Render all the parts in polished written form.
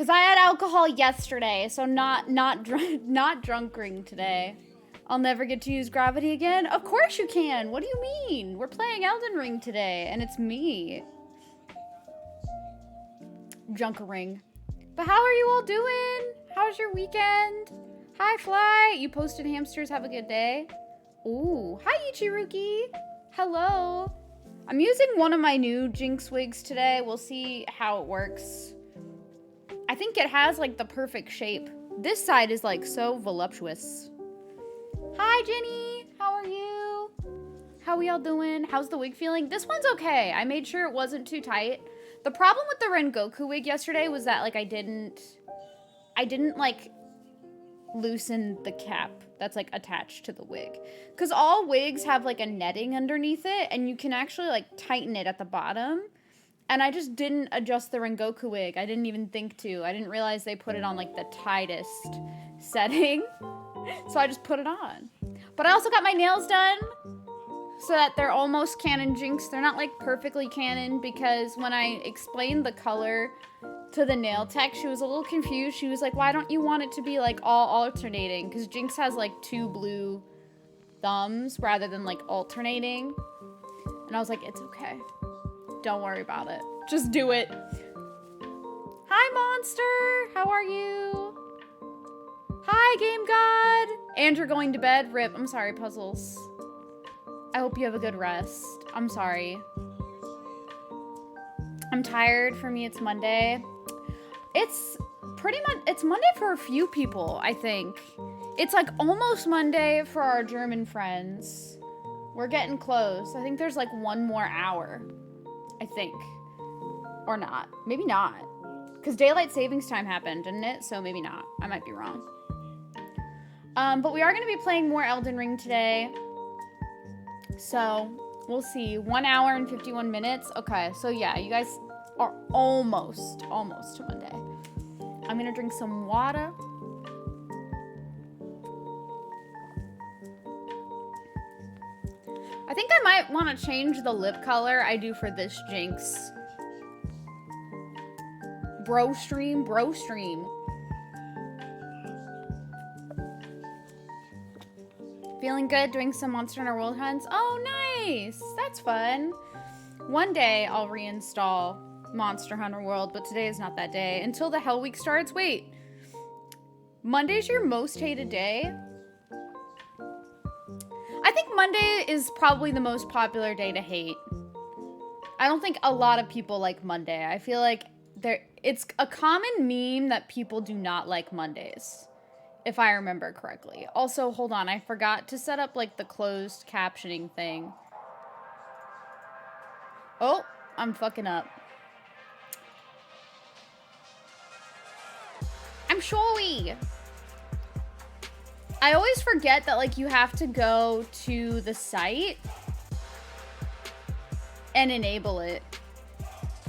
I had alcohol yesterday, so not drunk ring today. I'll never get to use gravity again? Of course you can! What do you mean? We're playing Elden Ring today, and it's me. Junkering. But how are you all doing? How's your weekend? Hi, Fly. You posted hamsters. Have a good day. Ooh. Hi, Ichiruki. Hello. I'm using one of my new Jinx wigs today. We'll see how it works. I think it has, like, the perfect shape. This side is, like, so voluptuous. Hi, Jenny. How are you? How we all doing? How's the wig feeling? This one's okay. I made sure it wasn't too tight. The problem with the Rengoku wig yesterday was that, like, I didn't, like, loosen the cap that's, like, attached to the wig. Because all wigs have, like, a netting underneath it, and you can actually, like, tighten it at the bottom. And I just didn't adjust the Rengoku wig. I didn't even think to. I didn't realize they put it on, like, the tightest setting. So I just put it on. But I also got my nails done so that they're almost canon Jinx. They're not, like, perfectly canon because when I explained the color to the nail tech, she was a little confused. She was like, why don't you want it to be, like, all alternating? Because Jinx has, like, 2 blue thumbs rather than, like, alternating. And I was like, it's okay. Don't worry about it. Just do it. Hi, Monster. How are you? Hi, Game God. And you're going to bed? Rip. I'm sorry, Puzzles. I hope you have a good rest. I'm sorry. I'm tired. For me, it's Monday. It's pretty much, it's Monday for a few people, I think. It's like almost Monday for our German friends. We're getting close. I think there's like 1 more hour. I think. Or not. Maybe not. Because daylight savings time happened, didn't it? So maybe not. I might be wrong. But we are going to be playing more Elden Ring today. So, we'll see. 1 hour and 51 minutes. Okay, so yeah, you guys are almost to Monday. I'm going to drink some water. I think I might want to change the lip color I do for this Jinx. Bro stream. Feeling good doing some Monster Hunter World hunts? Oh, nice! That's fun. One day I'll reinstall Monster Hunter World, but today is not that day. Until the Hell Week starts? Wait. Monday's your most hated day? I think Monday is probably the most popular day to hate. I don't think a lot of people like Monday. I feel like it's a common meme that people do not like Mondays, if I remember correctly. Also, hold on, I forgot to set up like the closed captioning thing. Oh, I'm fucking up. I'm showy. I always forget that, like, you have to go to the site and enable it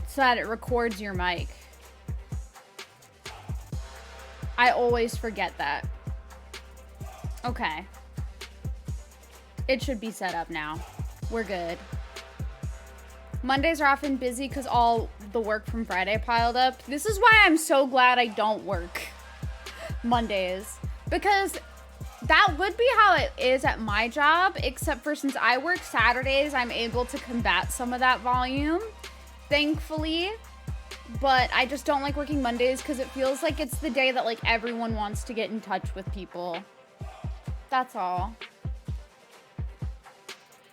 so that it records your mic. I always forget that. Okay. It should be set up now. We're good. Mondays are often busy because all the work from Friday piled up. This is why I'm so glad I don't work Mondays. Because that would be how it is at my job, except for since I work Saturdays, I'm able to combat some of that volume, thankfully. But I just don't like working Mondays because it feels like it's the day that, like, everyone wants to get in touch with people. That's all.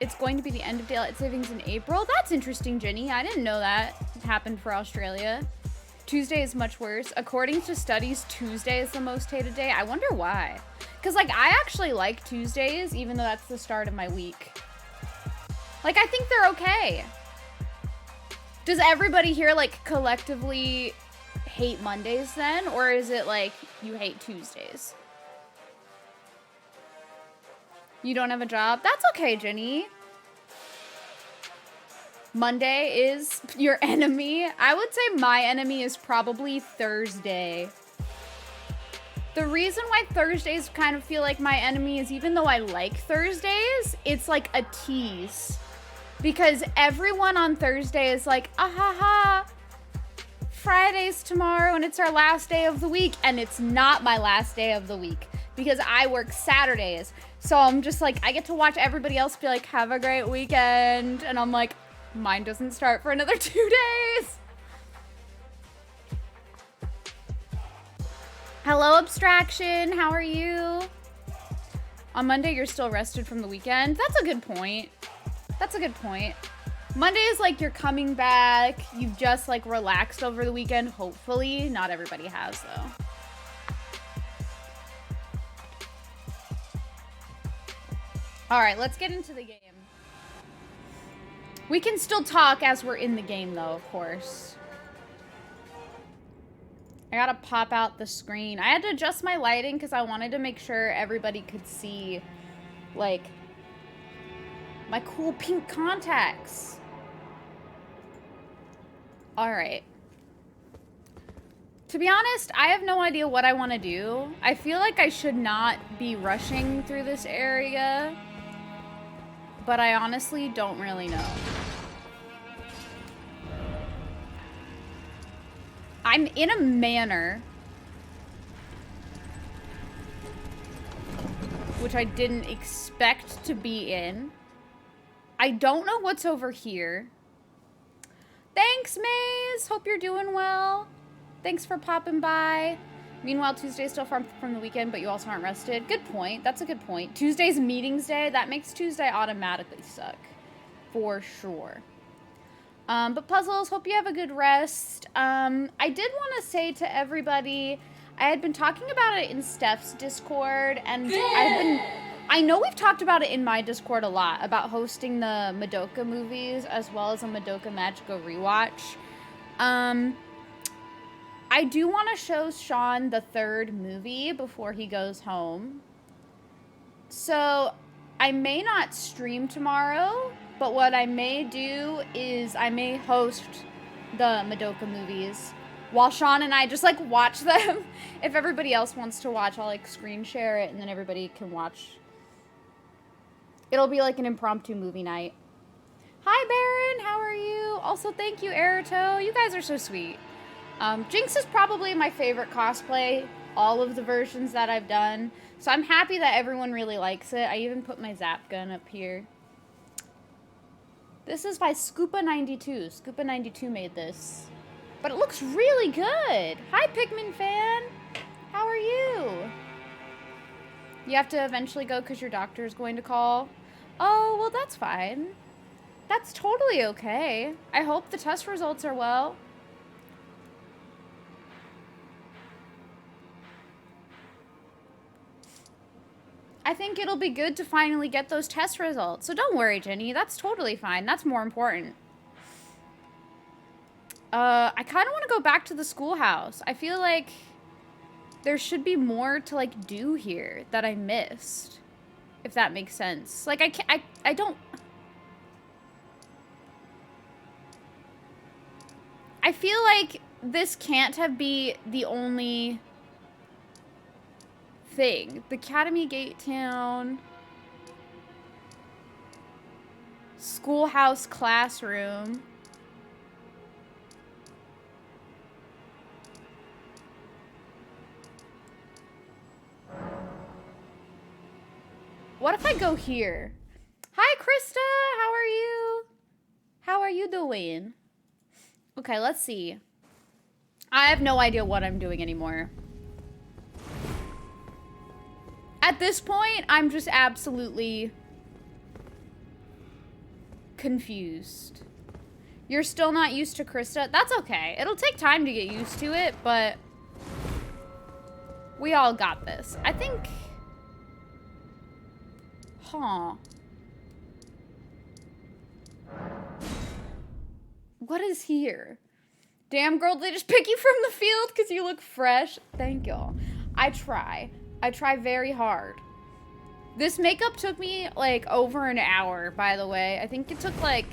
It's going to be the end of daylight savings in April. That's interesting, Jenny. I didn't know that happened for Australia. Tuesday is much worse. According to studies, Tuesday is the most hated day. I wonder why. Because, like, I actually like Tuesdays, even though that's the start of my week. Like, I think they're okay. Does everybody here, like, collectively hate Mondays then? Or is it, like, you hate Tuesdays? You don't have a job? That's okay, Jenny. Monday is your enemy. I would say my enemy is probably Thursday. The reason why Thursdays kind of feel like my enemy is, even though I like Thursdays, it's like a tease. Because everyone on Thursday is like, ah ha ha, Friday's tomorrow and it's our last day of the week, and it's not my last day of the week because I work Saturdays. So I'm just like, I get to watch everybody else be like, have a great weekend. And I'm like, mine doesn't start for another 2 days. Hello, Abstraction. How are you? On Monday, you're still rested from the weekend. That's a good point. That's a good point. Monday is like you're coming back. You've just like relaxed over the weekend. Hopefully. Not everybody has, though. All right, let's get into the game. We can still talk as we're in the game, though, of course. I gotta pop out the screen. I had to adjust my lighting because I wanted to make sure everybody could see, like, my cool pink contacts. All right. To be honest, I have no idea what I want to do. I feel like I should not be rushing through this area, but I honestly don't really know. I'm in a manor, which I didn't expect to be in. I don't know what's over here. Thanks, Maze. Hope you're doing well. Thanks for popping by. Meanwhile, Tuesday's still from the weekend, but you also aren't rested. Good point. That's a good point. Tuesday's meetings day. That makes Tuesday automatically suck. For sure. But Puzzles, hope you have a good rest. I did want to say to everybody, I had been talking about it in Steph's Discord, and I know we've talked about it in my Discord a lot, about hosting the Madoka movies, as well as a Madoka Magica rewatch. I do want to show Sean the third movie before he goes home. So, I may not stream tomorrow, but what I may do is I may host the Madoka movies while Sean and I just, like, watch them. If everybody else wants to watch, I'll, like, screen share it, and then everybody can watch. It'll be, like, an impromptu movie night. Hi, Baron. How are you? Also, thank you, Aerito. You guys are so sweet. Jinx is probably my favorite cosplay, all of the versions that I've done. So I'm happy that everyone really likes it. I even put my Zap gun up here. This is by Scoopa92. Scoopa92 made this. But it looks really good. Hi, Pikmin fan. How are you? You have to eventually go because your doctor is going to call. Oh, well, that's fine. That's totally okay. I hope the test results are well. I think it'll be good to finally get those test results. So don't worry, Jenny. That's totally fine. That's more important. I kind of want to go back to the schoolhouse. I feel like there should be more to, like, do here that I missed. If that makes sense. Like, I don't... I feel like this can't have been the only thing. The Academy Gate Town. Schoolhouse classroom. What if I go here? Hi, Krista. How are you? How are you doing? Okay, let's see. I have no idea what I'm doing anymore. At this point, I'm just absolutely confused. You're still not used to Krista? That's okay. It'll take time to get used to it, but we all got this. I think... Huh. What is here? Damn, girl, they just pick you from the field because you look fresh. Thank y'all. I try. I try very hard. This makeup took me, like, over an hour, by the way. I think it took, like,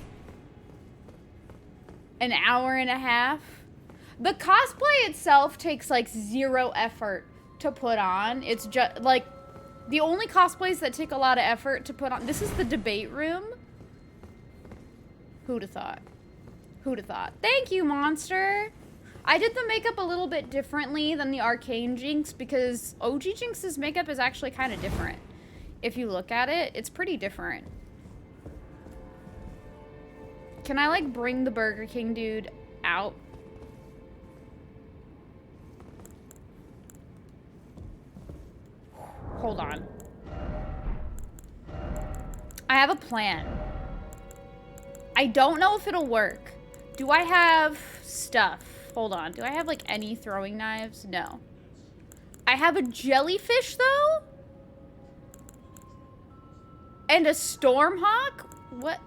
an hour and a half. The cosplay itself takes, like, 0 effort to put on. It's just, like, the only cosplays that take a lot of effort to put on... This is the debate room. Who'd have thought? Who'd have thought? Thank you, Monster. I did the makeup a little bit differently than the Arcane Jinx because OG Jinx's makeup is actually kind of different. If you look at it, it's pretty different. Can I, like, bring the Burger King dude out? Hold on. I have a plan. I don't know if it'll work. Do I have stuff? Hold on. Do I have, like, any throwing knives? No. I have a jellyfish, though? And a storm hawk? What?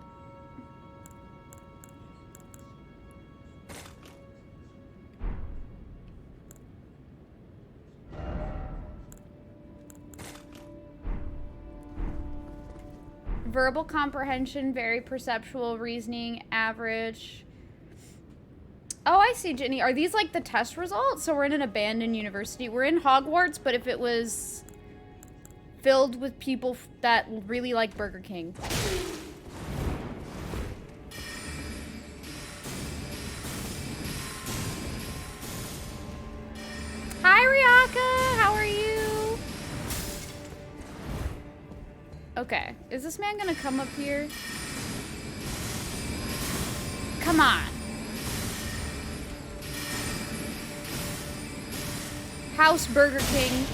Verbal comprehension, very perceptual, reasoning, average. Oh, I see, Jenny. Are these like the test results? So we're in an abandoned university. We're in Hogwarts, but if it was filled with people that really like Burger King. Hi, Ryaka. How are you? Okay. Is this man gonna come up here? Come on. House Burger King.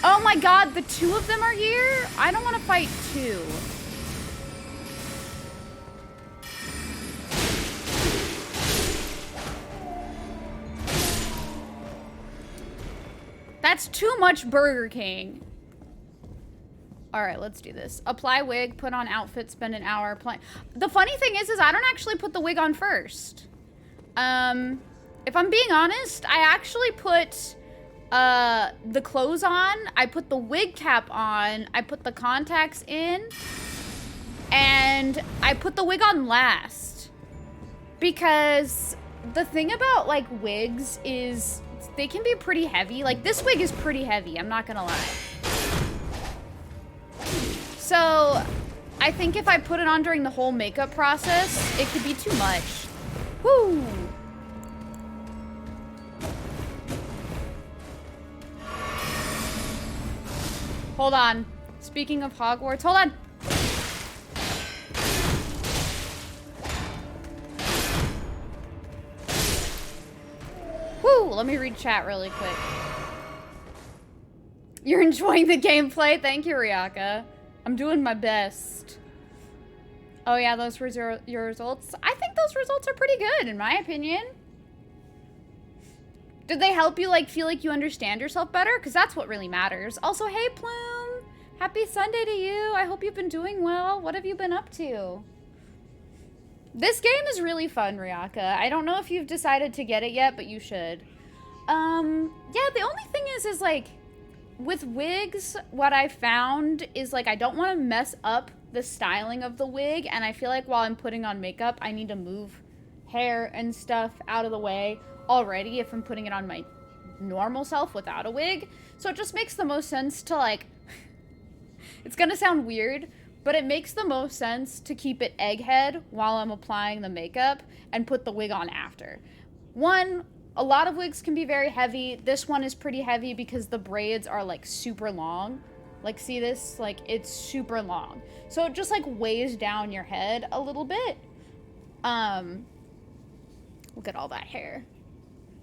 Oh my god, the two of them are here? I don't want to fight two. That's too much Burger King. Alright, let's do this. Apply wig, put on outfit, spend an hour playing. The funny thing is I don't actually put the wig on first. If I'm being honest, I actually put the clothes on, I put the wig cap on, I put the contacts in, and I put the wig on last. Because the thing about, like, wigs is they can be pretty heavy. Like, this wig is pretty heavy, I'm not gonna lie. So, I think if I put it on during the whole makeup process, it could be too much. Woo! Hold on. Speaking of Hogwarts, hold on. Woo! Let me read chat really quick. You're enjoying the gameplay? Thank you, Ryaka. I'm doing my best. Oh yeah, those were your results? I think those results are pretty good, in my opinion. Did they help you, like, feel like you understand yourself better? Because that's what really matters. Also, hey, Plume! Happy Sunday to you. I hope you've been doing well. What have you been up to? This game is really fun, Ryaka. I don't know if you've decided to get it yet, but you should. Yeah, the only thing is like, with wigs, what I found is, like, I don't want to mess up the styling of the wig, and I feel like while I'm putting on makeup, I need to move hair and stuff out of the way already if I'm putting it on my normal self without a wig. So it just makes the most sense to, like, it's gonna sound weird, but it makes the most sense to keep it egghead while I'm applying the makeup and put the wig on after. One, a lot of wigs can be very heavy. This one is pretty heavy because the braids are, like, super long. Like, see this? Like, it's super long. So it just, like, weighs down your head a little bit. Look at all that hair.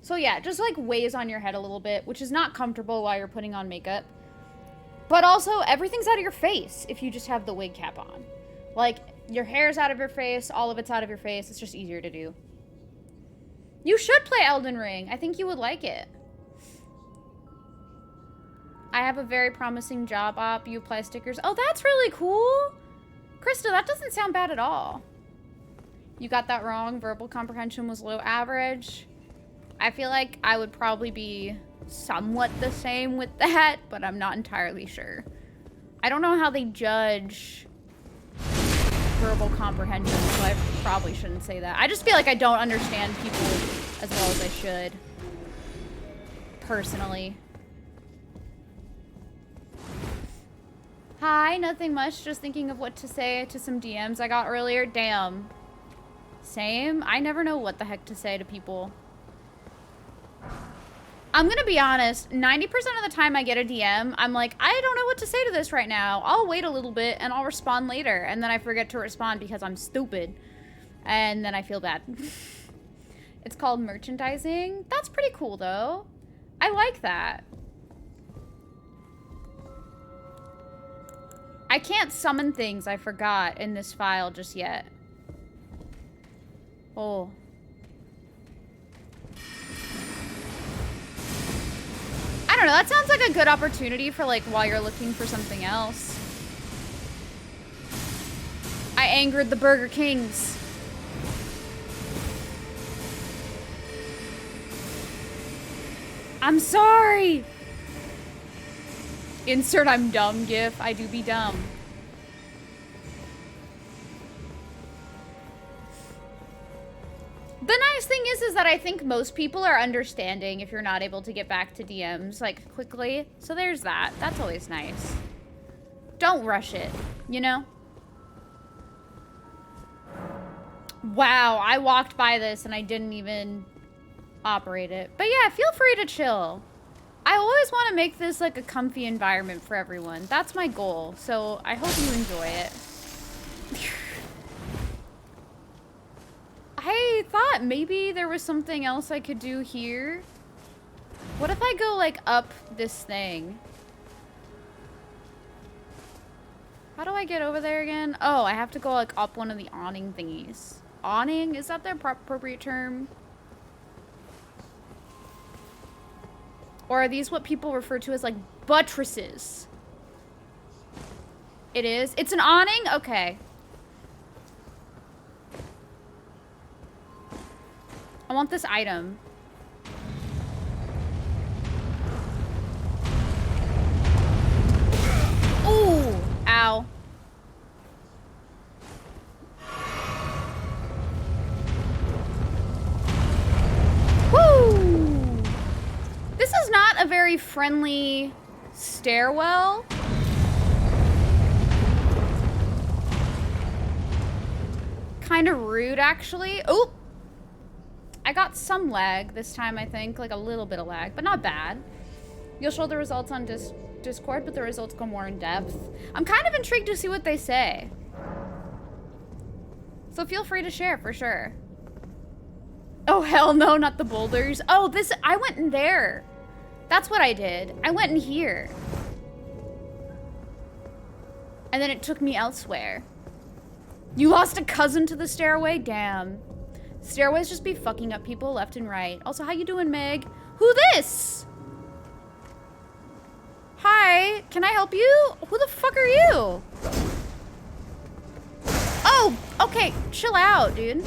So yeah, just, like, weighs on your head a little bit, which is not comfortable while you're putting on makeup. But also, everything's out of your face if you just have the wig cap on. Like, your hair's out of your face, all of it's out of your face. It's just easier to do. You should play Elden Ring. I think you would like it. I have a very promising job op. You apply stickers. Oh, that's really cool. Krista, that doesn't sound bad at all. You got that wrong. Verbal comprehension was low average. I feel like I would probably be somewhat the same with that, but I'm not entirely sure. I don't know how they judge verbal comprehension, so I probably shouldn't say that. I just feel like I don't understand people as well as I should. Personally. Hi, nothing much. Just thinking of what to say to some DMs I got earlier. Damn. Same. I never know what the heck to say to people. I'm gonna be honest, 90% of the time I get a DM, I'm like, I don't know what to say to this right now. I'll wait a little bit and I'll respond later. And then I forget to respond because I'm stupid. And then I feel bad. It's called merchandising. That's pretty cool though. I like that. I can't summon things I forgot in this file just yet. Oh. I don't know, that sounds like a good opportunity for like while you're looking for something else. I angered the Burger Kings. I'm sorry. Insert I'm dumb gif. I do be dumb. The nice thing is that I think most people are understanding if you're not able to get back to DMs like quickly. So there's that. That's always nice. Don't rush it, you know? Wow, I walked by this and I didn't even operate it. But yeah, feel free to chill. I always want to make this like a comfy environment for everyone. That's my goal. So I hope you enjoy it. I thought maybe there was something else I could do here. What if I go like up this thing? How do I get over there again? Oh, I have to go like up one of the awning thingies. Awning? Is that the appropriate term? Or are these what people refer to as like buttresses? It is? It's an awning? Okay. I want this item. Ooh! Ow. Woo! This is not a very friendly stairwell. Kind of rude, actually. Oh! I got some lag this time, I think. Like a little bit of lag, but not bad. You'll show the results on Discord, but the results go more in depth. I'm kind of intrigued to see what they say. So feel free to share, for sure. Oh, hell no, not the boulders. Oh, I went in there. That's what I did. I went in here. And then it took me elsewhere. You lost a cousin to the stairway? Damn. Stairways just be fucking up people left and right. Also, how you doing, Meg? Who this? Hi, can I help you? Who the fuck are you? Oh, okay, chill out, dude.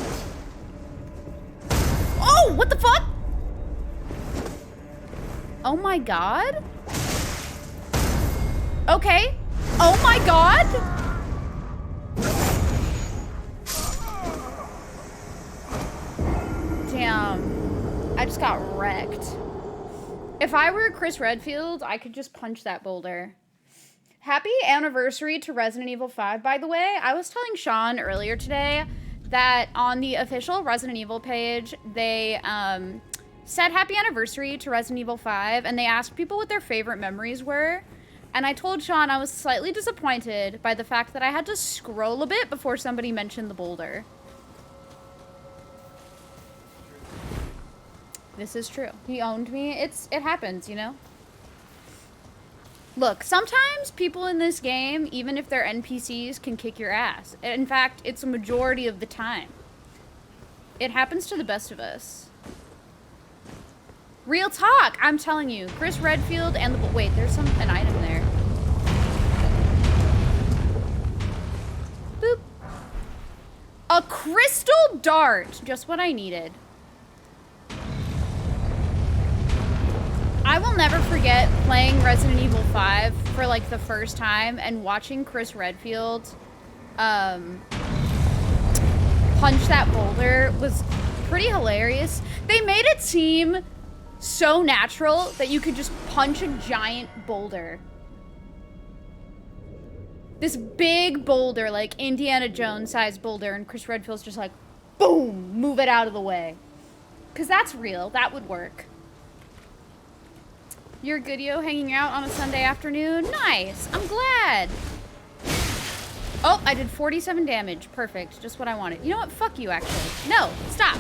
Oh, what the fuck? Oh my god. Okay. Oh my god. Damn. I just got wrecked. If I were Chris Redfield, I could just punch that boulder. Happy anniversary to Resident Evil 5, by the way. I was telling Sean earlier today that on the official Resident Evil page, they said happy anniversary to Resident Evil 5, and they asked people what their favorite memories were. And I told Sean I was slightly disappointed by the fact that I had to scroll a bit before somebody mentioned the boulder. This is true. He owned me. It happens, you know? Look, sometimes people in this game, even if they're NPCs, can kick your ass. In fact, it's a majority of the time. It happens to the best of us. Real talk, I'm telling you. Chris Redfield and the... Wait, there's an item there. Boop. A crystal dart. Just what I needed. I will never forget playing Resident Evil 5 for like the first time and watching Chris Redfield punch that boulder was pretty hilarious. They made it seem so natural that you could just punch a giant boulder. This big boulder, like Indiana Jones sized boulder, and Chris Redfield's just like, boom, move it out of the way. Because that's real. That would work. You're good, yo, hanging out on a Sunday afternoon? Nice. I'm glad. Oh, I did 47 damage. Perfect. Just what I wanted. You know what? Fuck you, actually. No, stop.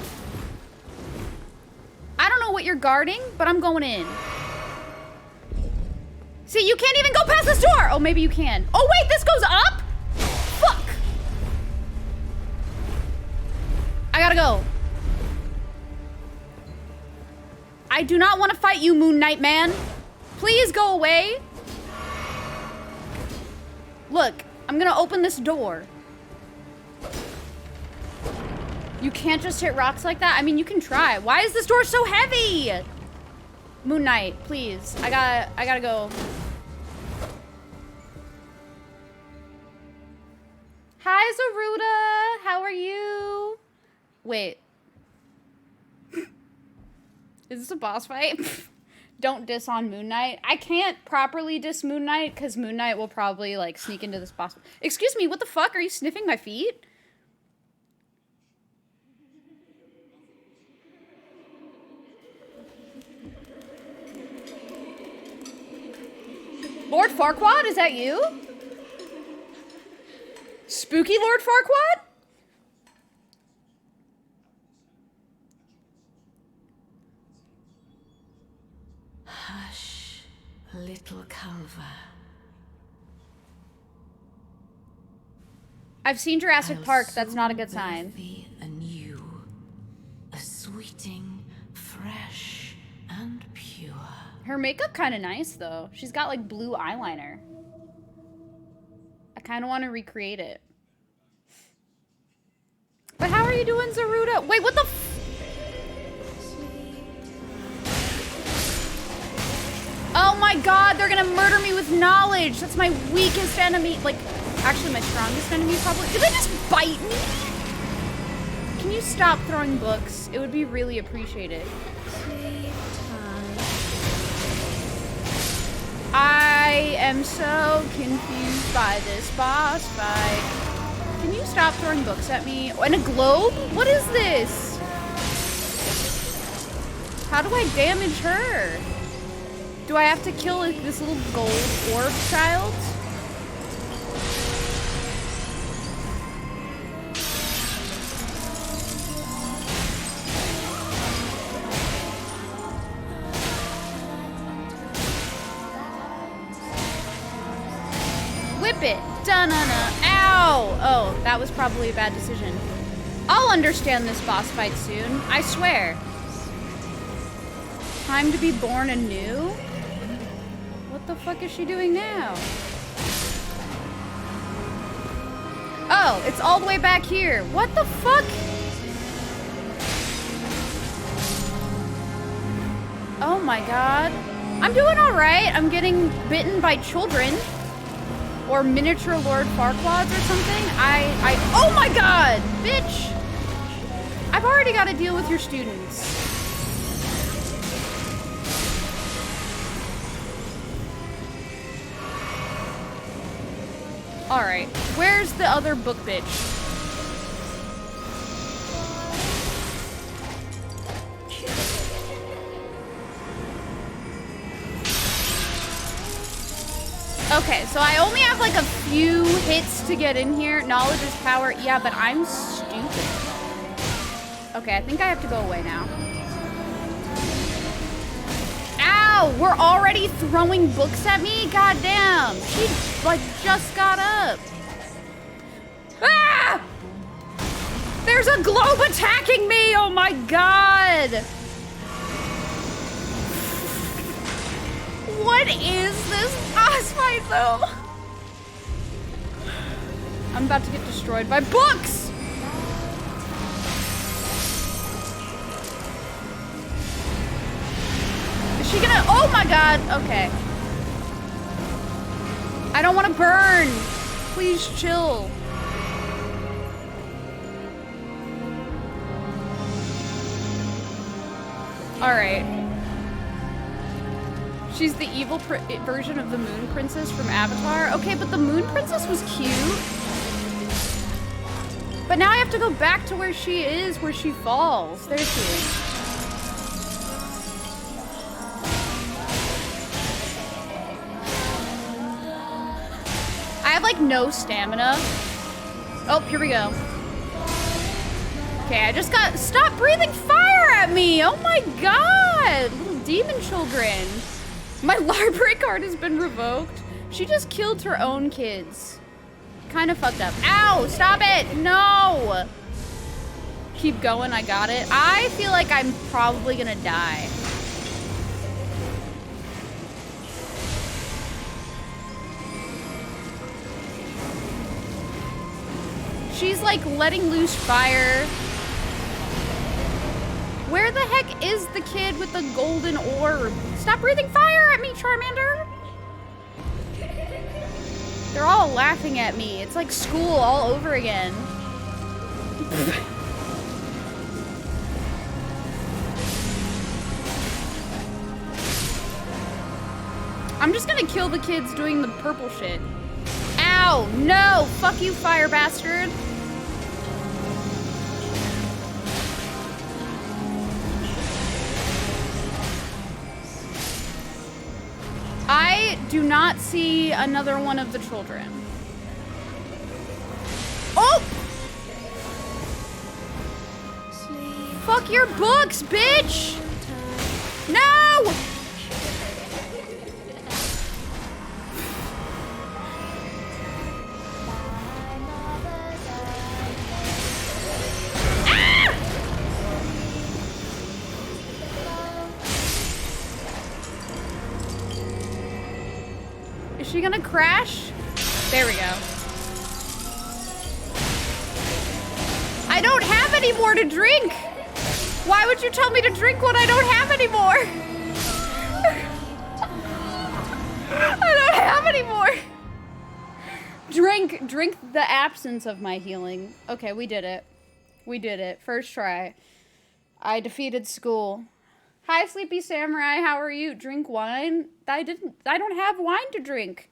I don't know what you're guarding, but I'm going in. See, you can't even go past this door. Oh, maybe you can. Oh, wait, this goes up? Fuck. I gotta go. I do not want to fight you, Moon Knight man. Please go away. Look, I'm gonna open this door. You can't just hit rocks like that? I mean, you can try. Why is this door so heavy? Moon Knight, please. I gotta go. Hi, Zaruda. How are you? Wait. Is this a boss fight? Don't diss on Moon Knight. I can't properly diss Moon Knight because Moon Knight will probably like sneak into this boss. Excuse me, what the fuck? Are you sniffing my feet? Lord Farquaad, is that you? Spooky Lord Farquaad? Hush, little Culver. I've seen Jurassic Park. That's not a good sign. Anew, a sweeting, fresh and pure. Her makeup kind of nice though. She's got like blue eyeliner. I kind of want to recreate it. But how are you doing, Zaruda? Wait, what the f— Oh my god, they're gonna murder me with knowledge. That's my weakest enemy. Like, actually my strongest enemy probably. Did they just bite me? Can you stop throwing books? It would be really appreciated. I am so confused by this boss fight. Can you stop throwing books at me? And a globe? What is this? How do I damage her? Do I have to kill like, this little gold orb child? Whip it. Da-na-na. Ow! Oh, that was probably a bad decision. I'll understand this boss fight soon. I swear. Time to be born anew? What the fuck is she doing now? Oh, it's all the way back here. What the fuck? Oh my god. I'm doing alright. I'm getting bitten by children. Or miniature Lord Farquaads or something. Oh my god! Bitch! I've already got to deal with your students. Alright, where's the other book bitch? Okay, so I only have like a few hits to get in here. Knowledge is power. Yeah, but I'm stupid. Okay, I think I have to go away now. Ow! We're already throwing books at me? Goddamn! She, like, just got up. Ah! There's a globe attacking me! Oh my god! What is this boss fight, though? I'm about to get destroyed by books! Is she gonna— oh my god, okay. I don't want to burn. Please chill. Alright. She's the evil version of the Moon Princess from Avatar. Okay, but the Moon Princess was cute. But now I have to go back to where she is, where she falls. There she is. I have like no stamina. Oh, here we go. Okay, I just got, stop breathing fire at me. Oh my God, little demon children. My library card has been revoked. She just killed her own kids. Kind of fucked up. Ow, stop it, no. Keep going, I got it. I feel like I'm probably gonna die. She's like letting loose fire. Where the heck is the kid with the golden orb? Stop breathing fire at me, Charmander! They're all laughing at me. It's like school all over again. I'm just gonna kill the kids doing the purple shit. Ow, no! Fuck you, fire bastard! I do not see another one of the children. Oh! Fuck your books, bitch! No! Is she gonna crash? There we go. I don't have any more to drink! Why would you tell me to drink what I don't have anymore? I don't have any more. Drink the absence of my healing. Okay, we did it. We did it. First try. I defeated school. Hi, Sleepy Samurai. How are you? Drink wine? I don't have wine to drink.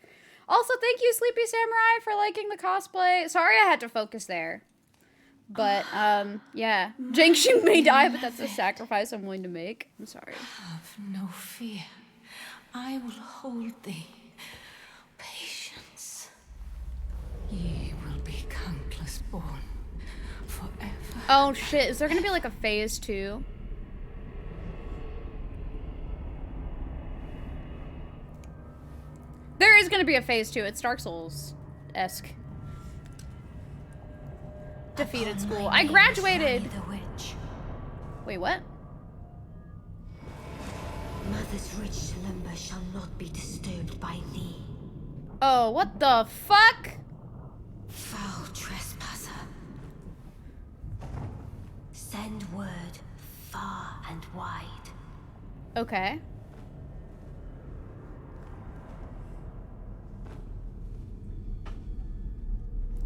Also, thank you, Sleepy Samurai, for liking the cosplay. Sorry I had to focus there. But, yeah. Jinx, you may die, but that's a sacrifice I'm willing to make. I'm sorry. Have no fear. I will hold thee. Patience. Ye will be countless born forever. Oh, shit. Is there gonna be, like, a phase 2? There is gonna be a phase 2. It's Dark Souls-esque. Defeated school. I graduated! The witch. Wait, what? Mother's rich slumber shall not be disturbed by thee. Oh, what the fuck? Foul trespasser. Send word far and wide. Okay.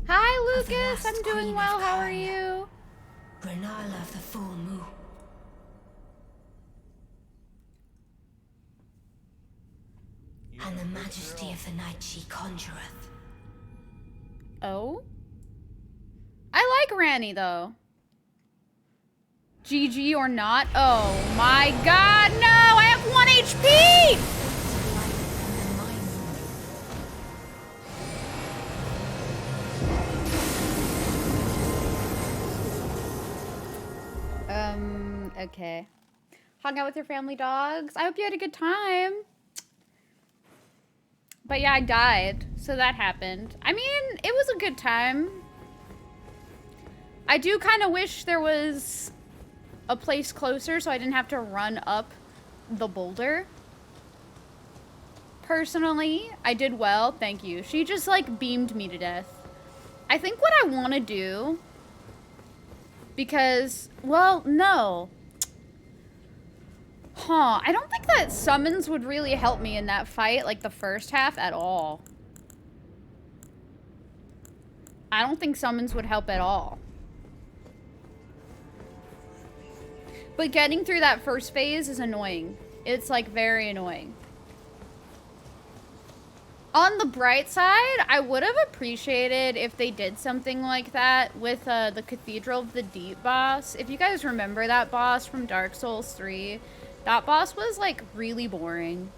Hi, Lucas. I'm doing well. How are you? Renala of the full moon. And the majesty of the night she conjureth. Oh? I like Ranny, though. GG or not? Oh my god, no! I have 1 HP! Okay. Hung out with your family dogs. I hope you had a good time. But yeah, I died, so that happened. I mean, it was a good time. I do kind of wish there was a place closer so I didn't have to run up the boulder. Personally, I did well, thank you. She just like beamed me to death. I think what I want to do, because, well, no. Huh, I don't think that summons would really help me in that fight, like the first half, at all. I don't think summons would help at all. But getting through that first phase is annoying. It's like very annoying. On the bright side, I would have appreciated if they did something like that with the Cathedral of the Deep boss. If you guys remember that boss from Dark Souls 3, that boss was, like, really boring.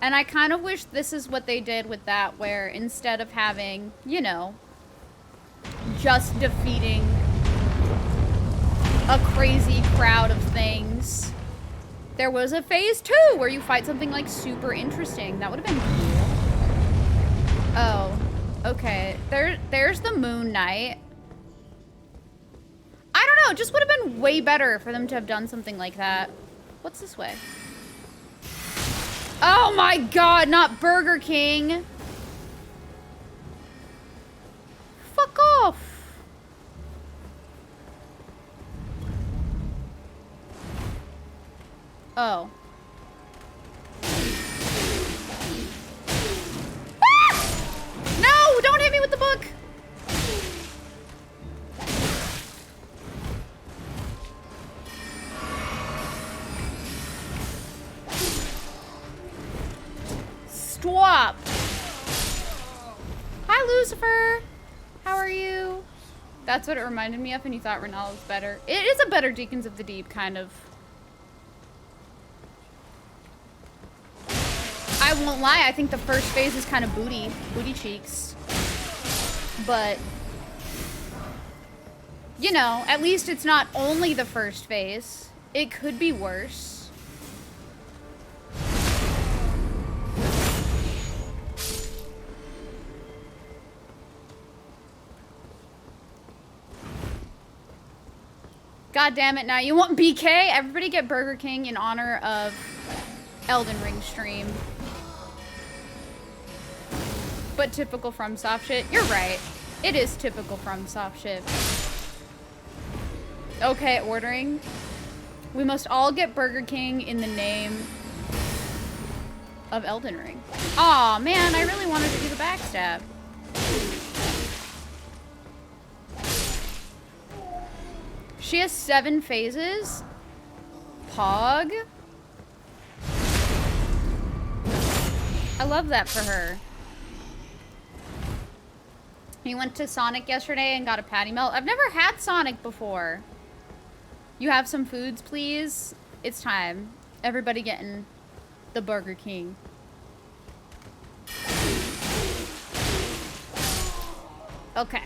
And I kind of wish this is what they did with that, where instead of having, you know, just defeating a crazy crowd of things, there was a phase 2 where you fight something like super interesting. That would have been cool. Oh, okay. There's the Moon Knight. I don't know, it just would have been way better for them to have done something like that. What's this way? Oh my god, not Burger King. Fuck off. Oh. Ah! No! Don't hit me with the book! Stop! Hi, Lucifer! How are you? That's what it reminded me of, and you thought Renala was better. It is a better Deacons of the Deep, kind of. I won't lie, I think the first phase is kind of booty cheeks. But, you know, at least it's not only the first phase. It could be worse. God damn it, now you want BK? Everybody get Burger King in honor of Elden Ring stream. But typical FromSoft shit. You're right. It is typical FromSoft shit. Okay, ordering. We must all get Burger King in the name of Elden Ring. Aw, man, I really wanted to do the backstab. She has 7 phases. Pog. I love that for her. He went to Sonic yesterday and got a patty melt. I've never had Sonic before. You have some foods, please? It's time. Everybody getting the Burger King. Okay.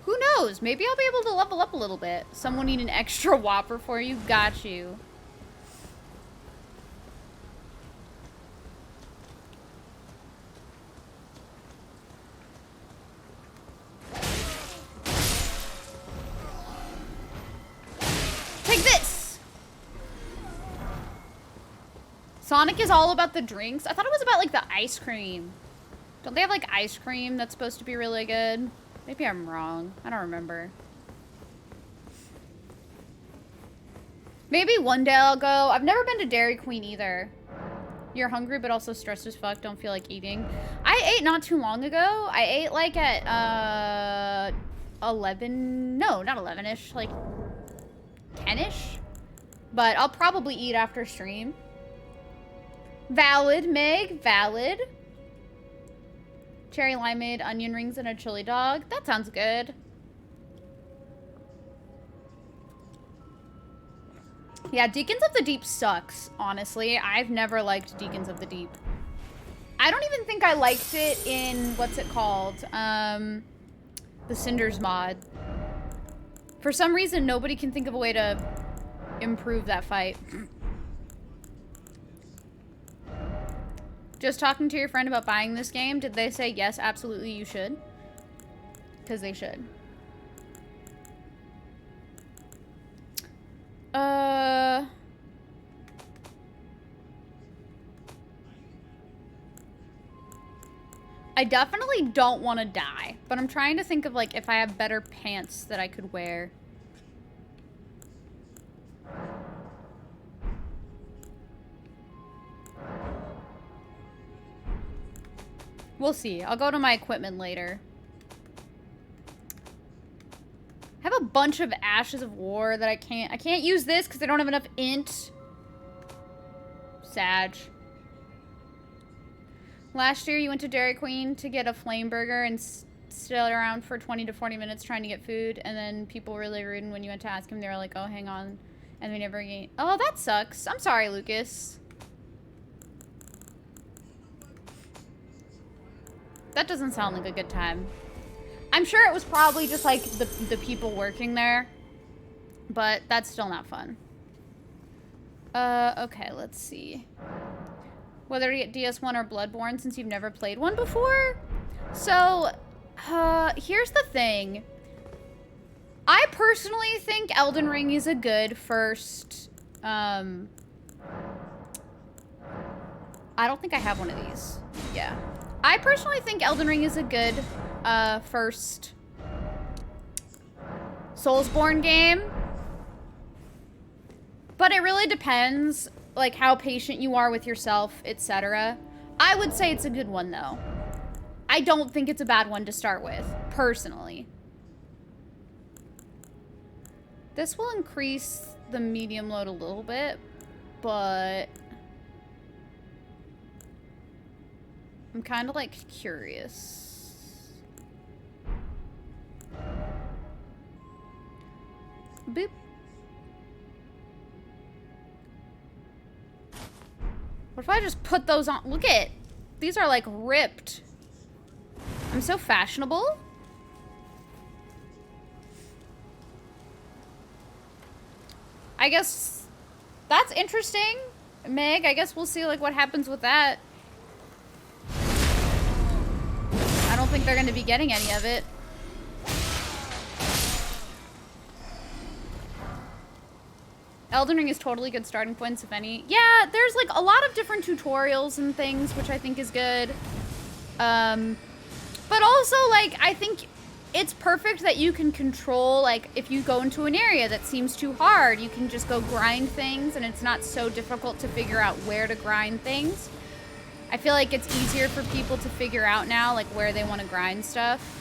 Who knows? Maybe I'll be able to level up a little bit. Someone need an extra Whopper for you? Got you. Take this! Sonic is all about the drinks? I thought it was about, like, the ice cream. Don't they have, like, ice cream that's supposed to be really good? Maybe I'm wrong. I don't remember. Maybe one day I'll go. I've never been to Dairy Queen either. You're hungry but also stressed as fuck. Don't feel like eating. I ate not too long ago. I ate, like, at, 11... No, not 11-ish. Like, 10-ish? But I'll probably eat after stream. Valid, Meg. Valid. Cherry limeade, onion rings, and a chili dog. That sounds good. Yeah, Deacons of the Deep sucks, honestly. I've never liked Deacons of the Deep. I don't even think I liked it in, what's it called? The Cinders mod. For some reason, nobody can think of a way to improve that fight. Just talking to your friend about buying this game, did they say, yes, absolutely, you should? Because they should. I definitely don't want to die, but I'm trying to think of, like, if I have better pants that I could wear. We'll see. I'll go to my equipment later. I have a bunch of Ashes of War that I can't use this because I don't have enough int. Sag. Last year you went to Dairy Queen to get a flame burger and stood around for 20 to 40 minutes trying to get food, and then people were really rude, and when you went to ask him, they were like, oh, hang on, and they never ate. Oh, that sucks. I'm sorry, Lucas. That doesn't sound like a good time. I'm sure it was probably just like the people working there, but that's still not fun. Okay, let's see. Whether to get DS1 or Bloodborne since you've never played one before? So, here's the thing. I personally think Elden Ring is a good first, I don't think I have one of these. Yeah. I personally think Elden Ring is a good, first Soulsborne game. But it really depends, like, how patient you are with yourself, etc. I would say it's a good one, though. I don't think it's a bad one to start with, personally. This will increase the medium load a little bit, but I'm kind of, like, curious. Boop. What if I just put those on? Look at, these are like ripped. I'm so fashionable. I guess that's interesting, Meg. I guess we'll see like what happens with that. I don't think they're going to be getting any of it. Elden Ring is totally good starting points, if any. Yeah, there's like a lot of different tutorials and things, which I think is good. But also, like, I think it's perfect that you can control, like, if you go into an area that seems too hard, you can just go grind things, and it's not so difficult to figure out where to grind things. I feel like it's easier for people to figure out now, like, where they want to grind stuff.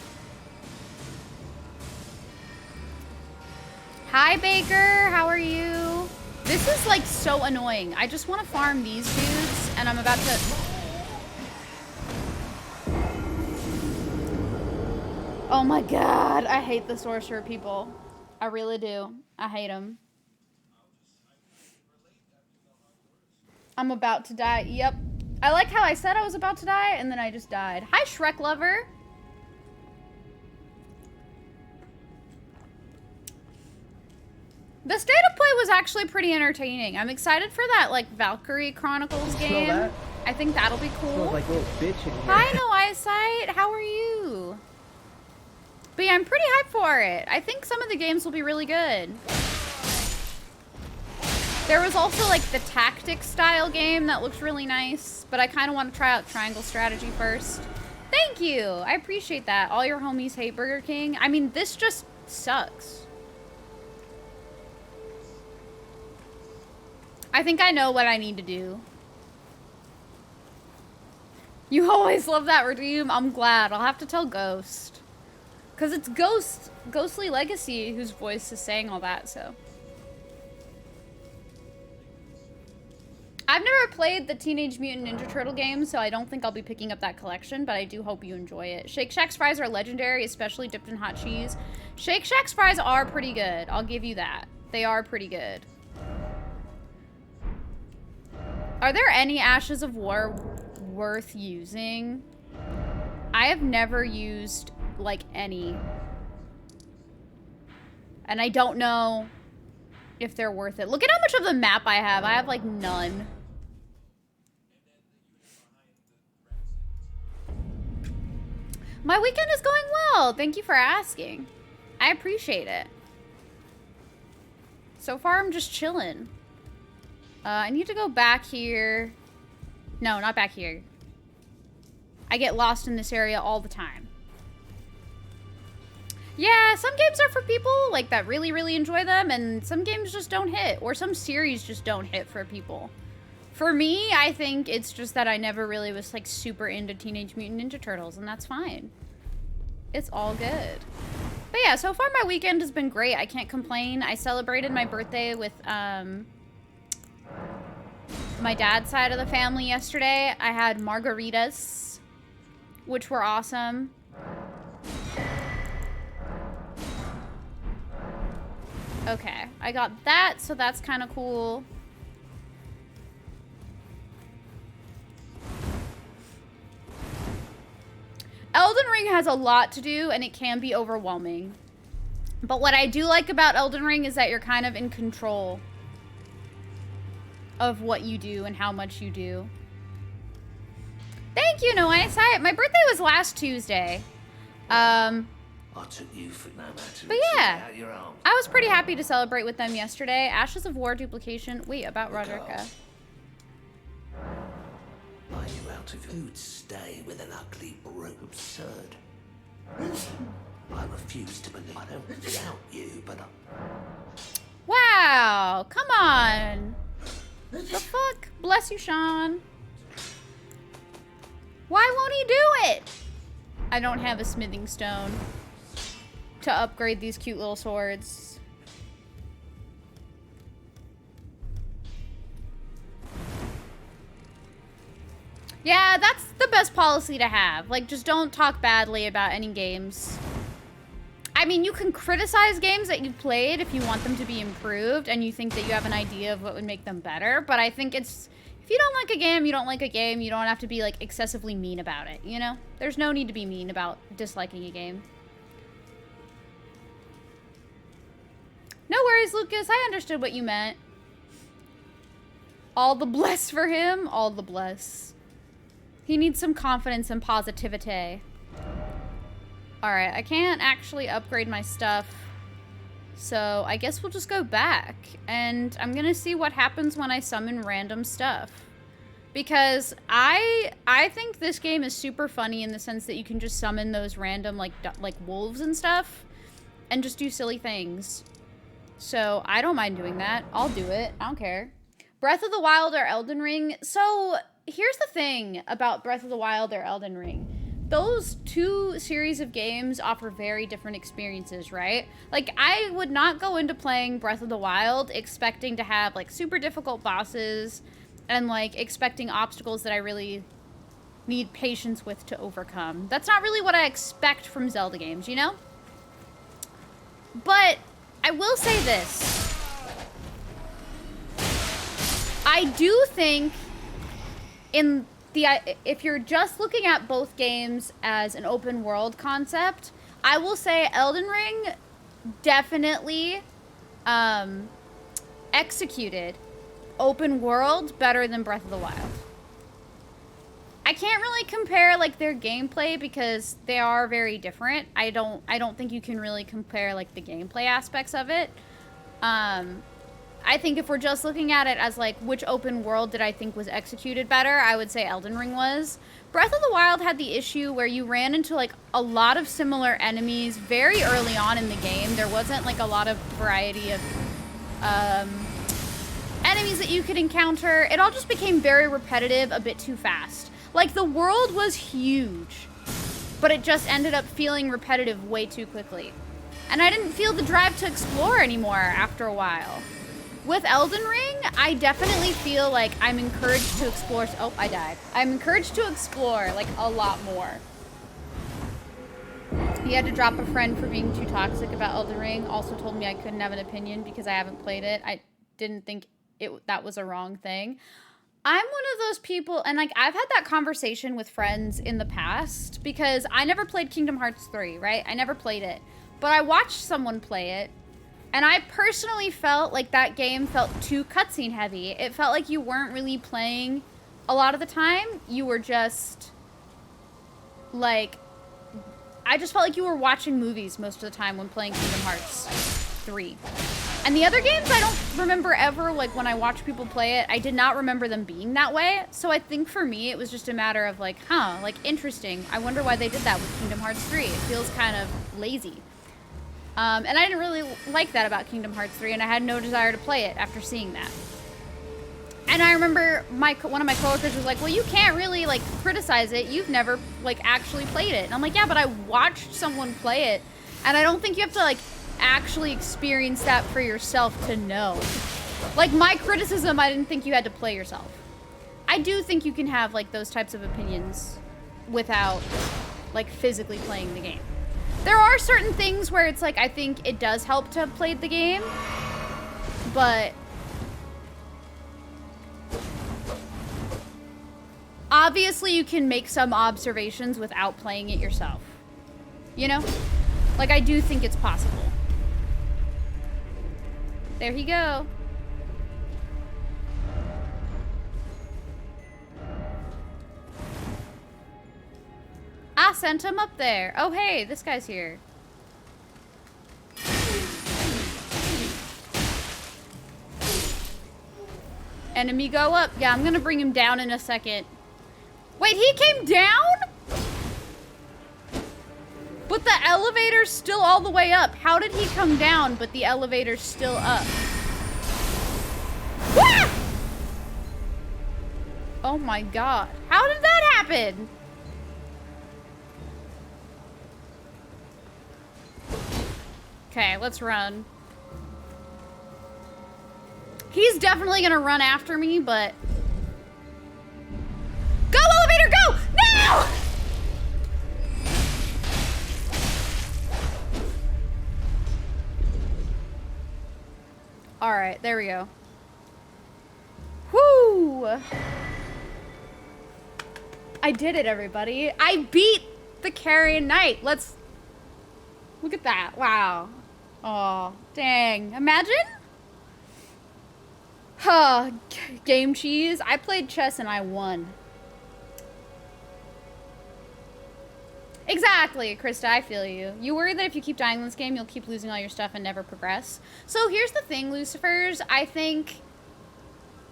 Hi, Baker. How are you? This is, like, so annoying. I just want to farm these dudes, and I'm about to... Oh, my God. I hate the sorcerer people. I really do. I hate them. I'm about to die. Yep. I like how I said I was about to die, and then I just died. Hi, Shrek lover. The State of Play was actually pretty entertaining. I'm excited for that, like, Valkyrie Chronicles game. That? I think that'll be cool. Smells like a little bitch in here. Hi, No Eyesight. How are you? But yeah, I'm pretty hyped for it. I think some of the games will be really good. There was also, like, the tactics style game that looks really nice, but I kind of want to try out Triangle Strategy first. Thank you. I appreciate that. All your homies hate Burger King. I mean, this just sucks. I think I know what I need to do. You always love that redeem. I'm glad. I'll have to tell Ghost. Because it's Ghostly Legacy whose voice is saying all that, so. I've never played the Teenage Mutant Ninja Turtle game, so I don't think I'll be picking up that collection, but I do hope you enjoy it. Shake Shack's fries are legendary, especially dipped in hot cheese. Shake Shack's fries are pretty good. I'll give you that. They are pretty good. Are there any Ashes of War worth using? I have never used, like, any. And I don't know if they're worth it. Look at how much of the map I have. I have, like, none. My weekend is going well. Thank you for asking. I appreciate it. So far, I'm just chilling. I need to go back here. No, not back here. I get lost in this area all the time. Yeah, some games are for people like that really, really enjoy them, and some games just don't hit, or some series just don't hit for people. For me, I think it's just that I never really was like super into Teenage Mutant Ninja Turtles, and that's fine. It's all good. But yeah, so far my weekend has been great. I can't complain. I celebrated my birthday with my dad's side of the family yesterday. I had margaritas, which were awesome. Okay, I got that, so that's kind of cool. Elden Ring has a lot to do, and it can be overwhelming. But what I do like about Elden Ring is that you're kind of in control of what you do and how much you do. Thank you, Noah. My birthday was last Tuesday. I took you for no matter. But yeah, I was pretty happy to celebrate with them yesterday. Ashes of War duplication. Wait, about Roderica. Are you out of food? Stay with an ugly brute. Absurd. I refuse to believe. I don't doubt you, but Wow, come on. The fuck? Bless you, Sean. Why won't he do it? I don't have a smithing stone to upgrade these cute little swords. Yeah, that's the best policy to have. Like, just don't talk badly about any games. I mean, you can criticize games that you've played if you want them to be improved and you think that you have an idea of what would make them better. But I think it's, if you don't like a game, you don't like a game. You don't have to be, like, excessively mean about it, you know? There's no need to be mean about disliking a game. No worries, Lucas. I understood what you meant. All the bless for him. All the bless. He needs some confidence and positivity. Alright, I can't actually upgrade my stuff. So I guess we'll just go back. And I'm gonna see what happens when I summon random stuff. Because I think this game is super funny in the sense that you can just summon those random like wolves and stuff. And just do silly things. So I don't mind doing that. I'll do it. I don't care. Breath of the Wild or Elden Ring. So here's the thing about Breath of the Wild or Elden Ring. Those two series of games offer very different experiences, right? Like, I would not go into playing Breath of the Wild expecting to have, like, super difficult bosses and, like, expecting obstacles that I really need patience with to overcome. That's not really what I expect from Zelda games, you know? But I will say this. I do think if you're just looking at both games as an open world concept, I will say Elden Ring definitely executed open world better than Breath of the Wild. I can't really compare like their gameplay because they are very different. I don't think you can really compare like the gameplay aspects of it. I think if we're just looking at it as like which open world did I think was executed better, I would say Elden Ring was. Breath of the Wild had the issue where you ran into like a lot of similar enemies very early on in the game. There wasn't like a lot of variety of enemies that you could encounter. It all just became very repetitive a bit too fast. Like the world was huge, but it just ended up feeling repetitive way too quickly. And I didn't feel the drive to explore anymore after a while. With Elden Ring, I definitely feel like I'm encouraged to explore. Oh, I died. I'm encouraged to explore like a lot more. He had to drop a friend for being too toxic about Elden Ring. Also told me I couldn't have an opinion because I haven't played it. I didn't think that was a wrong thing. I'm one of those people, and like I've had that conversation with friends in the past because I never played Kingdom Hearts 3, right? I never played it, but I watched someone play it. And I personally felt like that game felt too cutscene heavy. It felt like you weren't really playing a lot of the time. You were just, like, I just felt like you were watching movies most of the time when playing Kingdom Hearts 3. And the other games, I don't remember ever, like, when I watch people play it, I did not remember them being that way. So I think for me, it was just a matter of, like, like, interesting. I wonder why they did that with Kingdom Hearts 3. It feels kind of lazy. And I didn't really like that about Kingdom Hearts 3, and I had no desire to play it after seeing that. And I remember one of my coworkers was like, well, you can't really, like, criticize it. You've never, like, actually played it. And I'm like, yeah, but I watched someone play it, And I don't think you have to, like, actually experience that for yourself to know. Like, my criticism, I didn't think you had to play yourself. I do think you can have, like, those types of opinions without, like, physically playing the game. There are certain things where it's like, I think it does help to have played the game, but obviously you can make some observations without playing it yourself. You know? Like, I do think it's possible. There you go. I sent him up there. Oh, hey, this guy's here. Enemy go up. Yeah, I'm gonna bring him down in a second. Wait, he came down? But the elevator's still all the way up. How did he come down, but the elevator's still up? Wah! Oh my god. How did that happen? Okay, let's run. He's definitely gonna run after me, but... Go, elevator, go! No! Alright, there we go. Whoo! I did it, everybody. I beat the Carrion Knight. Let's... Look at that. Wow. Oh, dang. Imagine? Huh. Game cheese. I played chess and I won. Exactly, Krista, I feel you. You worry that if you keep dying in this game, you'll keep losing all your stuff and never progress. So here's the thing, Lucifers. I think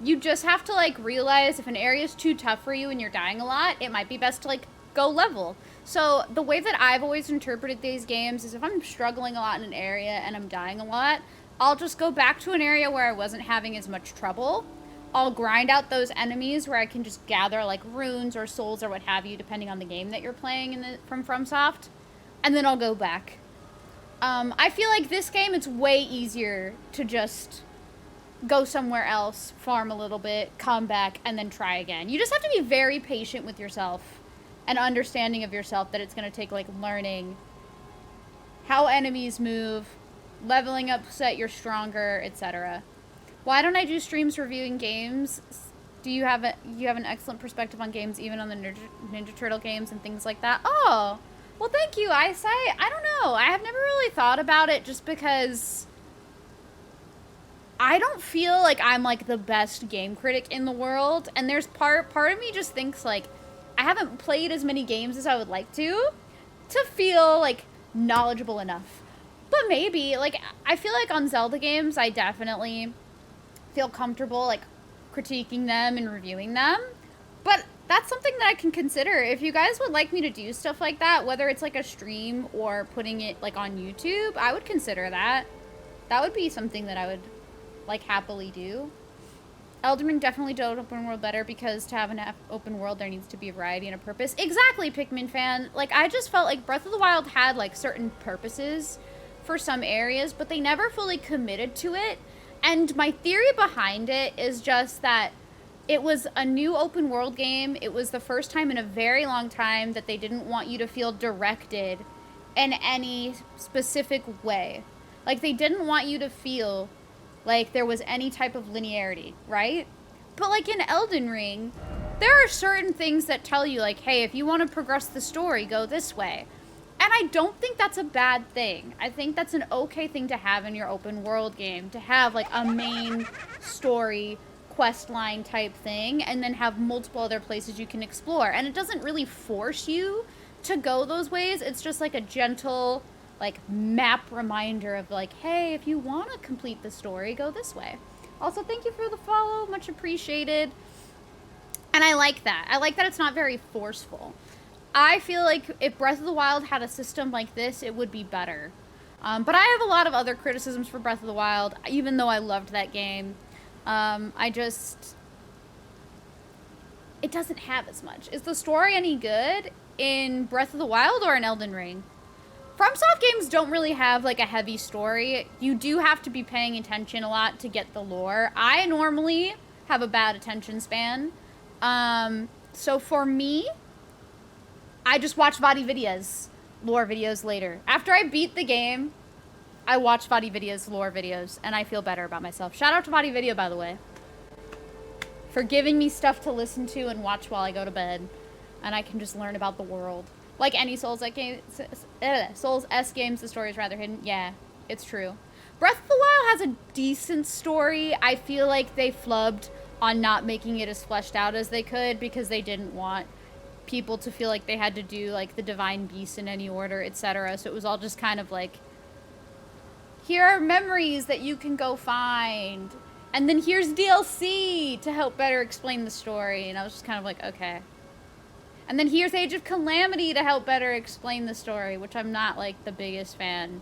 you just have to, like, realize if an area is too tough for you and you're dying a lot, it might be best to, like, go level. So the way that I've always interpreted these games is if I'm struggling a lot in an area and I'm dying a lot, I'll just go back to an area where I wasn't having as much trouble. I'll grind out those enemies where I can just gather like runes or souls or what have you, depending on the game that you're playing from FromSoft, and then I'll go back. I feel like this game, it's way easier to just go somewhere else, farm a little bit, come back, and then try again. You just have to be very patient with yourself and understanding of yourself that it's going to take like learning how enemies move, leveling up so that you're stronger, etc. Why don't I do streams reviewing games? Do you have an excellent perspective on games, even on the Ninja Turtle games and things like that? Oh, well, thank you, Eyesight. I don't know. I have never really thought about it just because I don't feel like I'm like the best game critic in the world, and there's part of me just thinks like I haven't played as many games as I would like to feel like knowledgeable enough. But maybe, like, I feel like on Zelda games, I definitely feel comfortable, like, critiquing them and reviewing them. But that's something that I can consider. If you guys would like me to do stuff like that, whether it's, like, a stream or putting it, like, on YouTube, I would consider that. That would be something that I would, like, happily do. Elden Ring definitely did open world better because to have an open world, there needs to be a variety and a purpose. Exactly, Pikmin fan. Like, I just felt like Breath of the Wild had, like, certain purposes for some areas, but they never fully committed to it. And my theory behind it is just that it was a new open world game. It was the first time in a very long time that they didn't want you to feel directed in any specific way. Like, they didn't want you to feel like there was any type of linearity, right? But like in Elden Ring, there are certain things that tell you like, hey, if you want to progress the story, go this way. And I don't think that's a bad thing. I think that's an okay thing to have in your open world game, to have like a main story quest line type thing and then have multiple other places you can explore. And it doesn't really force you to go those ways. It's just like a gentle like map reminder of like, hey, if you want to complete the story, go this way. Also, thank you for the follow, much appreciated. And I like that. I like that it's not very forceful. I feel like if Breath of the Wild had a system like this, it would be better. But I have a lot of other criticisms for Breath of the Wild, even though I loved that game. It doesn't have as much. Is the story any good in Breath of the Wild or in Elden Ring? FromSoft games don't really have like a heavy story. You do have to be paying attention a lot to get the lore. I normally have a bad attention span. So for me, I just watch VOD videos, lore videos later. After I beat the game, I watch VOD videos, lore videos, and I feel better about myself. Shout out to VOD Video, by the way, for giving me stuff to listen to and watch while I go to bed. And I can just learn about the world. Like any Souls-S games, the story is rather hidden. Yeah, it's true. Breath of the Wild has a decent story. I feel like they flubbed on not making it as fleshed out as they could because they didn't want people to feel like they had to do like the divine beast in any order, etc. So it was all just kind of like, here are memories that you can go find. And then here's DLC to help better explain the story. And I was just kind of like, okay. And then here's Age of Calamity to help better explain the story, which I'm not, like, the biggest fan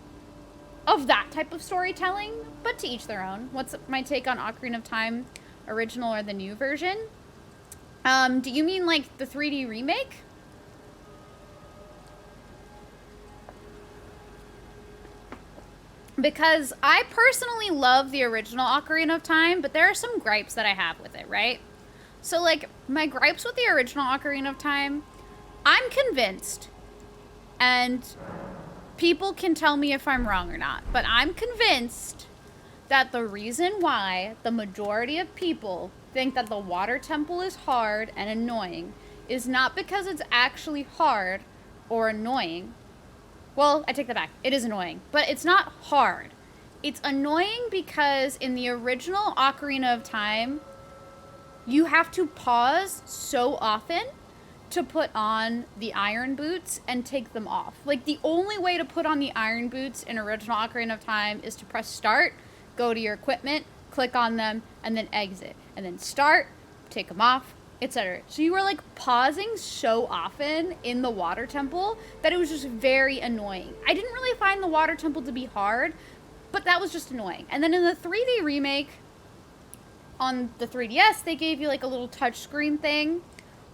of that type of storytelling, but to each their own. What's my take on Ocarina of Time, original or the new version? Do you mean, like, the 3D remake? Because I personally love the original Ocarina of Time, but there are some gripes that I have with it, right? So, like, my gripes with the original Ocarina of Time, I'm convinced, and people can tell me if I'm wrong or not, but I'm convinced that the reason why the majority of people think that the water temple is hard and annoying is not because it's actually hard or annoying. Well, I take that back. It is annoying, but it's not hard. It's annoying because in the original Ocarina of Time, you have to pause so often to put on the iron boots and take them off. Like, the only way to put on the iron boots in original Ocarina of Time is to press start, go to your equipment, click on them, and then exit. And then start, take them off, etc. So you were, like, pausing so often in the water temple that it was just very annoying. I didn't really find the water temple to be hard, but that was just annoying. And then in the 3D remake, on the 3DS, they gave you like a little touchscreen thing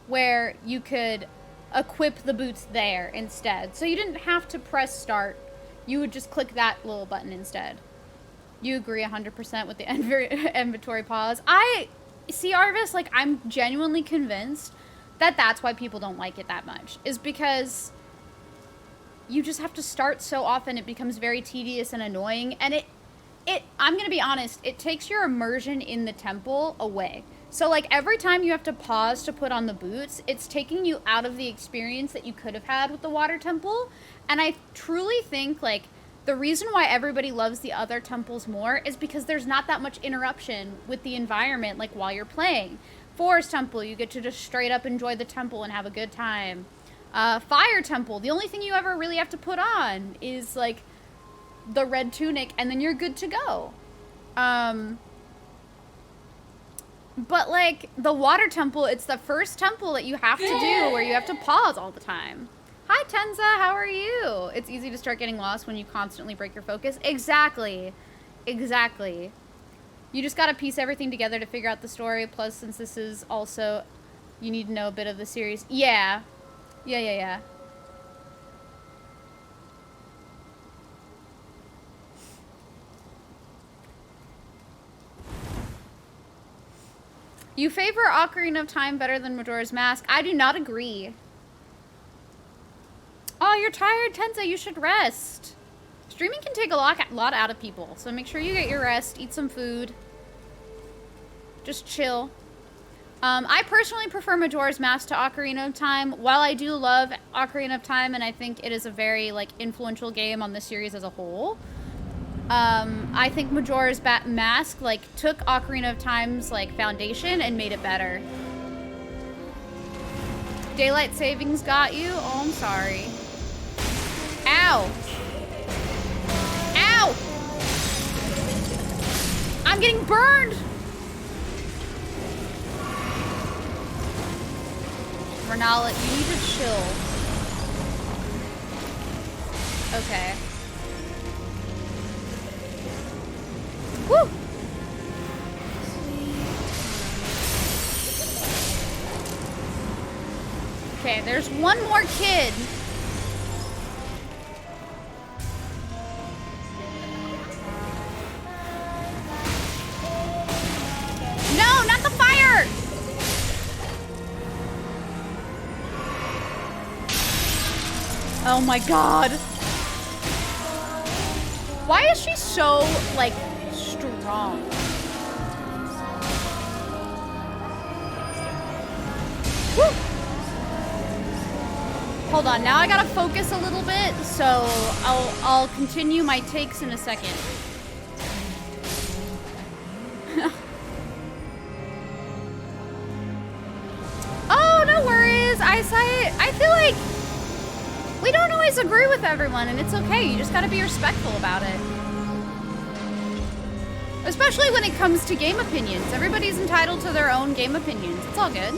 where you could equip the boots there instead. So you didn't have to press start. You would just click that little button instead. You agree 100% with the inventory pause. I see, Arvis, like, I'm genuinely convinced that that's why people don't like it that much. Is because you just have to start so often it becomes very tedious and annoying. And I'm gonna be honest, it takes your immersion in the temple away. So, like, every time you have to pause to put on the boots, it's taking you out of the experience that you could have had with the water temple. And I truly think, like, the reason why everybody loves the other temples more is because there's not that much interruption with the environment, like, while you're playing. Forest Temple, you get to just straight up enjoy the temple and have a good time. Fire Temple, the only thing you ever really have to put on is, like, the red tunic, and then you're good to go. But, like, the water temple, it's the first temple that you have to do where you have to pause all the time. Hi, Tenza, how are you? It's easy to start getting lost when you constantly break your focus. Exactly. Exactly. You just gotta piece everything together to figure out the story. Plus, since this is also, you need to know a bit of the series. Yeah. Yeah. You favor Ocarina of Time better than Majora's Mask? I do not agree. Oh, you're tired, Tenza. You should rest. Streaming can take a lot out of people, so make sure you get your rest, eat some food. Just chill. I personally prefer Majora's Mask to Ocarina of Time. While I do love Ocarina of Time, and I think it is a very, like, influential game on the series as a whole, I think Majora's Mask, like, took Ocarina of Time's, like, foundation and made it better. Daylight savings got you? Oh, I'm sorry. Ow! Ow! I'm getting burned! Renala, you need to chill. Okay. Woo! Okay, there's one more kid. Oh my god. Why is she so, like, strong? Woo! Hold on, now I gotta focus a little bit, so I'll continue my takes in a second. Oh, no worries, eyesight. I feel like we don't always agree with everyone, and it's okay. You just gotta be respectful about it. Especially when it comes to game opinions. Everybody's entitled to their own game opinions. It's all good.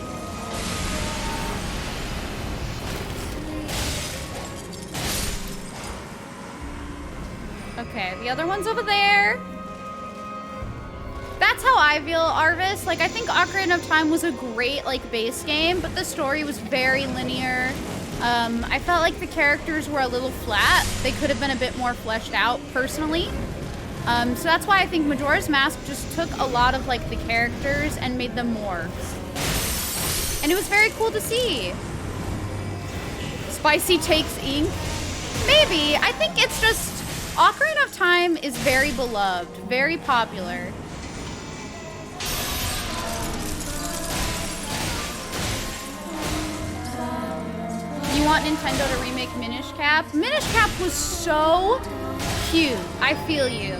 Okay, the other one's over there. That's how I feel, Arvis. Like, I think Ocarina of Time was a great, like, base game, but the story was very linear. I felt like the characters were a little flat. They could have been a bit more fleshed out, personally. So that's why I think Majora's Mask just took a lot of, like, the characters and made them more. And it was very cool to see. Spicy takes ink. Maybe. I think it's just... Ocarina of Time is very beloved, very popular. You want Nintendo to remake Minish Cap? Minish Cap was so cute. I feel you.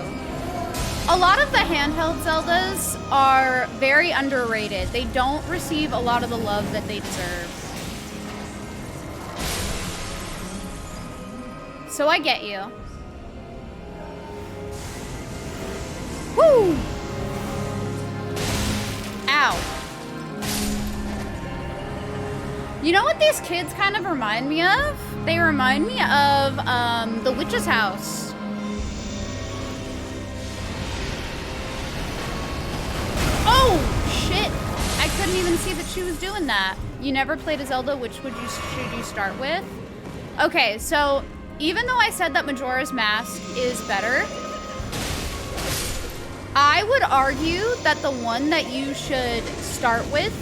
A lot of the handheld Zeldas are very underrated. They don't receive a lot of the love that they deserve. So I get you. Woo! Ow. You know what these kids kind of remind me of? They remind me of the witch's house. Oh, shit. I couldn't even see that she was doing that. You never played a Zelda, which should you start with? Okay, so even though I said that Majora's Mask is better, I would argue that the one that you should start with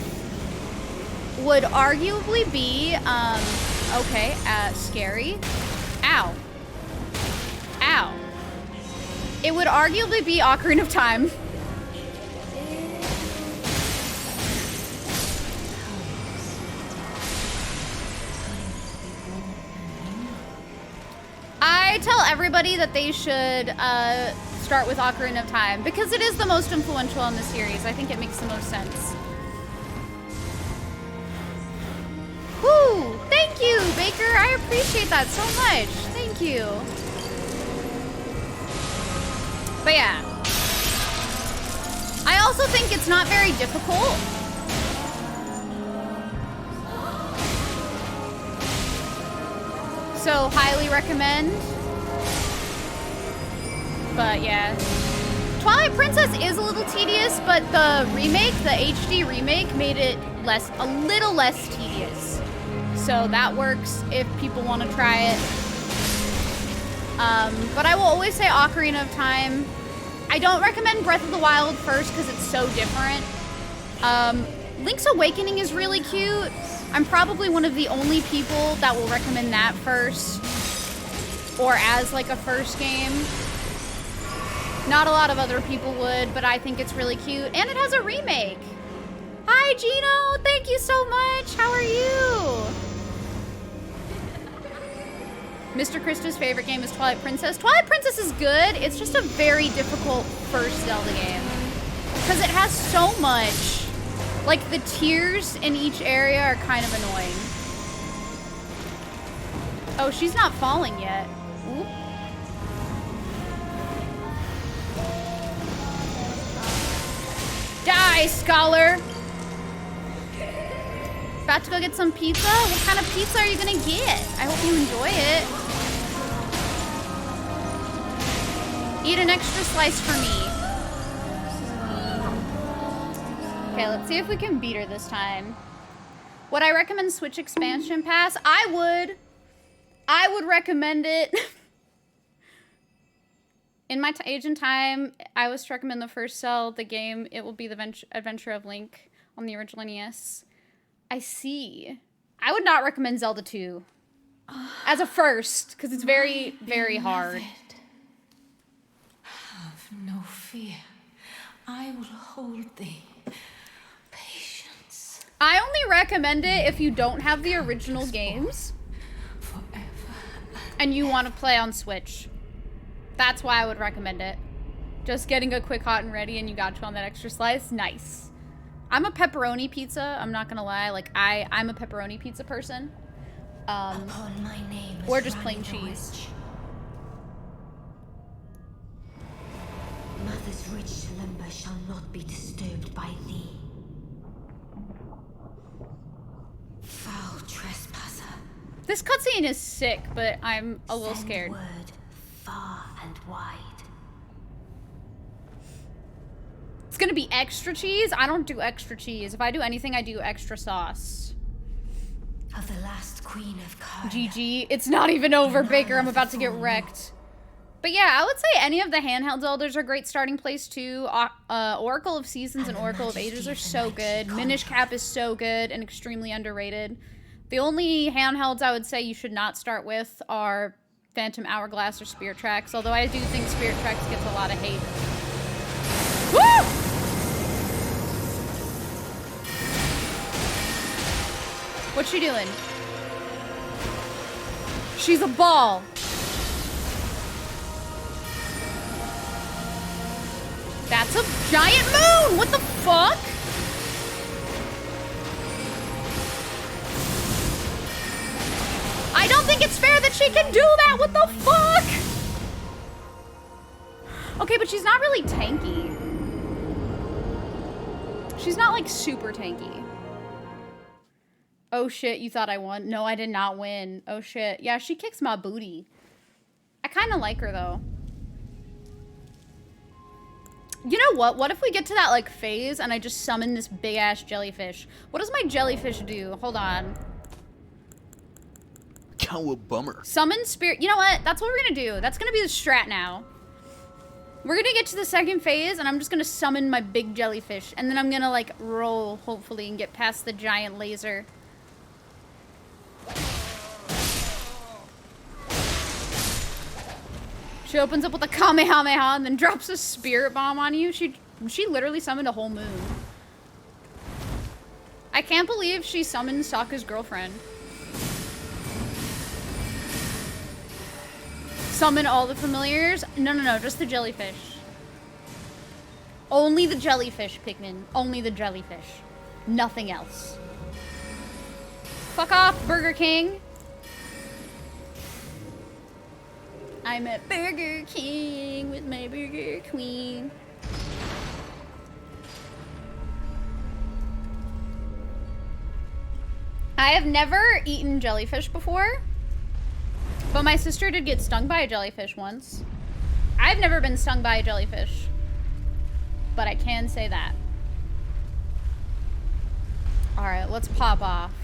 would arguably be, scary. Ow. Ow. It would arguably be Ocarina of Time. I tell everybody that they should, start with Ocarina of Time because it is the most influential in the series. I think it makes the most sense. Woo! Thank you, Baker. I appreciate that so much. Thank you. But yeah. I also think it's not very difficult. So, highly recommend. But yeah. Twilight Princess is a little tedious, but the remake, the HD remake, made it a little less tedious. So that works if people want to try it. But I will always say Ocarina of Time. I don't recommend Breath of the Wild first because it's so different. Link's Awakening is really cute. I'm probably one of the only people that will recommend that first. Or as like a first game. Not a lot of other people would, but I think it's really cute. And it has a remake. Hi, Gino. Thank you so much. How are you? Mr. Krista's favorite game is Twilight Princess. Twilight Princess is good. It's just a very difficult first Zelda game. Because it has so much. Like, the tiers in each area are kind of annoying. Oh, she's not falling yet. Oop. Die, Scholar! About to go get some pizza? What kind of pizza are you gonna get? I hope you enjoy it. Eat an extra slice for me. Okay, let's see if we can beat her this time. Would I recommend Switch Expansion Pass? I would recommend it. In my age and time, I was to recommend the first Zelda game. It will be the Adventure of Link on the original NES. I see. I would not recommend Zelda 2. As a first, because it's very, very hard. Have no fear. I will hold thee. Patience. I only recommend it if you don't have the original games Forever. and you want to play on Switch. That's why I would recommend it. Just getting a quick hot and ready and you got you on that extra slice. Nice. I'm a pepperoni pizza. I'm not gonna lie. Like, I'm a pepperoni pizza person. Upon my name Or just plain cheese. Mother's rich slumber shall not be disturbed by thee. Foul trespasser. This cutscene is sick, but I'm a little Send scared. word far and wide. It's gonna be extra cheese? I don't do extra cheese. If I do anything, I do extra sauce. Of the last queen of Karna. GG. It's not even over, Baker. I'm about to get wrecked. But yeah, I would say any of the handheld Zeldas are great starting place too. Oracle of Seasons and Oracle of Ages are so good. Minish Cap is so good and extremely underrated. The only handhelds I would say you should not start with are Phantom Hourglass or Spirit Tracks, although I do think Spirit Tracks gets a lot of hate. Woo! What's she doing? She's a ball. That's a giant moon! What the fuck? I don't think it's fair that she can do that! What the fuck? Okay, but she's not really tanky. She's not, like, super tanky. Oh shit, you thought I won? No, I did not win. Oh shit. Yeah, she kicks my booty. I kind of like her, though. You know what? What if we get to that, like, phase and I just summon this big-ass jellyfish? What does my jellyfish do? Hold on. Cowabummer. Summon spirit. You know what? That's what we're gonna do. That's gonna be the strat now. We're gonna get to the second phase and I'm just gonna summon my big jellyfish. And then I'm gonna, like, roll, hopefully, and get past the giant laser. She opens up with a Kamehameha and then drops a spirit bomb on you. She literally summoned a whole moon. I can't believe she summoned Sokka's girlfriend. Summon all the familiars? No, just the jellyfish. Only the jellyfish, Pikmin. Only the jellyfish. Nothing else. Fuck off, Burger King. I'm at Burger King with my Burger Queen. I have never eaten jellyfish before, but my sister did get stung by a jellyfish once. I've never been stung by a jellyfish, but I can say that. All right, let's pop off.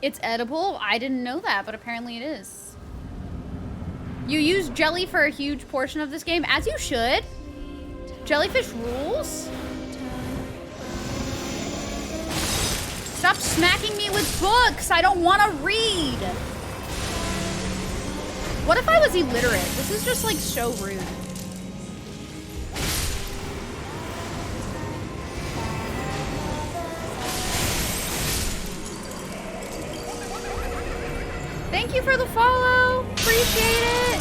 It's edible? I didn't know that, but apparently it is. You use jelly for a huge portion of this game, as you should. Jellyfish rules. Stop smacking me with books. I don't want to read. What if I was illiterate? This is just like so rude. Thank you for the follow. Appreciate it.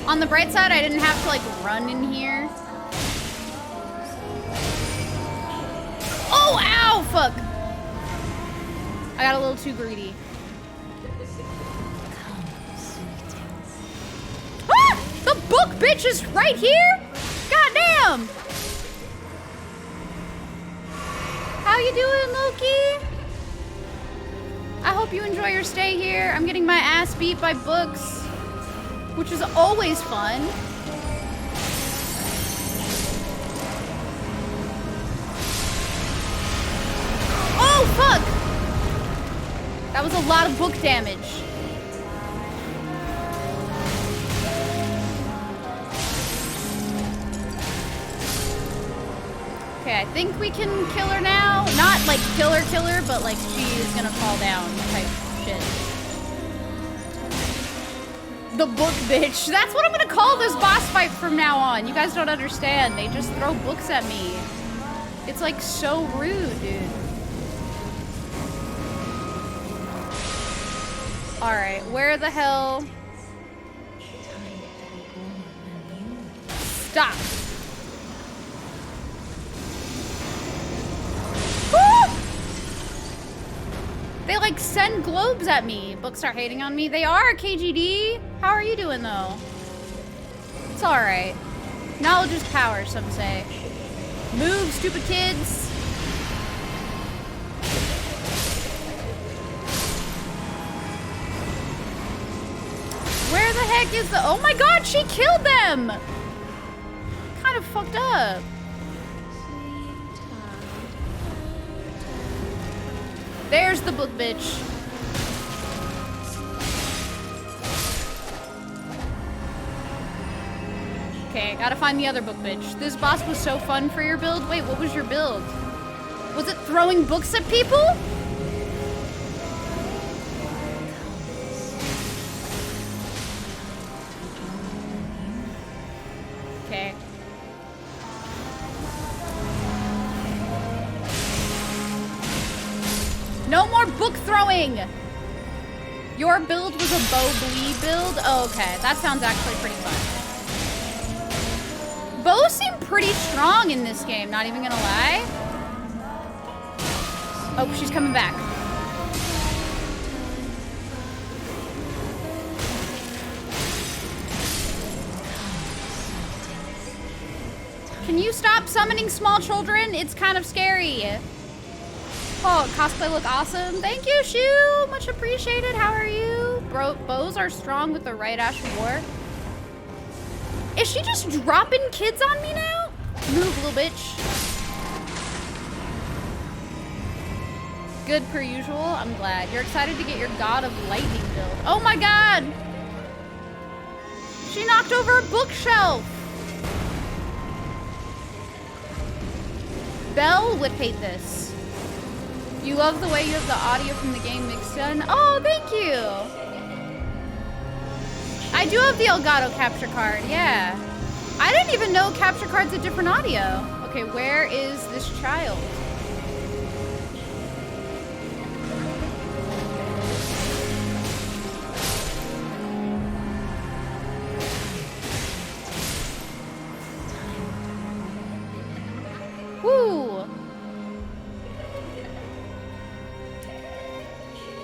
On the bright side, I didn't have to like run in here. Oh, ow, fuck. I got a little too greedy. Ah! The book bitch is right here? Goddamn! How you doing, Loki? I hope you enjoy your stay here. I'm getting my ass beat by books, which is always fun. Oh, fuck! That was a lot of book damage. Okay, Okay, I think we can kill her now. Not like kill her, but like she is gonna fall down type shit. The book bitch. That's what I'm gonna call this boss fight from now on. You guys don't understand. They just throw books at me. It's like so rude, dude. Alright, where the hell? Stop. Woo! They like send globes at me. Books are hating on me. They are, KGD. How are you doing though? It's alright. Knowledge is power, some say. Move, stupid kids. Where the heck is the... Oh my god, she killed them! Kind of fucked up. There's the book bitch. Okay, gotta find the other book bitch. This boss was so fun for your build. Wait, what was your build? Was it throwing books at people? Okay. No more book throwing! Your build was a bow bleed build? Oh, okay. That sounds actually pretty fun. Bows seem pretty strong in this game, not even gonna lie. Oh, she's coming back. Can you stop summoning small children? It's kind of scary. Oh, cosplay look awesome. Thank you, Shu. Much appreciated. How are you? Bro, bows are strong with the right Ash of War. Is she just dropping kids on me now? Move, little bitch. Good per usual. I'm glad. You're excited to get your God of Lightning build. Oh my god! She knocked over a bookshelf. Belle would hate this. You love the way you have the audio from the game mixed in. Oh, thank you. I do have the Elgato capture card, yeah. I didn't even know capture card's a different audio. Okay, where is this child? Woo!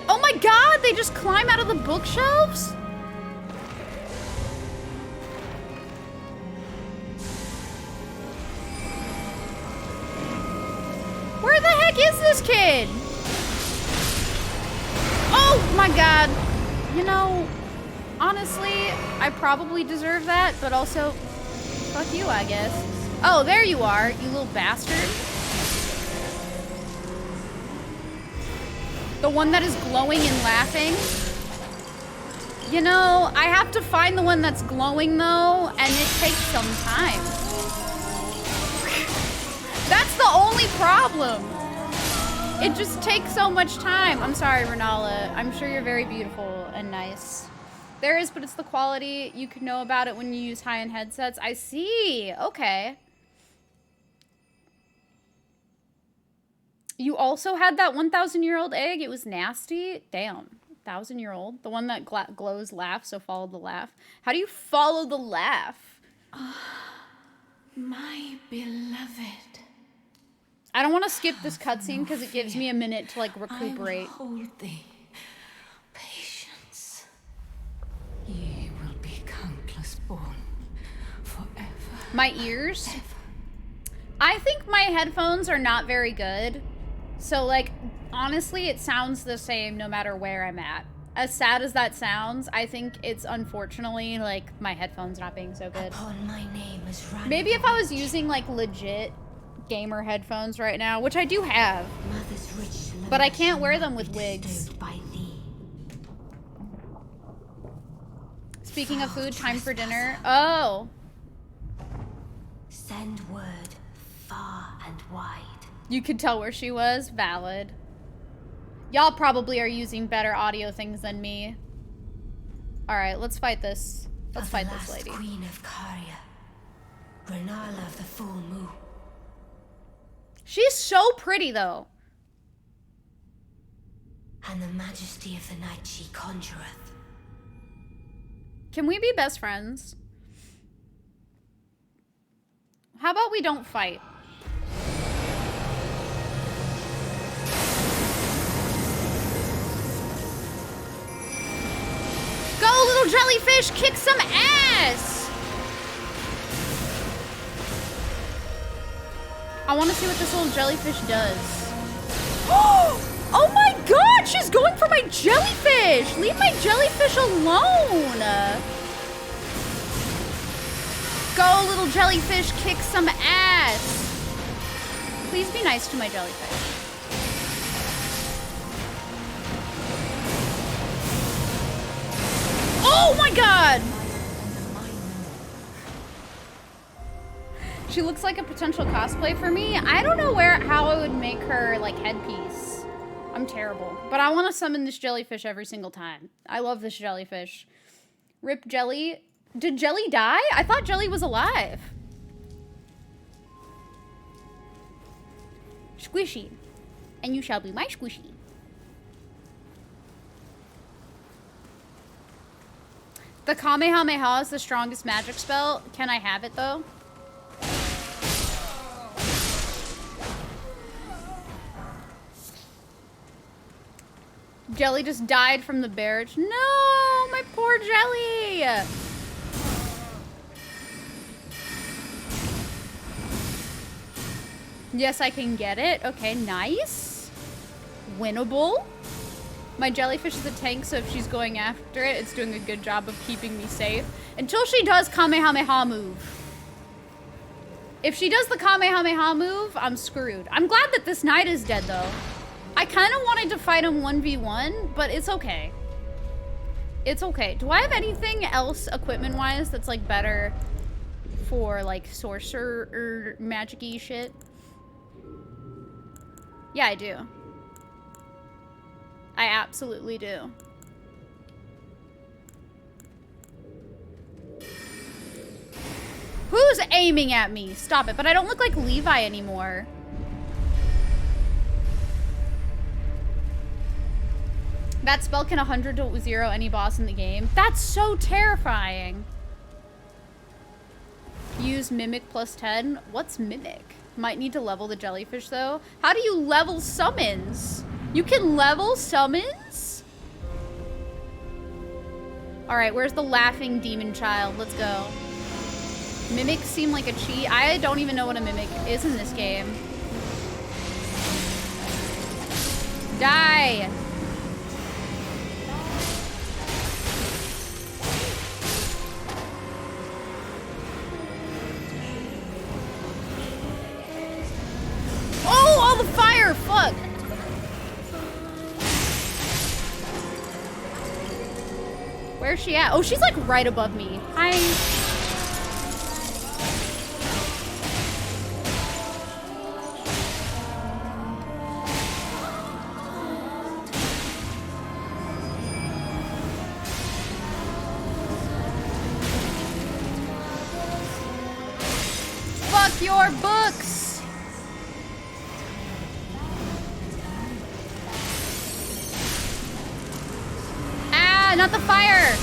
Oh my god, they just climb out of the bookshelves? Where the heck is this kid? Oh my god. You know, honestly, I probably deserve that, but also, fuck you, I guess. Oh, there you are, you little bastard. The one that is glowing and laughing. You know, I have to find the one that's glowing though, and it takes some time. That's the only problem. It just takes so much time. I'm sorry, Renala. I'm sure you're very beautiful and nice. There is, but it's the quality. You can know about it when you use high-end headsets. I see. Okay. You also had that 1,000-year-old egg? It was nasty? Damn. 1,000-year-old? The one that glows laugh, so follow the laugh. How do you follow the laugh? My beloved. I don't want to skip this cutscene because it gives me a minute to, like, recuperate. I will hold thee. Patience. Ye will be countless born forever. My ears? I think my headphones are not very good. So, like, honestly, it sounds the same no matter where I'm at. As sad as that sounds, I think it's unfortunately, like, my headphones not being so good. Upon my name is Maybe if I was using, like, legit gamer headphones right now, which I do have, but I can't wear them with wigs. Speaking of food, time for dinner. Oh. Send word far and wide. You could tell where she was. Valid. Y'all probably are using better audio things than me. Alright, let's fight this. Let's fight this lady. Queen of Caria, Renala of the Full Moon. She's so pretty, though. And the majesty of the night she conjureth. Can we be best friends? How about we don't fight? Go, little jellyfish! Kick some ass! I want to see what this little jellyfish does. Oh my god! She's going for my jellyfish! Leave my jellyfish alone! Go, little jellyfish! Kick some ass! Please be nice to my jellyfish. Oh my god! She looks like a potential cosplay for me. I don't know how I would make her like headpiece. I'm terrible. But I want to summon this jellyfish every single time. I love this jellyfish. Rip Jelly. Did Jelly die? I thought Jelly was alive. Squishy. And you shall be my squishy. The Kamehameha is the strongest magic spell. Can I have it, though? Jelly just died from the barrage. No, my poor Jelly. Yes, I can get it. Okay, nice. Winnable. My jellyfish is a tank, so if she's going after it, it's doing a good job of keeping me safe. Until she does Kamehameha move. If she does the Kamehameha move, I'm screwed. I'm glad that this knight is dead, though. I kind of wanted to fight him 1v1, but it's okay. It's okay. Do I have anything else equipment-wise that's, like, better for, like, sorcerer or magic-y shit? Yeah, I do. I absolutely do. Who's aiming at me? Stop it. But I don't look like Levi anymore. That spell can 100 to 0 any boss in the game. That's so terrifying. Use Mimic plus 10. What's Mimic? Might need to level the jellyfish, though. How do you level summons? You can level summons? Alright, where's the laughing demon child? Let's go. Mimics seem like a cheat. I don't even know what a mimic is in this game. Die! Oh, all the fire! Fuck! Where's she at? Oh, she's like right above me. Hi. Fuck your books! Not the fire!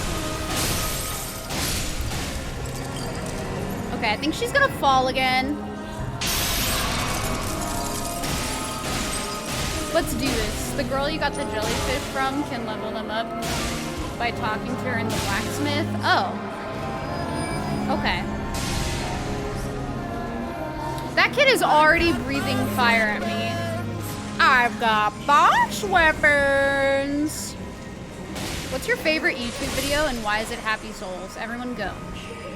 Okay, I think she's gonna fall again. Let's do this. The girl you got the jellyfish from can level them up by talking to her in the blacksmith. Oh. Okay. That kid is already breathing fire at me. I've got boss weapons! What's your favorite YouTube video and why is it Happy Souls? Everyone go.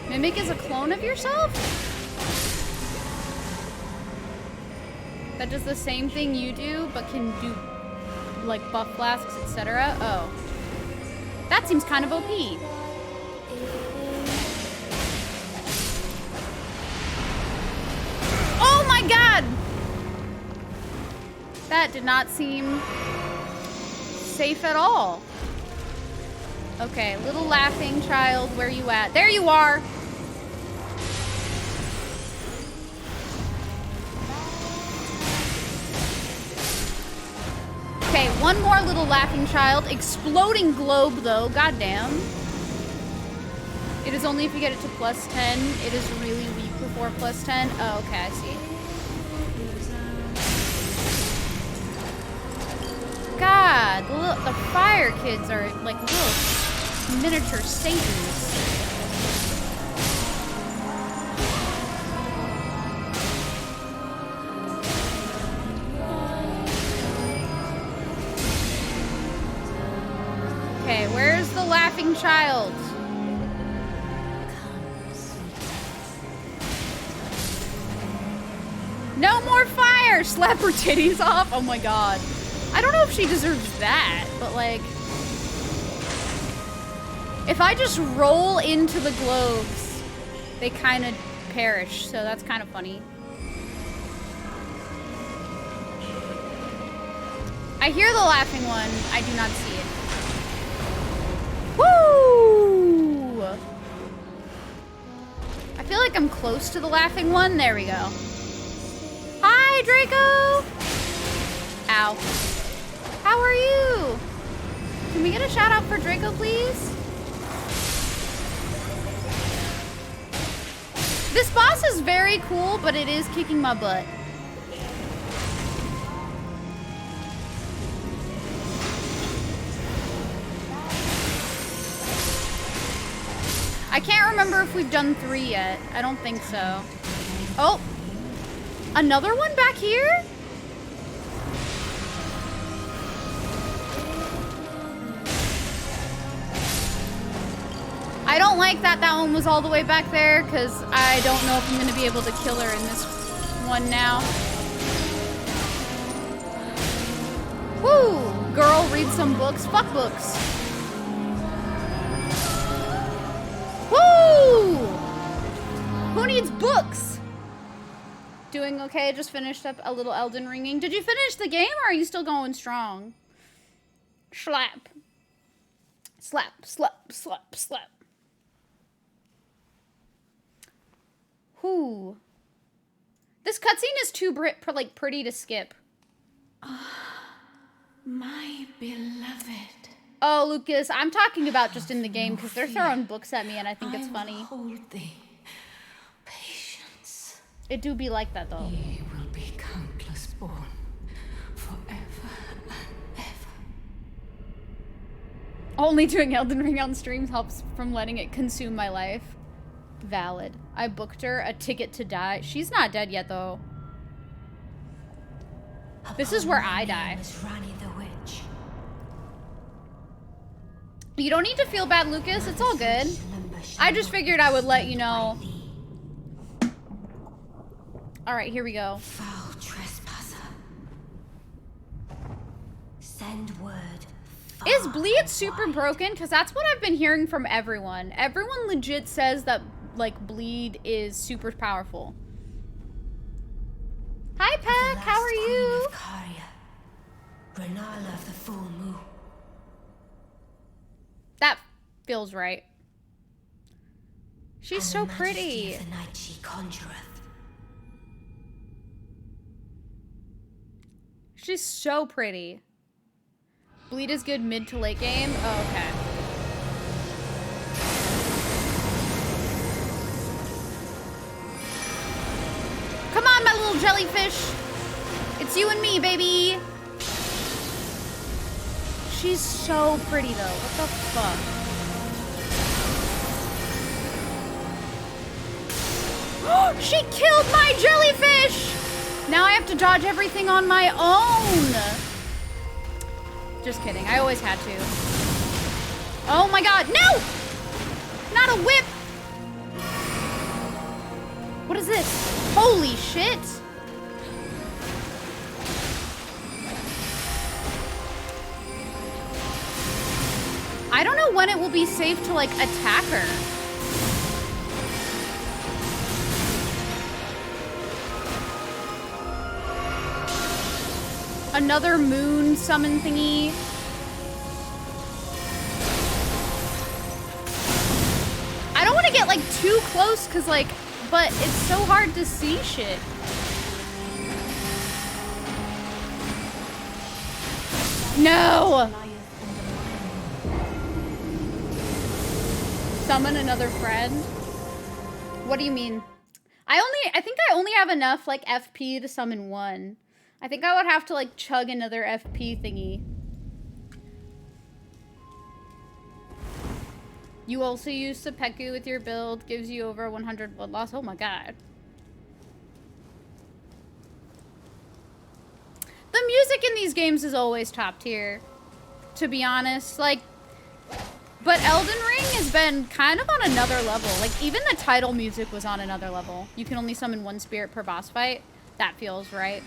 Mimic is a clone of yourself? That does the same thing you do, but can do, like, buff flasks, etc. Oh. That seems kind of OP. Oh my god! That did not seem safe at all. Okay, little laughing child, where you at? There you are! Okay, one more little laughing child. Exploding globe, though. Goddamn. It is only if you get it to plus 10. It is really weak before plus 10. Oh, okay, I see. God, the fire kids are like little miniature satans. Okay, where's the laughing child? No more fire! Slap her titties off? Oh my god. I don't know if she deserves that, but like... if I just roll into the globes, they kind of perish, so that's kind of funny. I hear the laughing one. I do not see it. Woo! I feel like I'm close to the laughing one. There we go. Hi, Draco! Ow. How are you? Can we get a shout out for Draco, please? This boss is very cool, but it is kicking my butt. I can't remember if we've done 3 yet. I don't think so. Oh! Another one back here? I don't like that that one was all the way back there, because I don't know if I'm going to be able to kill her in this one now. Woo! Girl, read some books. Fuck books. Woo! Who needs books? Doing okay. Just finished up a little Elden ringing. Did you finish the game, or are you still going strong? Slap. Slap, slap, slap, slap. Whoo. This cutscene is too pretty to skip. My beloved. Oh, Lucas, I'm talking about just in the game, because they're throwing books at me and I think it's funny. Hold thee. Patience. It do be like that, though. Ye will be countless born, forever and ever. Only doing Elden Ring on streams helps from letting it consume my life. Valid. I booked her a ticket to die. She's not dead yet, though. This is where I die. Rani the witch. You don't need to feel bad, Lucas. It's all good. I just figured I would let you know. All right, here we go. Foul trespasser. Send word. Is Bleed super broken? Because that's what I've been hearing from everyone. Everyone legit says that, like, Bleed is super powerful. Hi, Peck. How are you? Renala of the full moon. That feels right. She's so pretty. The night she conjureth. She's so pretty. Bleed is good mid to late game. Oh, okay. Come on, my little jellyfish. It's you and me, baby. She's so pretty, though. What the fuck? She killed my jellyfish! Now I have to dodge everything on my own. Just kidding. I always had to. Oh my god. No! Not a whip! What is this? Holy shit! I don't know when it will be safe to, like, attack her. Another moon summon thingy. I don't want to get like too close because like, but it's so hard to see shit. No! Summon another friend? What do you mean? I think I only have enough like FP to summon one. I think I would have to like chug another FP thingy. You also use Seppuku with your build, gives you over 100 blood loss. Oh my god. The music in these games is always top tier, to be honest. Like, but Elden Ring has been kind of on another level. Like, even the title music was on another level. You can only summon one spirit per boss fight. That feels right.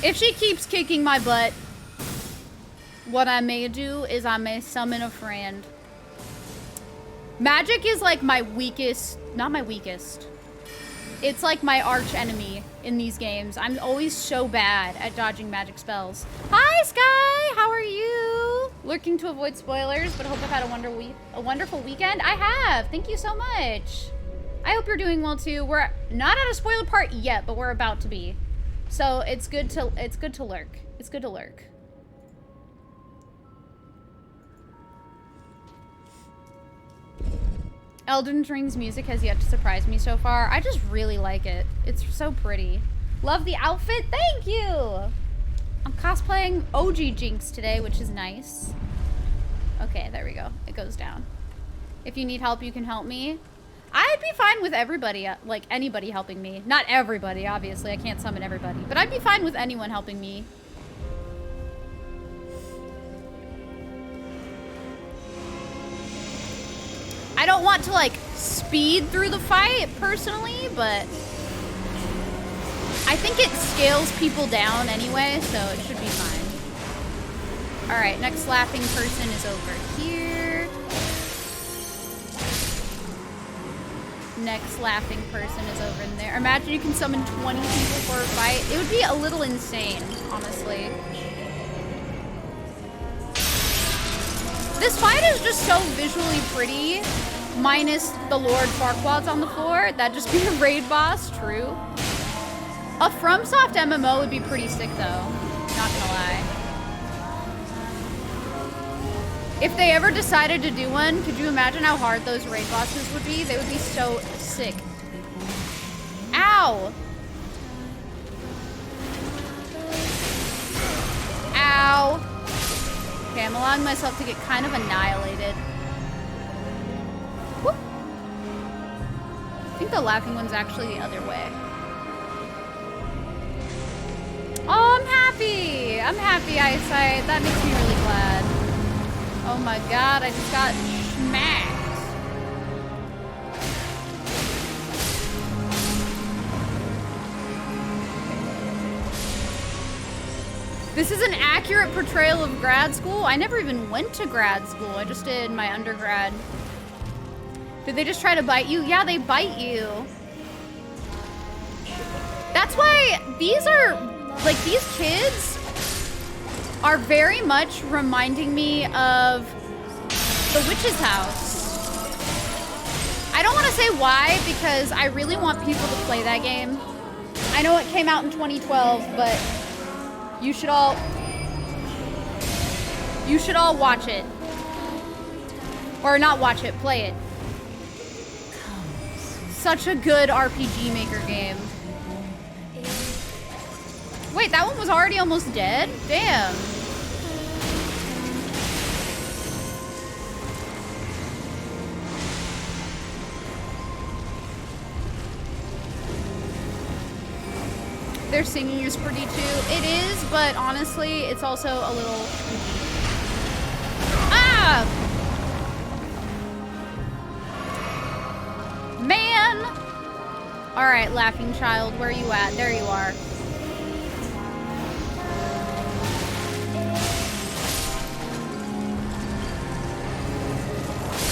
If she keeps kicking my butt, what I may do is I may summon a friend. Magic is like my weakest, not my weakest. It's like my arch enemy in these games. I'm always so bad at dodging magic spells. Hi, Sky! How are you? Lurking to avoid spoilers, but hope I've had a wonderful weekend. I have. Thank you so much. I hope you're doing well too. We're not at a spoiler part yet, but we're about to be. So it's good to lurk. It's good to lurk. Elden Ring's music has yet to surprise me so far. I just really like it. It's so pretty. Love the outfit. Thank you. I'm cosplaying OG Jinx today, which is nice. Okay, there we go. It goes down. If you need help, you can help me. I'd be fine with everybody, like anybody helping me. Not everybody, obviously. I can't summon everybody. But I'd be fine with anyone helping me. I don't want to like speed through the fight personally, but I think it scales people down anyway, so it should be fine. All right, next laughing person is over here. Next laughing person is over in there. Imagine you can summon 20 people for a fight. It would be a little insane, honestly. This fight is just so visually pretty, minus the Lord Farquaad's on the floor. That'd just be a raid boss, true. A FromSoft MMO would be pretty sick though, not gonna lie. If they ever decided to do one, could you imagine how hard those raid bosses would be? They would be so sick. Ow! Ow! Okay, I'm allowing myself to get kind of annihilated. Whoop. I think the laughing one's actually the other way. Oh, I'm happy! I'm happy, Eyesight. That makes me really glad. Oh my god, I just got smacked. This is an accurate portrayal of grad school? I never even went to grad school. I just did my undergrad. Did they just try to bite you? Yeah, they bite you. That's why these are, like, these kids are very much reminding me of The Witch's House. I don't want to say why, because I really want people to play that game. I know it came out in 2012, but you should all watch it. Or not watch it, play it. Such a good RPG Maker game. Wait, that one was already almost dead? Damn. Their singing is pretty too. It is, but honestly, it's also a little... Ah! Man! Alright, laughing child, where are you at? There you are.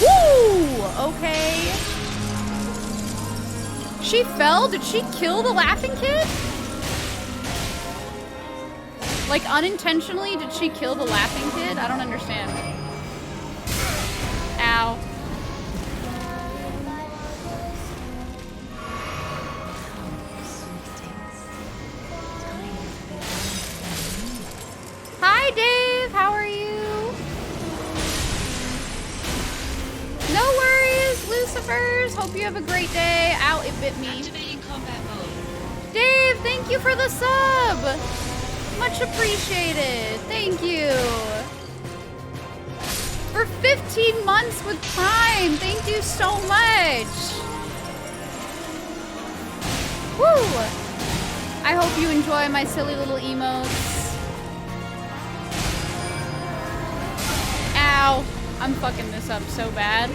Woo! Okay. She fell? Did she kill the laughing kid? Like, unintentionally, did she kill the laughing kid? I don't understand. Ow. Hi, Dave. How are you? No worries, Lucifers. Hope you have a great day. Ow, it bit me. Activating combat mode. Dave, thank you for the sub. Much appreciated. Thank you. For 15 months with Prime. Thank you so much. Woo! I hope you enjoy my silly little emotes. Ow. I'm fucking this up so bad.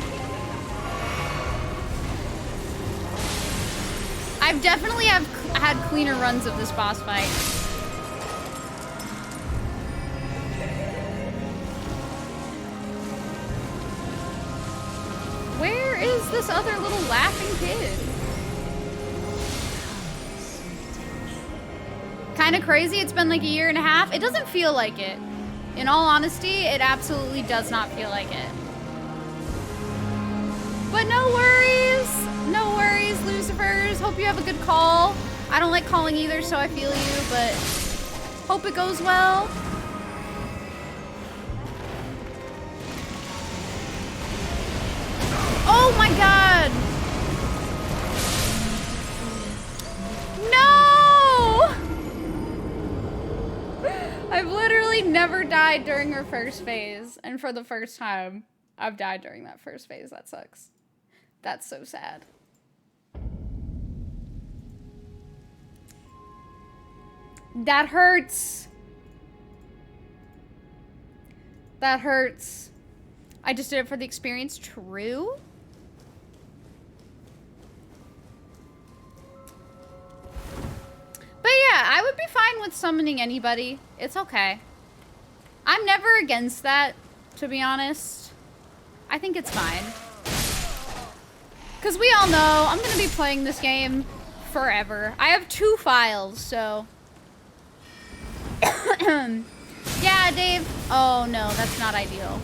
I've definitely had cleaner runs of this boss fight. Where is this other little laughing kid? Kind of crazy. It's been like a year and a half. It doesn't feel like it. In all honesty, it absolutely does not feel like it. But no worries. No worries, Lucifers. Hope you have a good call. I don't like calling either, so I feel you, but hope it goes well. Oh my god! No! I've literally never died during her first phase, and for the first time, I've died during that first phase. That sucks. That's so sad. That hurts. That hurts. I just did it for the experience. True. But yeah, I would be fine with summoning anybody. It's okay. I'm never against that, to be honest. I think it's fine. Because we all know I'm going to be playing this game forever. I have 2 files, so... Yeah, Dave. Oh, no, that's not ideal.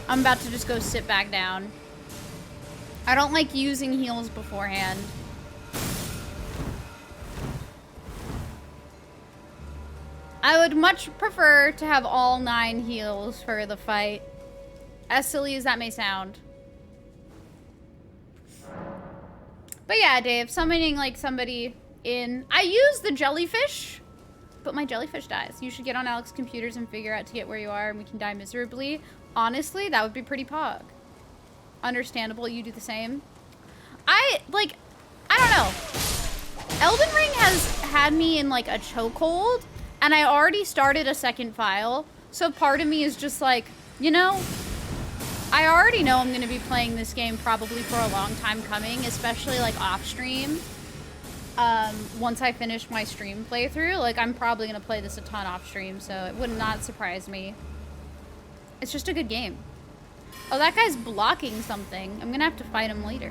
I'm about to just go sit back down. I don't like using heals beforehand. I would much prefer to have all 9 heals for the fight. As silly as that may sound. But yeah, Dave, summoning like somebody in... I use the jellyfish, but my jellyfish dies. You should get on Alex's computers and figure out to get where you are and we can die miserably. Honestly, that would be pretty pog. Understandable, you do the same. I don't know. Elden Ring has had me in like a chokehold, and I already started a second file. So part of me is just like, you know, I already know I'm going to be playing this game probably for a long time coming, especially like off stream. Once I finish my stream playthrough, like I'm probably going to play this a ton off stream, so it would not surprise me. It's just a good game. Oh, that guy's blocking something. I'm going to have to fight him later.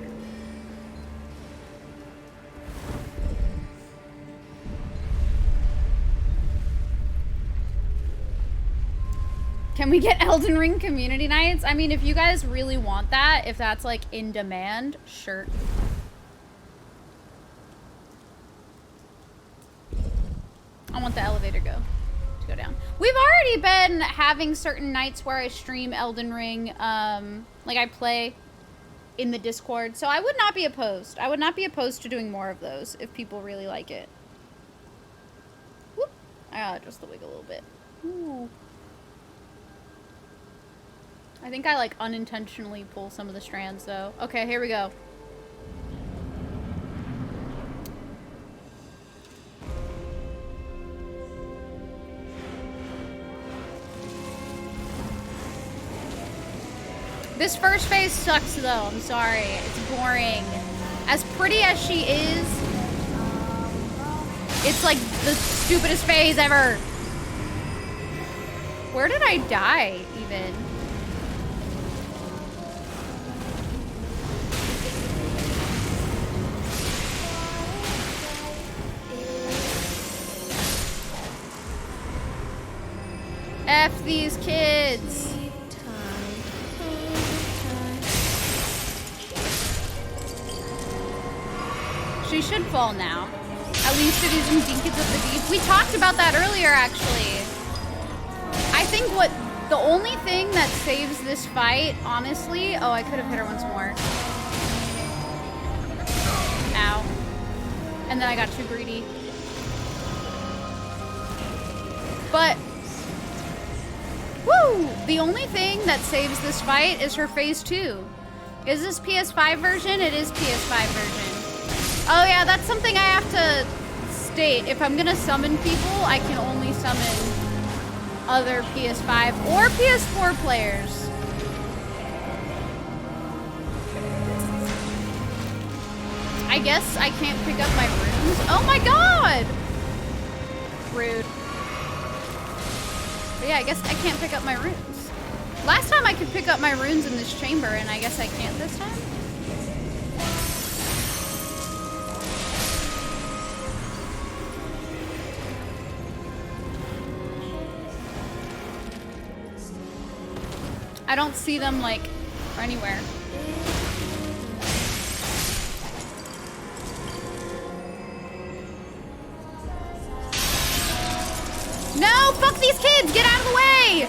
Can we get Elden Ring community nights? I mean, if you guys really want that, if that's like in demand, sure. I want the elevator to go down. We've already been having certain nights where I stream Elden Ring, like I play in the Discord, so I would not be opposed. I would not be opposed to doing more of those if people really like it. Whoop. I gotta adjust the wig a little bit. Ooh. I think I like unintentionally pull some of the strands though. Okay, here we go. This first phase sucks though, I'm sorry. It's boring. As pretty as she is, it's like the stupidest phase ever. Where did I die even? kids. She should fall now. At least it isn't Dinkins of the Deep. We talked about that earlier, actually. I think the only thing that saves this fight, honestly... Oh, I could have hit her once more. Ow. And then I got too greedy. But... Woo! The only thing that saves this fight is her phase 2. Is this PS5 version? It is PS5 version. Oh yeah, that's something I have to state. If I'm gonna summon people, I can only summon other PS5 or PS4 players. I guess I can't pick up my runes. Oh my god! Rude. But yeah, I guess I can't pick up my runes. Last time I could pick up my runes in this chamber, and I guess I can't this time? I don't see them, like, anywhere. No! Fuck these kids! Get out of the way!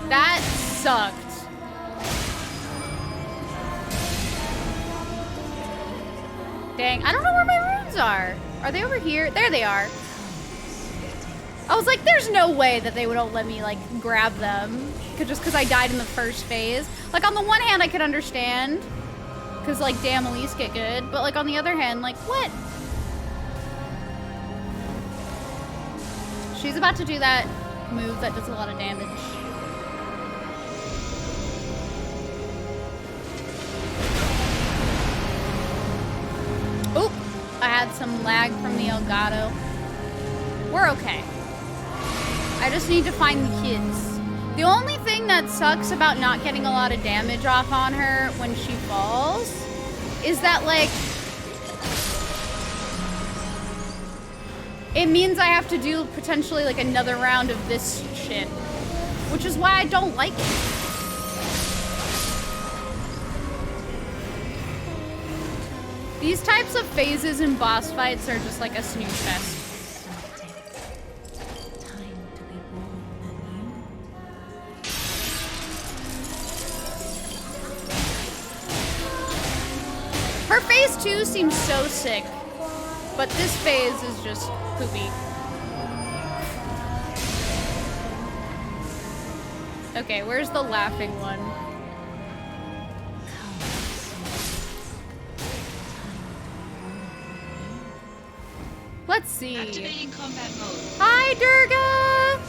That sucked. Dang, I don't know where my runes are. Are they over here? There they are. I was like, there's no way that they would all let me, like, grab them. Just because I died in the first phase. Like, on the one hand, I could understand. Because, like, damn, Elise get good. But, like, on the other hand, like, what? She's about to do that move that does a lot of damage. Oop! I had some lag from the Elgato. We're okay. I just need to find the kids. The only thing that sucks about not getting a lot of damage off on her when she falls is that, like, it means I have to do potentially, like, another round of this shit. Which is why I don't like it. These types of phases in boss fights are just like a snooze fest. Her phase 2 seems so sick, but this phase is just poopy. Okay, where's the laughing one? Let's see. Activating combat mode. Hi, Durga!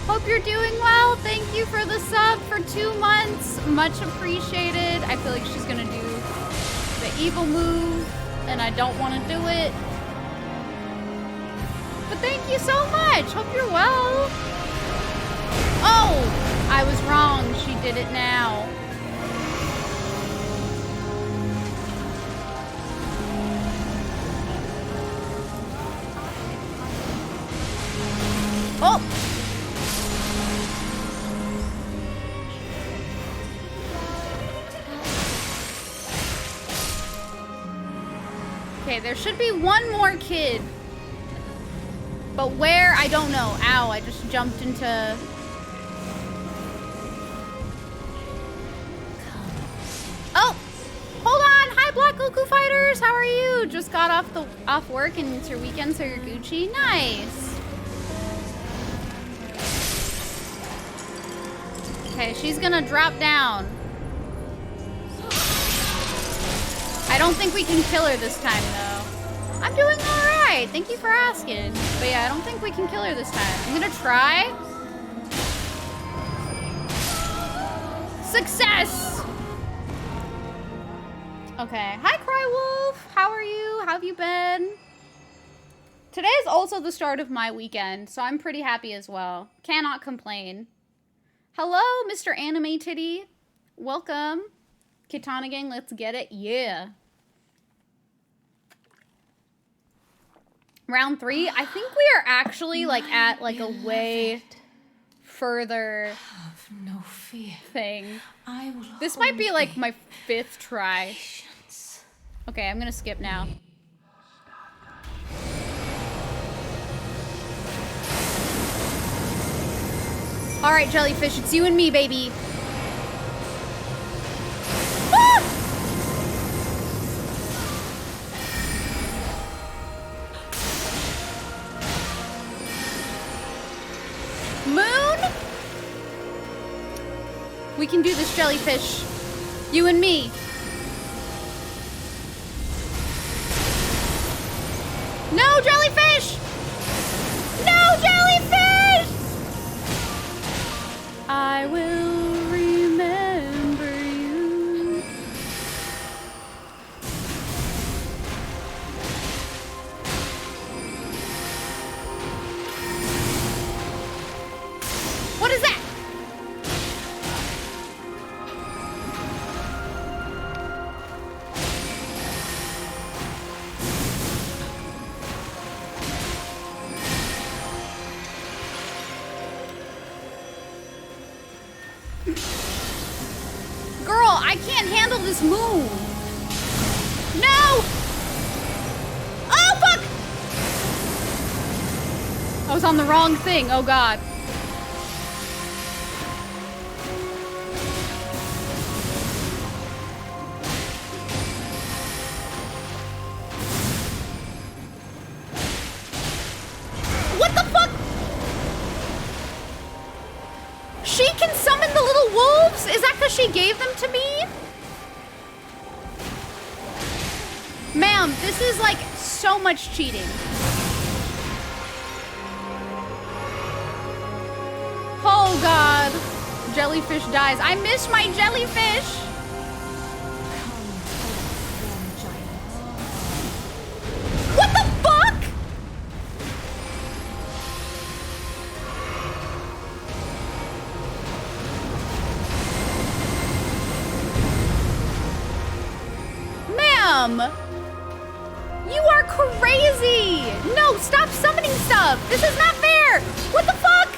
Hope you're doing well. Thank you for the sub for 2 months. Much appreciated. I feel like she's gonna do the evil move, and I don't want to do it. But thank you so much. Hope you're well. Oh, I was wrong. She did it now. Oh! Okay, there should be one more kid. But where? I don't know. Ow, I just jumped into... Oh! Hold on! Hi, Black Goku Fighters! How are you? Just got off work and it's your weekend, so you're Gucci. Nice! Okay, she's gonna drop down. I don't think we can kill her this time, though. I'm doing alright. Thank you for asking. But yeah, I don't think we can kill her this time. I'm gonna try. Success! Okay. Hi, Crywolf. How are you? How have you been? Today is also the start of my weekend, so I'm pretty happy as well. Cannot complain. Hello, Mr. Anime Titty. Welcome. Kitana Gang, let's get it. Yeah. Round 3? I think we are actually like at like a way further Have no fear. thing. I will This might be hold like thee. my 5th try. Patience. Okay, I'm gonna skip now. All right, jellyfish, it's you and me, baby. Ah! Moon? We can do this, jellyfish. You and me. No, jellyfish! No, jellyfish! I will remember you. What is that? Girl, I can't handle this move. No! Oh, fuck! I was on the wrong thing. Oh, God. What the fuck? She can summon the little wolves? Is that because she gave them to me? Ma'am, this is like so much cheating. Oh God. Jellyfish dies. I miss my jellyfish. What the fuck? Ma'am! You are crazy! No, stop summoning stuff! This is not fair! What the fuck?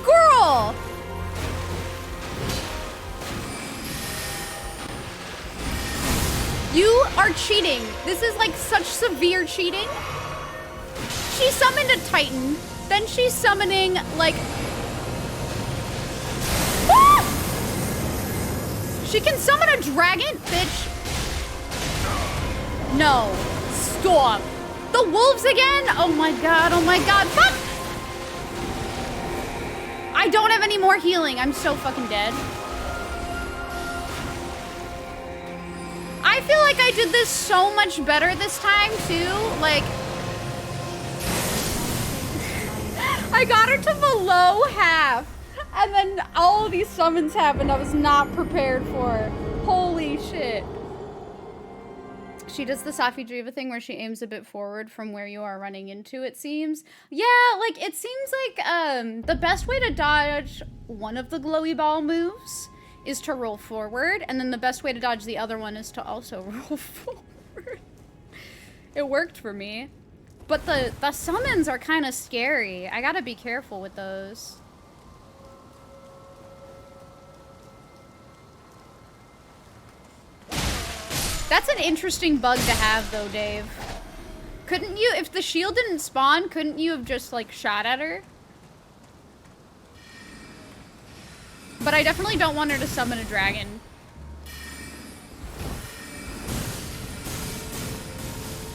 Girl! You are cheating. This is like such severe cheating. She summoned a Titan, then she's summoning like... Ah! She can summon a dragon, bitch. No. Stop. The wolves again? Oh my god, fuck! I don't have any more healing. I'm so fucking dead. I feel like I did this so much better this time, too. Like... I got her to below half. And then all of these summons happened I was not prepared for. Holy shit. She does the Safi Driva thing where she aims a bit forward from where you are running into, it seems. Yeah, like, it seems like the best way to dodge one of the glowy ball moves is to roll forward, and then the best way to dodge the other one is to also roll forward. It worked for me. But the summons are kind of scary. I gotta be careful with those. That's an interesting bug to have, though, Dave. Couldn't you, if the shield didn't spawn, couldn't you have just, like, shot at her? But I definitely don't want her to summon a dragon.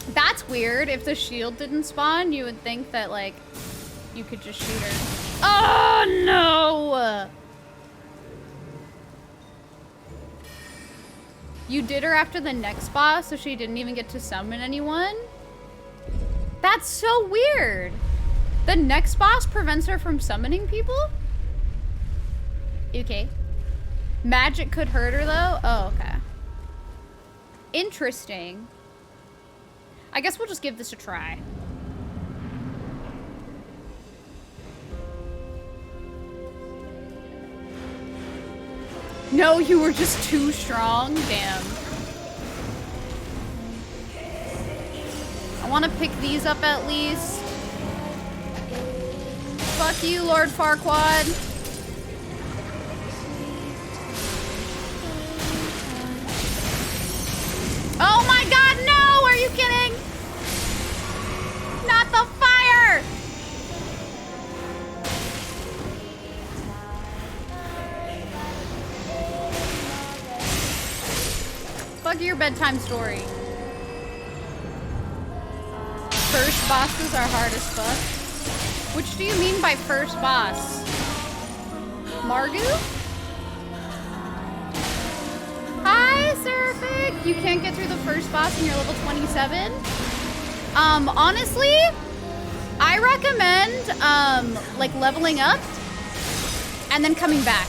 That's weird. If the shield didn't spawn, you would think that, like, you could just shoot her. Oh, no! You did her after the next boss, so she didn't even get to summon anyone? That's so weird. The next boss prevents her from summoning people? Okay. Magic could hurt her, though? Oh, okay. Interesting. I guess we'll just give this a try. No, you were just too strong? Damn. I want to pick these up at least. Fuck you, Lord Farquaad. Oh my god, no! Are you kidding? Not the fire! Fuck your bedtime story. First bosses are hard as fuck. Which do you mean by first boss? Margu? Hi, Seraphic! You can't get through the first boss and you're level 27? Honestly, I recommend, like, leveling up and then coming back.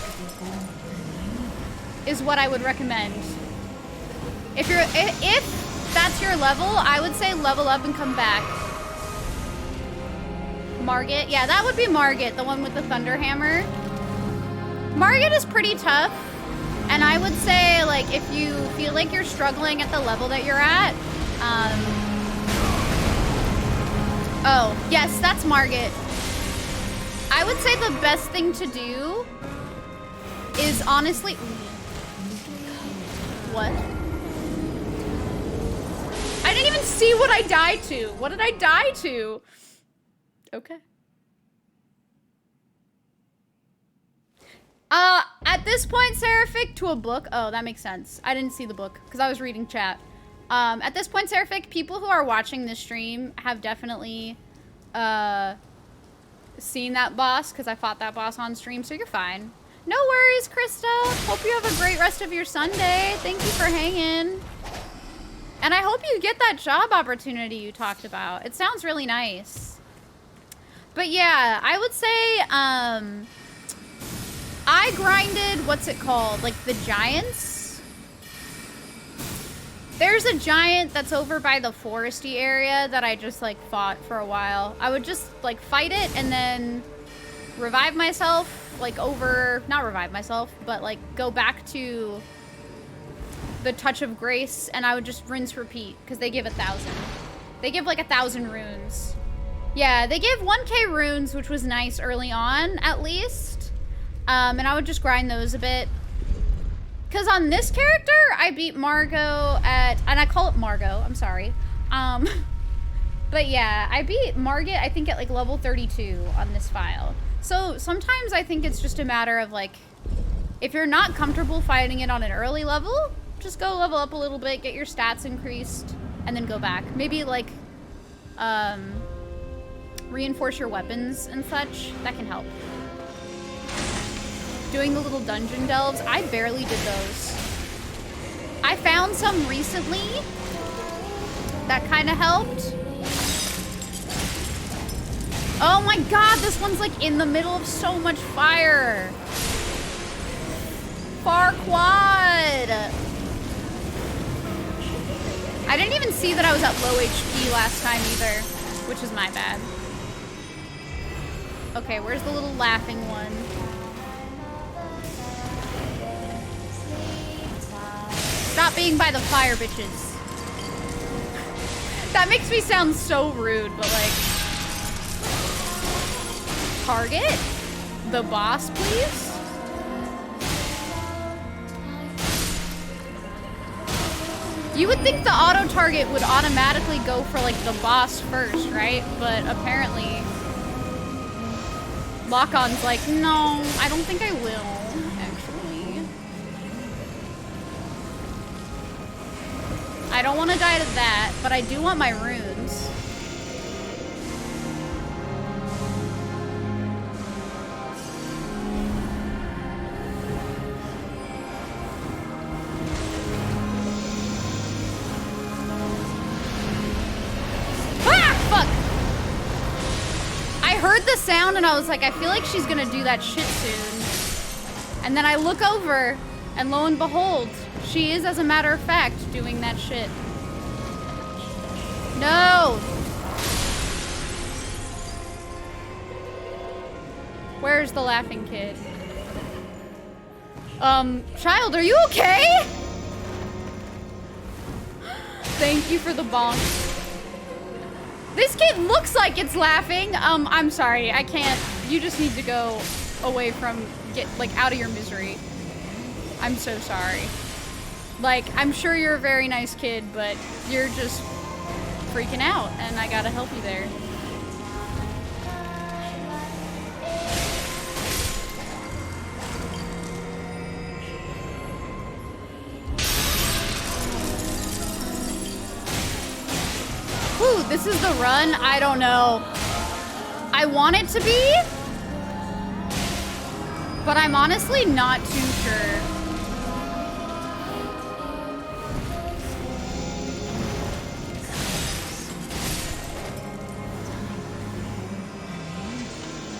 Is what I would recommend. If that's your level, I would say level up and come back. Margit? Yeah, that would be Margit, the one with the thunder hammer. Margit is pretty tough. And I would say, like, if you feel like you're struggling at the level that you're at, oh, yes, that's Margit. I would say the best thing to do is honestly... What? I didn't even see what I died to. What did I die to? Okay. At this point, Seraphic, to a book. Oh, that makes sense. I didn't see the book because I was reading chat. At this point, Seraphic, people who are watching this stream have definitely seen that boss because I fought that boss on stream, so you're fine. No worries, Krista. Hope you have a great rest of your Sunday. Thank you for hanging. And I hope you get that job opportunity you talked about. It sounds really nice. But yeah, I would say, I grinded, what's it called? Like the giants? There's a giant that's over by the foresty area that I just like fought for a while. I would just like fight it and then revive myself, like over, not revive myself, but like go back to the touch of grace and I would just rinse repeat because they give 1,000. They give like 1,000 runes. Yeah, they gave 1k runes, which was nice early on at least. And I would just grind those a bit. Because on this character, I beat Margot at, and I call it Margot, I'm sorry. But yeah, I beat Margit, I think at like level 32 on this file. So sometimes I think it's just a matter of like, if you're not comfortable fighting it on an early level, just go level up a little bit, get your stats increased, and then go back. Maybe like, reinforce your weapons and such, that can help. Doing the little dungeon delves, I barely did those. I found some recently that kind of helped. Oh my god, this one's like in the middle of so much fire. Farquaad. I didn't even see that I was at low HP last time either, which is my bad. Okay, where's the little laughing one? Stop being by the fire, bitches. That makes me sound so rude, but like... Target? The boss, please? You would think the auto target would automatically go for like the boss first, right? But apparently... Lock-on's like, no, I don't think I will, actually. I don't want to die to that, but I do want my runes. I heard the sound and I was like, I feel like she's gonna do that shit soon. And then I look over and lo and behold, she is, as a matter of fact, doing that shit. No! Where's the laughing kid? Child, are you okay? Thank you for the bonk. This kid looks like it's laughing. I'm sorry, I can't. You just need to go away from, like, out of your misery. I'm so sorry. Like, I'm sure you're a very nice kid, but you're just freaking out, and I gotta help you there. Ooh, this is the run? I don't know. I want it to be, but I'm honestly not too sure.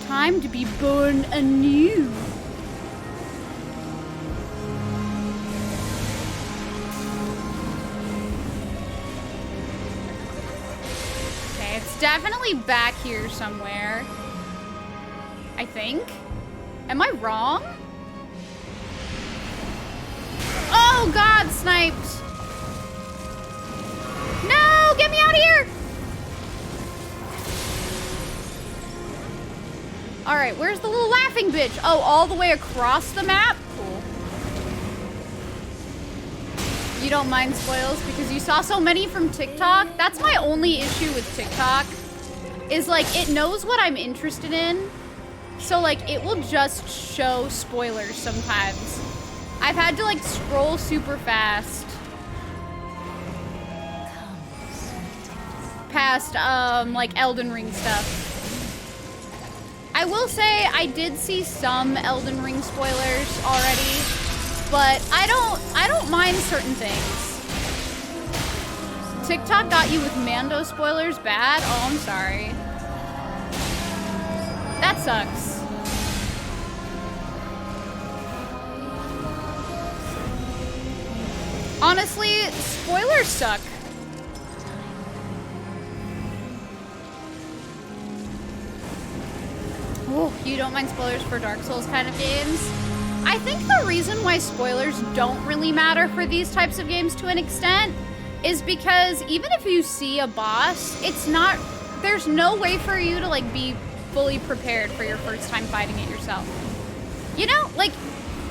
Time to be born anew. Okay, it's definitely back here somewhere. I think. Am I wrong? Oh God, sniped. No, get me out of here. All right, where's the little laughing bitch? Oh, all the way across the map? Cool. You don't mind spoils because you saw so many from TikTok? That's my only issue with TikTok, is like it knows what I'm interested in. So like it will just show spoilers sometimes. I've had to like scroll super fast past like Elden Ring stuff. I will say I did see some Elden Ring spoilers already, but I don't mind certain things. TikTok got you with Mando spoilers bad? Oh, I'm sorry. That sucks. Honestly, spoilers suck. Oh, you don't mind spoilers for Dark Souls kind of games? I think the reason why spoilers don't really matter for these types of games to an extent is because even if you see a boss, there's no way for you to like be fully prepared for your first time fighting it yourself. You know, like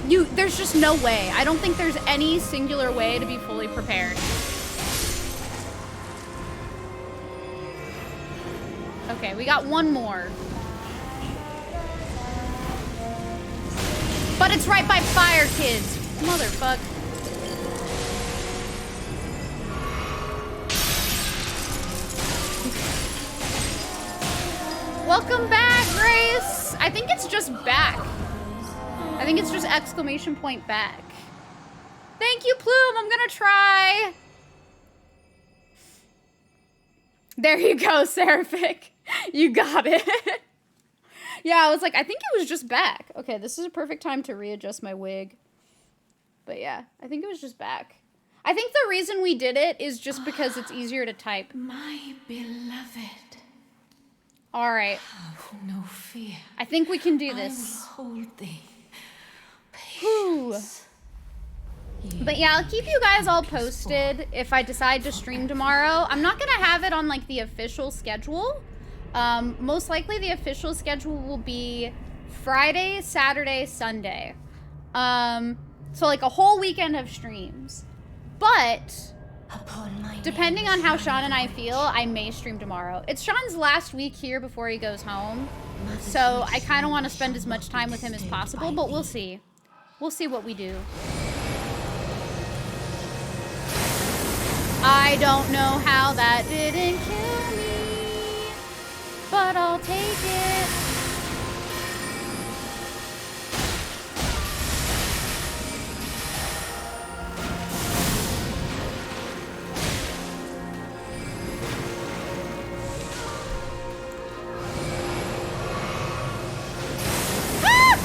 there's just no way. I don't think there's any singular way to be fully prepared. Okay, we got one more. But it's right by fire, kids. Motherfuck. Welcome back, Grace. I think it's just back. I think it's just exclamation point back. Thank you, Plume. I'm gonna try. There you go, Seraphic. You got it. Yeah, I was like, I think it was just back. Okay, this is a perfect time to readjust my wig. But yeah, I think it was just back. I think the reason we did it is just because it's easier to type. My beloved. All right. Have no fear. I think we can do this. I will hold thee. Whew. But yeah, I'll keep you guys all posted if I decide to stream tomorrow. I'm not gonna have it on like the official schedule. Most likely the official schedule will be Friday, Saturday, Sunday. So like a whole weekend of streams. But depending on how Sean and I feel, I may stream tomorrow. It's Sean's last week here before he goes home. So I kind of want to spend as much time with him as possible, but we'll see. We'll see what we do. I don't know how that didn't kill me, but I'll take it. Ah!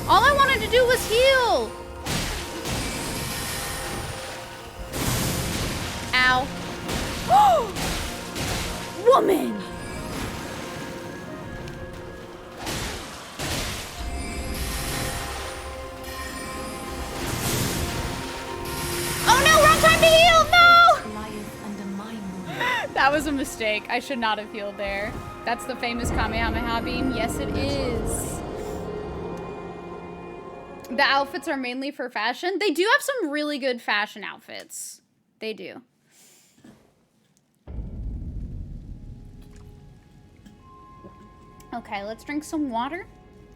All I wanted to do was heal. Ow. Woman! Oh no, wrong time to heal! No! Lieth under my moon. That That was a mistake. I should not have healed there. That's the famous Kamehameha beam. Yes, it is. The outfits are mainly for fashion. They do have some really good fashion outfits. They do. Okay, let's drink some water,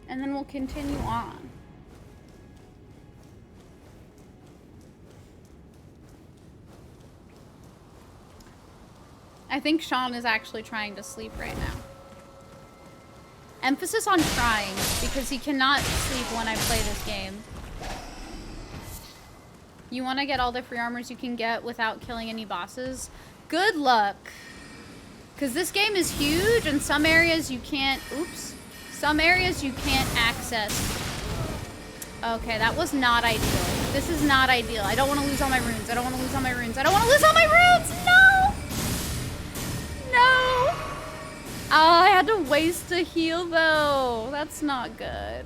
and then we'll continue on. I think Sean is actually trying to sleep right now. Emphasis on trying, because he cannot sleep when I play this game. You want to get all the free armors you can get without killing any bosses? Good luck. Because this game is huge, and some areas you can't... Oops. Some areas you can't access. Okay, that was not ideal. This is not ideal. I don't want to lose all my runes. I don't want to lose all my runes. I don't want to lose all my runes! No! No! Oh, I had to waste a heal, though. That's not good.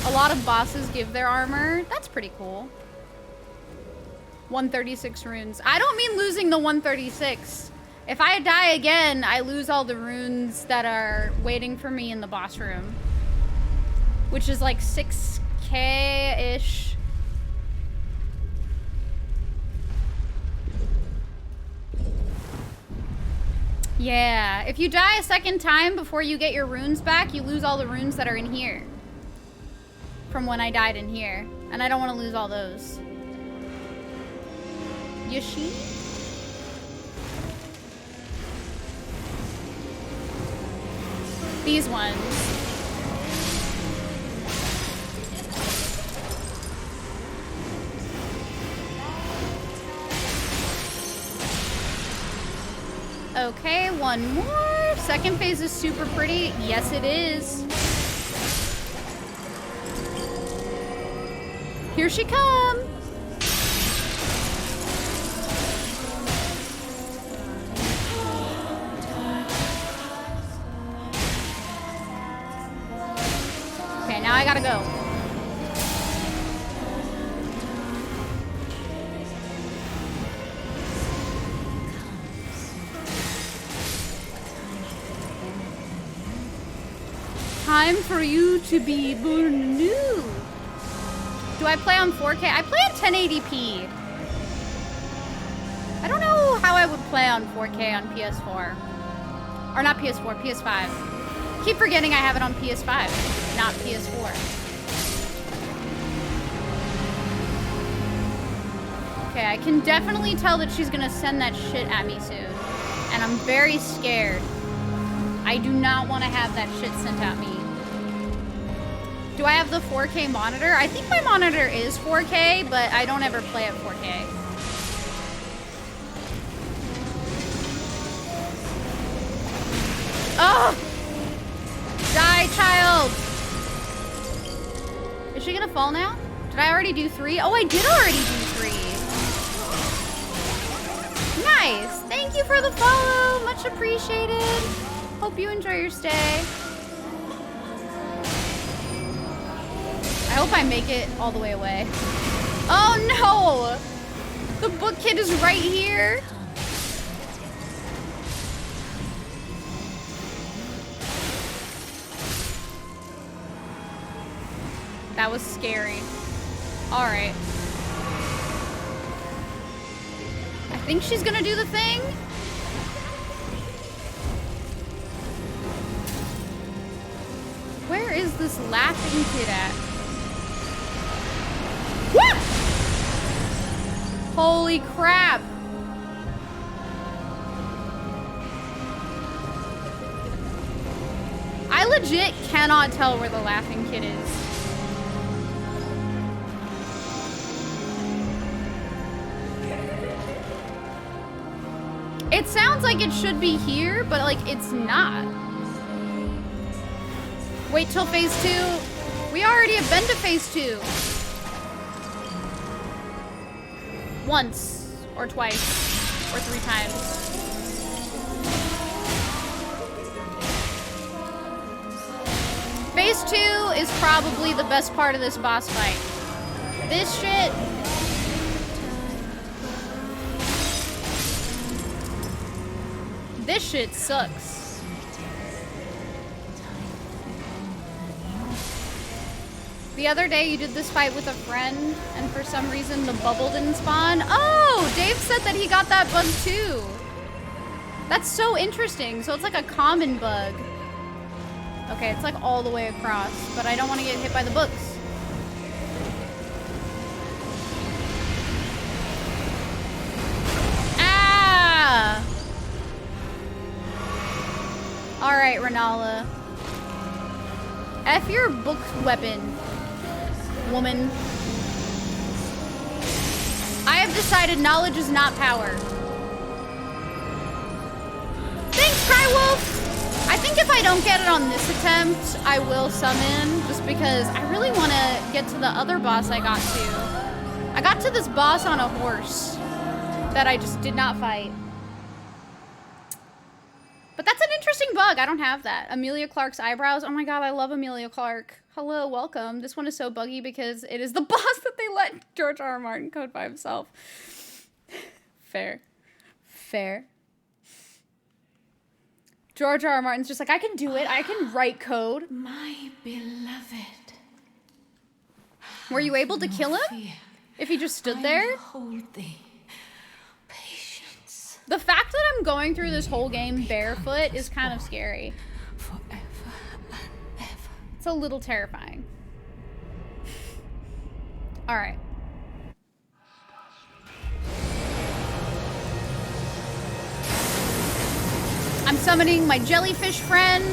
A lot of bosses give their armor. That's pretty cool. 136 runes. I don't mean losing the 136. If I die again, I lose all the runes that are waiting for me in the boss room. Which is like 6k-ish. Yeah, if you die a second time before you get your runes back, you lose all the runes that are in here. From when I died in here. And I don't want to lose all those. Yoshi? These ones. Okay, one more. Second phase is super pretty. Yes, it is. Here she comes. Okay, now I gotta go. Time for you to be born new. Do I play on 4K? I play at 1080p. I don't know how I would play on 4K on PS4. Or not PS4, PS5. Keep forgetting I have it on PS5, not PS4. Okay, I can definitely tell that she's gonna send that shit at me soon. And I'm very scared. I do not want to have that shit sent at me. Do I have the 4K monitor? I think my monitor is 4K, but I don't ever play at 4K. Oh! Die, child! Is she gonna fall now? Did I already do 3? Oh, I did already do 3. Nice! Thank you for the follow! Much appreciated! Hope you enjoy your stay. I hope I make it all the way away. Oh no! The book kid is right here. That was scary. Alright. I think she's gonna do the thing. Where is this laughing kid at? Woo! Holy crap! I legit cannot tell where the laughing kid is. It sounds like it should be here, but like it's not. Wait till phase 2. We already have been to phase 2. Once, or twice, or 3 times. Phase 2 is probably the best part of this boss fight. This shit. This shit sucks. The other day you did this fight with a friend and for some reason the bubble didn't spawn. Oh, Dave said that he got that bug too. That's so interesting. So it's like a common bug. Okay, it's like all the way across, but I don't want to get hit by the books. Ah! All right, Renala. F your book weapon, woman. I have decided knowledge is not power. Thanks, Crywolf! I think if I don't get it on this attempt, I will summon, just because I really want to get to the other boss I got to. I got to this boss on a horse that I just did not fight. But that's an interesting bug. I don't have that. Amelia Clark's eyebrows. Oh my god, I love Amelia Clark. Hello, welcome. This one is so buggy because it is the boss that they let George R. R. Martin code by himself. Fair. Fair. George R. R. Martin's just like, I can do it. I can write code. My beloved. Were you able to kill him? If he just stood there? Hold thee. Patience. The fact that I'm going through this whole game barefoot is kind of scary. Forever and ever. It's a little terrifying. All right. I'm summoning my jellyfish friend.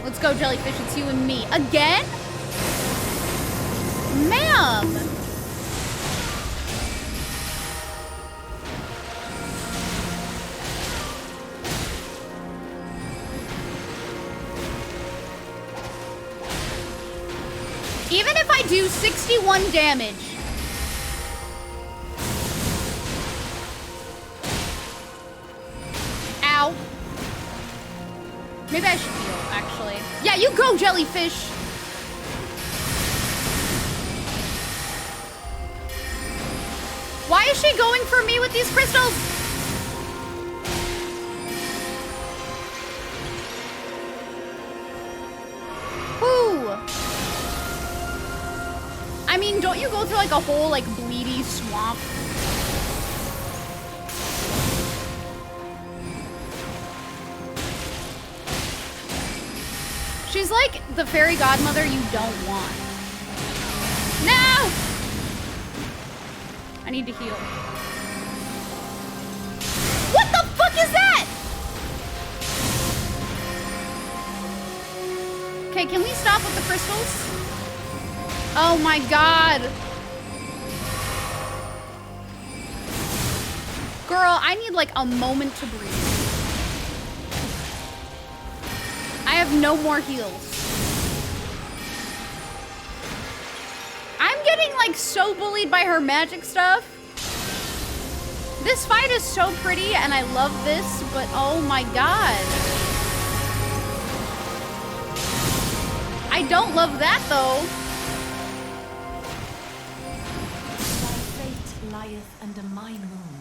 Let's go, jellyfish. It's you and me. Again? Ma'am! Even if I do 61 damage. Ow. Maybe I should heal, actually. Yeah, you go, jellyfish! Why is she going for me with these crystals? Whoo! I mean, don't you go through like a whole like bleedy swamp? She's like the fairy godmother you don't want. No! I need to heal. What the fuck is that? Okay, can we stop with the crystals? Oh my god. Girl, I need like a moment to breathe. I have no more heals. I'm getting like so bullied by her magic stuff. This fight is so pretty and I love this, but oh my god. I don't love that though.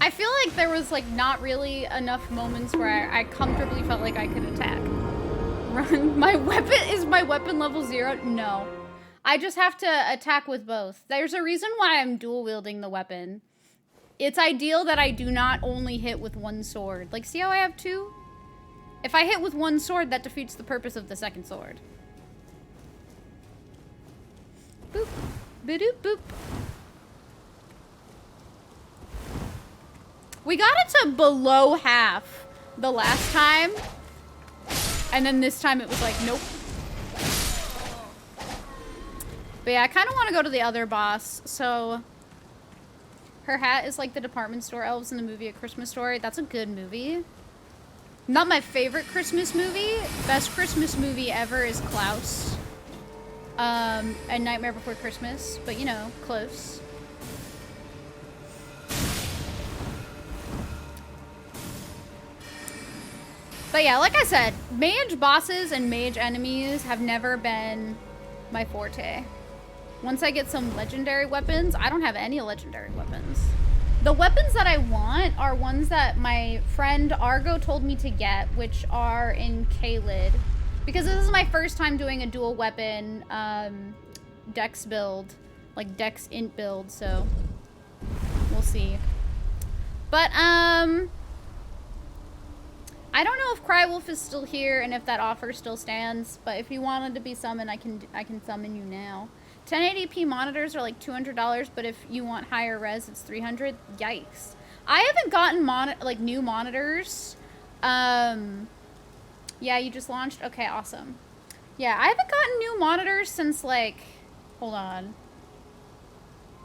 I feel like there was like not really enough moments where I comfortably felt like I could attack. Run. My weapon, is my weapon level 0? No. I just have to attack with both. There's a reason why I'm dual wielding the weapon. It's ideal that I do not only hit with one sword. Like, see how I have two? If I hit with one sword, that defeats the purpose of the second sword. Boop. Ba-doop boop. We got it to below half the last time. And then this time it was like, nope. But yeah, I kind of want to go to the other boss. So her hat is like the department store elves in the movie A Christmas Story. That's a good movie. Not my favorite Christmas movie. Best Christmas movie ever is Klaus. And Nightmare Before Christmas. But you know, close. But yeah, like I said, mage bosses and mage enemies have never been my forte. Once I get some legendary weapons, I don't have any legendary weapons. The weapons that I want are ones that my friend Argo told me to get, which are in Kaled. Because this is my first time doing a dual weapon dex build. Like dex int build, so we'll see. But I don't know if Crywolf is still here and if that offer still stands, but if you wanted to be summoned, I can summon you now. 1080p monitors are like $200, but if you want higher res, it's $300. Yikes! I haven't gotten new monitors. Yeah, you just launched. Okay, awesome. Yeah, I haven't gotten new monitors since like, hold on,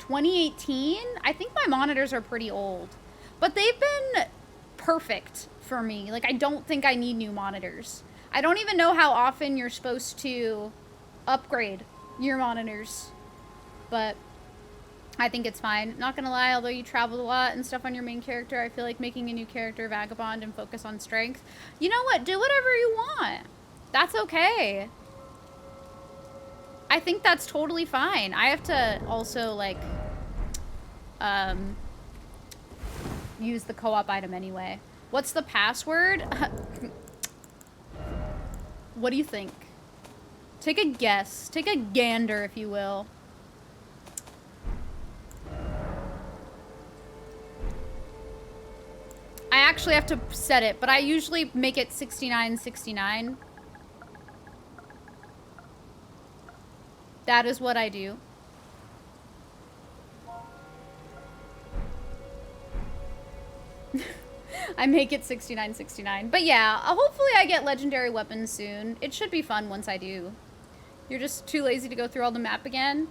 2018. I think my monitors are pretty old, but they've been perfect for me. Like, I don't think I need new monitors. I don't even know how often you're supposed to upgrade your monitors, but I think it's fine. Not gonna lie, although you traveled a lot and stuff on your main character, I feel like making a new character Vagabond and focus on strength. You know what? Do whatever you want. That's okay. I think that's totally fine. I have to also, like, use the co-op item anyway. What's the password? What do you think? Take a guess. Take a gander, if you will. I actually have to set it, but I usually make it 6969. That is what I do. I make it 6969. But yeah, hopefully I get legendary weapons soon. It should be fun once I do. You're just too lazy to go through all the map again?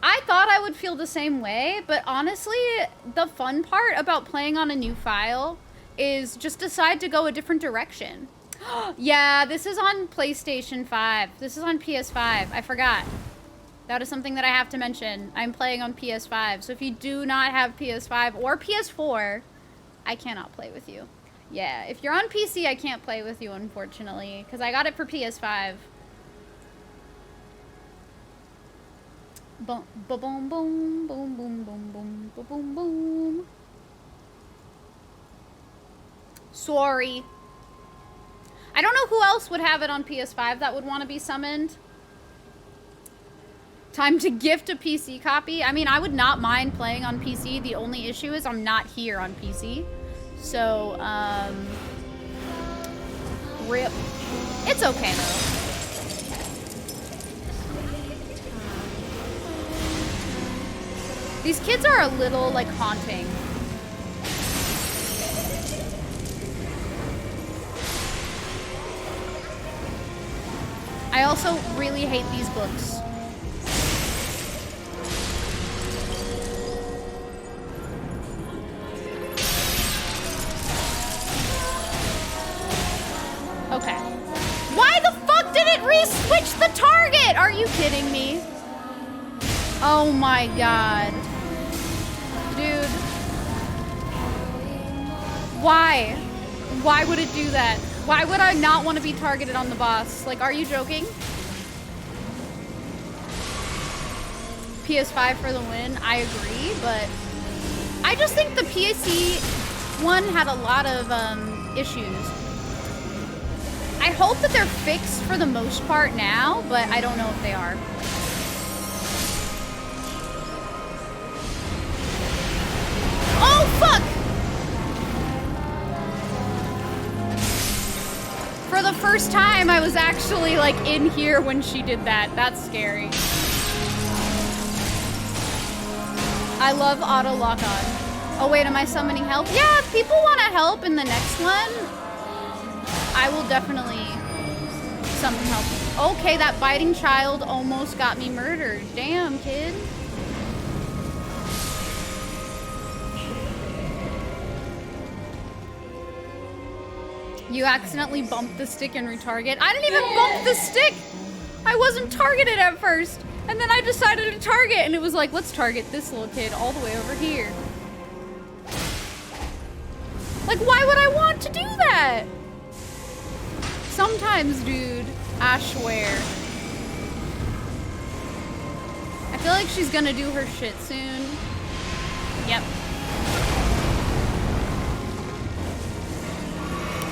I thought I would feel the same way, but honestly, the fun part about playing on a new file is just decide to go a different direction. Yeah, this is on PlayStation 5. This is on PS5. I forgot. That is something that I have to mention. I'm playing on PS5, so if you do not have PS5 or PS4, I cannot play with you. Yeah, if you're on PC, I can't play with you, unfortunately, because I got it for PS5. Boom, boom, boom, boom, boom, boom, boom, boom, boom, boom. Sorry. I don't know who else would have it on PS5 that would want to be summoned. Time to gift a PC copy. I mean, I would not mind playing on PC. The only issue is I'm not here on PC. So, rip. It's okay, though. These kids are a little, like, haunting. I also really hate these books. Okay. Why the fuck did it re-switch the target? Are you kidding me? Oh my god. Dude. Why? Why would it do that? Why would I not want to be targeted on the boss? Like, are you joking? PS5 for the win. I agree, but I just think the PC one had a lot of issues. I hope that they're fixed for the most part now, but I don't know if they are. Oh, fuck! For the first time, I was actually, like, in here when she did that. That's scary. I love auto lock on. Oh, wait, am I summoning help? Yeah, if people want to help in the next one, I will definitely summon help. Okay, that biting child almost got me murdered. Damn, kid. You accidentally bumped the stick and retarget. I didn't even bump the stick! I wasn't targeted at first. And then I decided to target, and it was like, let's target this little kid all the way over here. Like, why would I want to do that? Sometimes, dude, I swear. I feel like she's gonna do her shit soon. Yep.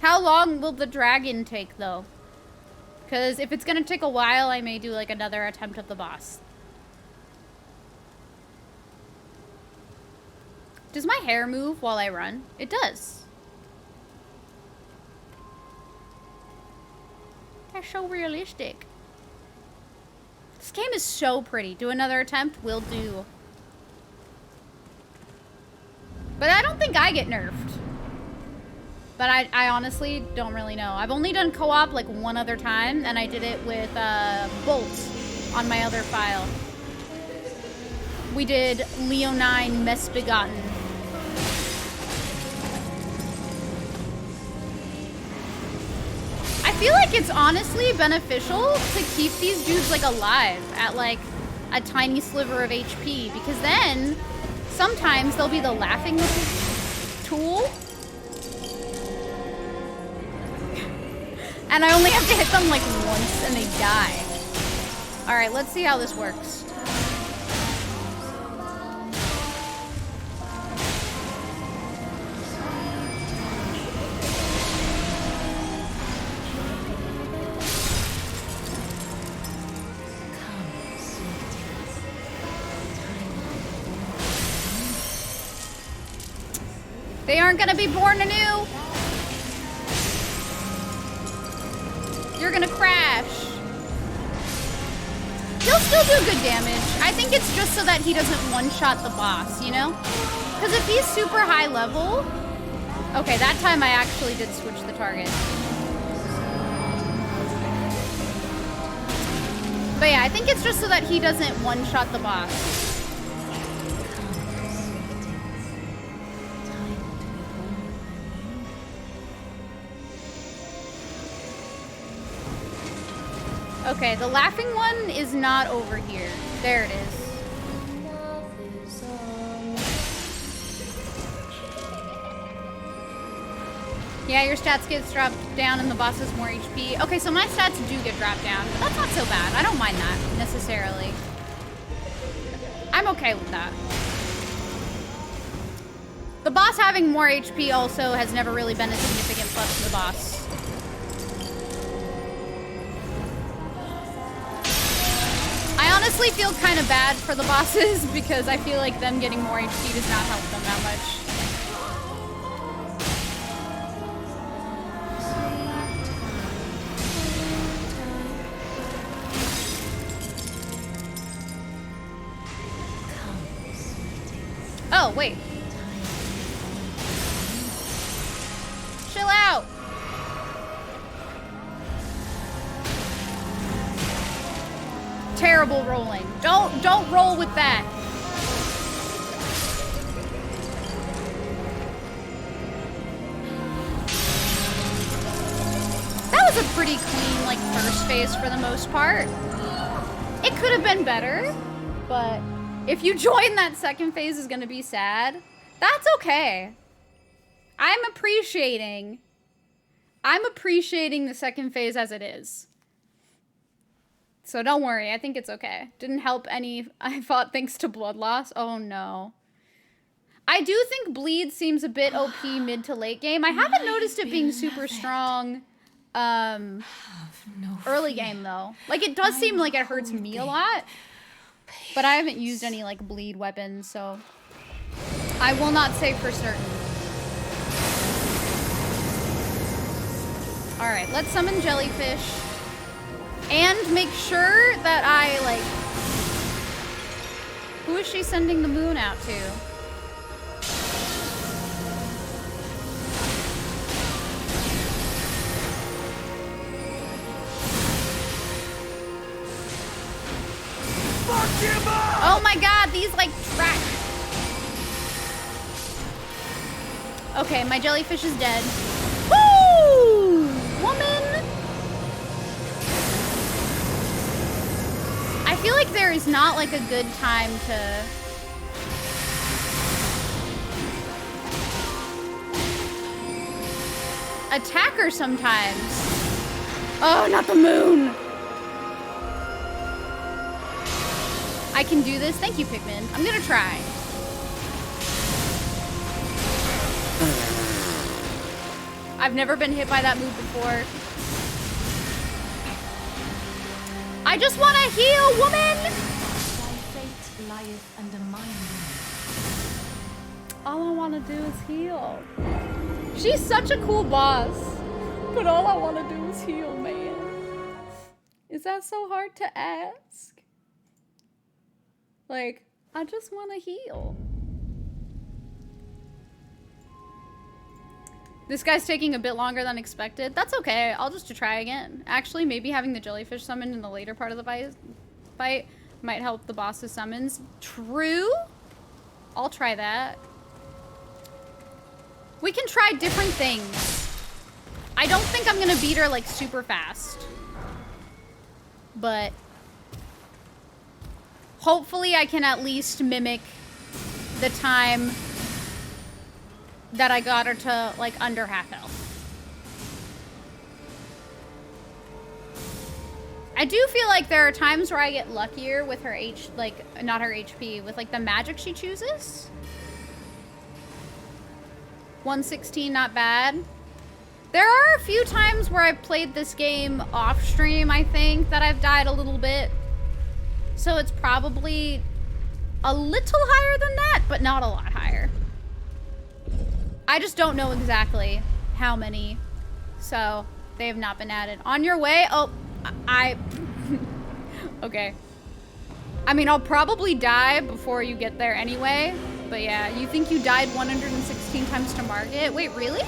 How long will the dragon take, though? Because if it's gonna take a while, I may do, like, another attempt of the boss. Does my hair move while I run? It does. That's so realistic. This game is so pretty. Do another attempt? Will do. But I don't think I get nerfed. But I honestly don't really know. I've only done co-op like one other time, and I did it with Bolt on my other file. We did Leonine Misbegotten. I feel like it's honestly beneficial to keep these dudes like alive at like a tiny sliver of HP, because then sometimes they'll be the laughing tool. And I only have to hit them like once and they die. All right, let's see how this works. They aren't gonna be born anew. You're gonna crash. He'll still do good damage. I think it's just so that he doesn't one-shot the boss, you know? Because if he's super high level... Okay, that time I actually did switch the target. But yeah, I think it's just so that he doesn't one-shot the boss. Okay, the laughing one is not over here. There it is. Yeah, your stats get dropped down and the boss has more HP. Okay, so my stats do get dropped down, but that's not so bad. I don't mind that, necessarily. I'm okay with that. The boss having more HP also has never really been a significant plus to the boss. I honestly feel kind of bad for the bosses because I feel like them getting more HP does not help them that much. Oh, wait. Chill out. Terrible rolling. Don't roll with that. That was a pretty clean, like, first phase for the most part. It could have been better, but if you join that second phase is gonna be sad. That's okay. I'm appreciating the second phase as it is. So don't worry, I think it's okay. Didn't help any, I fought thanks to blood loss. Oh no. I do think bleed seems a bit OP mid to late game. I haven't noticed it being super strong early game though. Like it does seem like it hurts me a lot, but I haven't used any like bleed weapons, so I will not say for certain. All right, let's summon jellyfish. And make sure that I, like... Who is she sending the moon out to? Fuck him up! Oh my god, these, like, track. Okay, my jellyfish is dead. Woo! Woman! I feel like there is not like a good time to attack her sometimes. Oh, not the moon. I can do this. Thank you, Pikmin. I'm gonna try. I've never been hit by that move before. I just want to heal, woman! Thy fate lieth under mine. All I want to do is heal. She's such a cool boss. But all I want to do is heal, man. Is that so hard to ask? Like, I just want to heal. This guy's taking a bit longer than expected. That's okay. I'll just try again. Actually, maybe having the jellyfish summoned in the later part of the fight might help the boss's summons. True? I'll try that. We can try different things. I don't think I'm gonna beat her like super fast. But hopefully I can at least mimic the time that I got her to like under half health. I do feel like there are times where I get luckier with her not her HP, with like the magic she chooses. 116, not bad. There are a few times where I've played this game off stream, I think, that I've died a little bit. So it's probably a little higher than that, but not a lot higher. I just don't know exactly how many. So they have not been added. On your way? Oh, okay. I mean, I'll probably die before you get there anyway. But yeah, you think you died 116 times to Margit? Wait, really?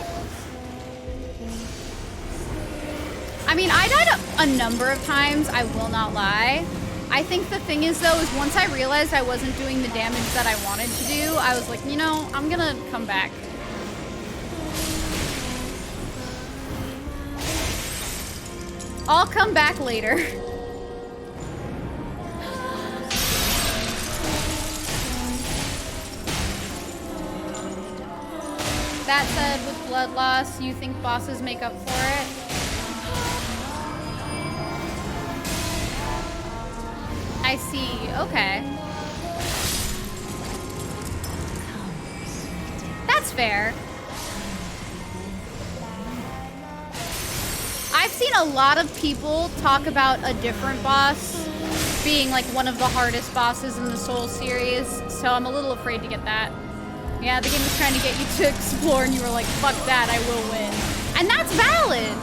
I mean, I died a number of times, I will not lie. I think the thing is, though, is once I realized I wasn't doing the damage that I wanted to do, I was like, you know, I'm gonna come back. I'll come back later. That said, with blood loss, you think bosses make up for it? I see. Okay. That's fair. I've seen a lot of people talk about a different boss being like one of the hardest bosses in the Soul series, so I'm a little afraid to get that. Yeah, the game is trying to get you to explore and you were like, fuck that, I will win. And that's valid!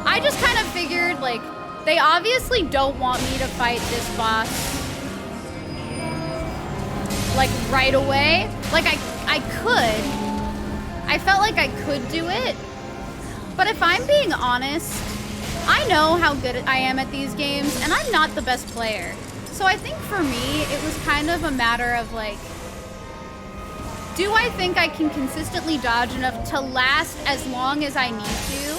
I just kind of figured, like, they obviously don't want me to fight this boss, like, right away. Like, I could. I felt like I could do it. But if I'm being honest, I know how good I am at these games, and I'm not the best player. So I think for me, it was kind of a matter of, like, do I think I can consistently dodge enough to last as long as I need to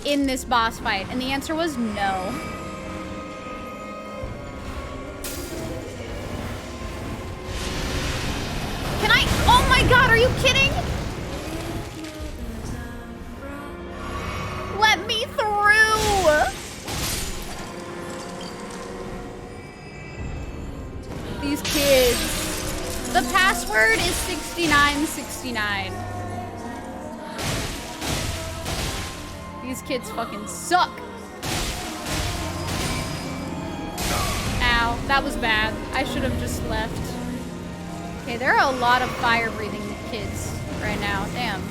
in this boss fight? And the answer was no. Can I? Oh my god, are you kidding? Let me through! These kids. The password is 6969. These kids fucking suck. Ow, that was bad. I should have just left. Okay, there are a lot of fire-breathing kids right now. Damn.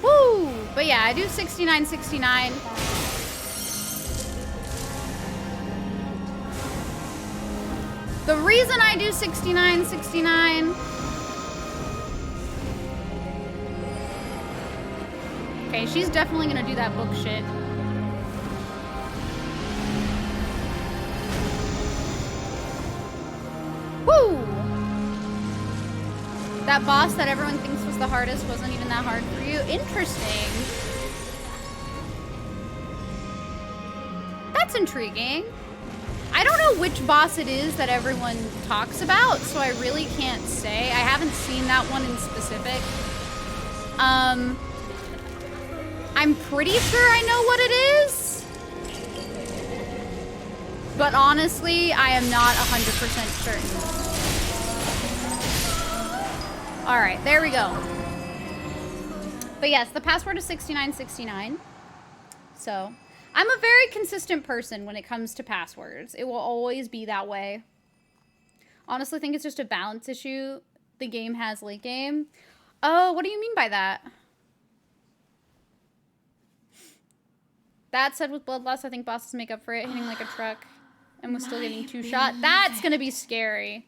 Woo! But yeah, I do 6969. The reason I do 6969... Okay, she's definitely gonna do that book shit. Woo! That boss that everyone thinks was the hardest wasn't even that hard for you. Interesting. That's intriguing. I don't know which boss it is that everyone talks about, so I really can't say. I haven't seen that one in specific. I'm pretty sure I know what it is. But honestly, I am not 100% certain. All right, there we go. But yes, the password is 6969. So, I'm a very consistent person when it comes to passwords. It will always be that way. Honestly, I think it's just a balance issue the game has late game. Oh, what do you mean by that? That said, with Bloodlust, I think bosses make up for it, hitting like a truck, and was still getting 2 shot. That's gonna be scary.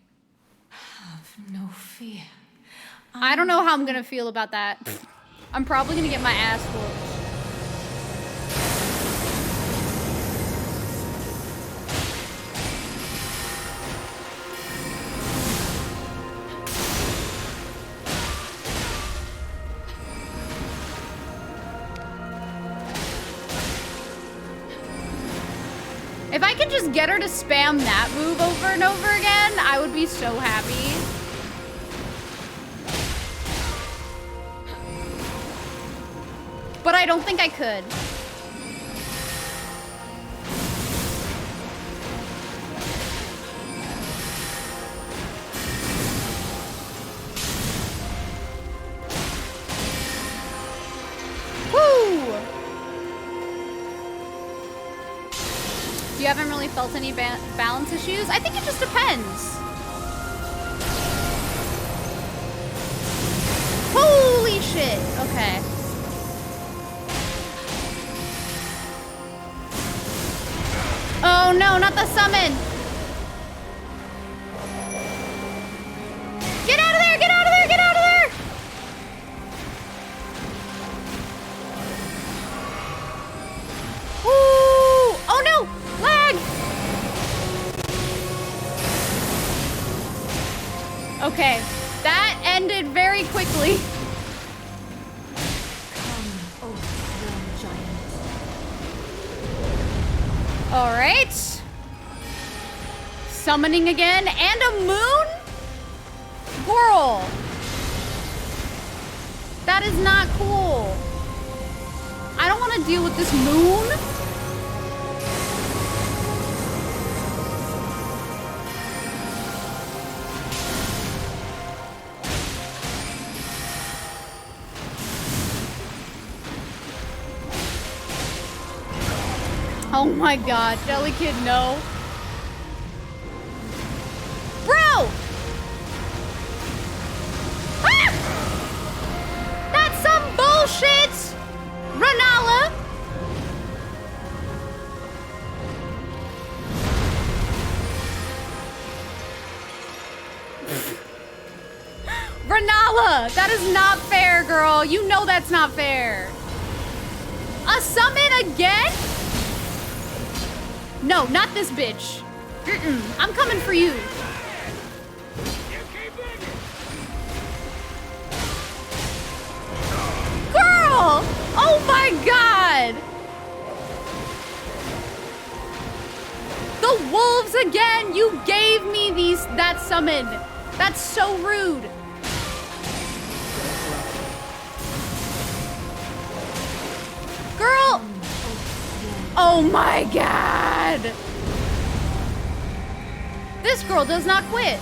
Have no fear. I don't know how I'm gonna feel about that. I'm probably gonna get my ass whooped. If I could just get her to spam that move over and over again, I would be so happy. But I don't think I could. Woo! You haven't really felt any balance issues? I think it just depends. Holy shit! Okay. Oh no, not the summon! Get out of there! Get out of there! Get out of there! Ooh! Oh no! Lag! Okay, that ended very quickly. All right. Summoning again and a moon? Girl. That is not cool. I don't want to deal with this moon. Oh my god, Jelly Kid, no. Bro! Ah! That's some bullshit! Ranala! Ranala! That is not fair, girl. You know that's not fair. A summon again? No, not this bitch. I'm coming for you. Girl! Oh my god! The wolves again! You gave me that summon. That's so rude. Girl! Oh my god! This girl does not quit.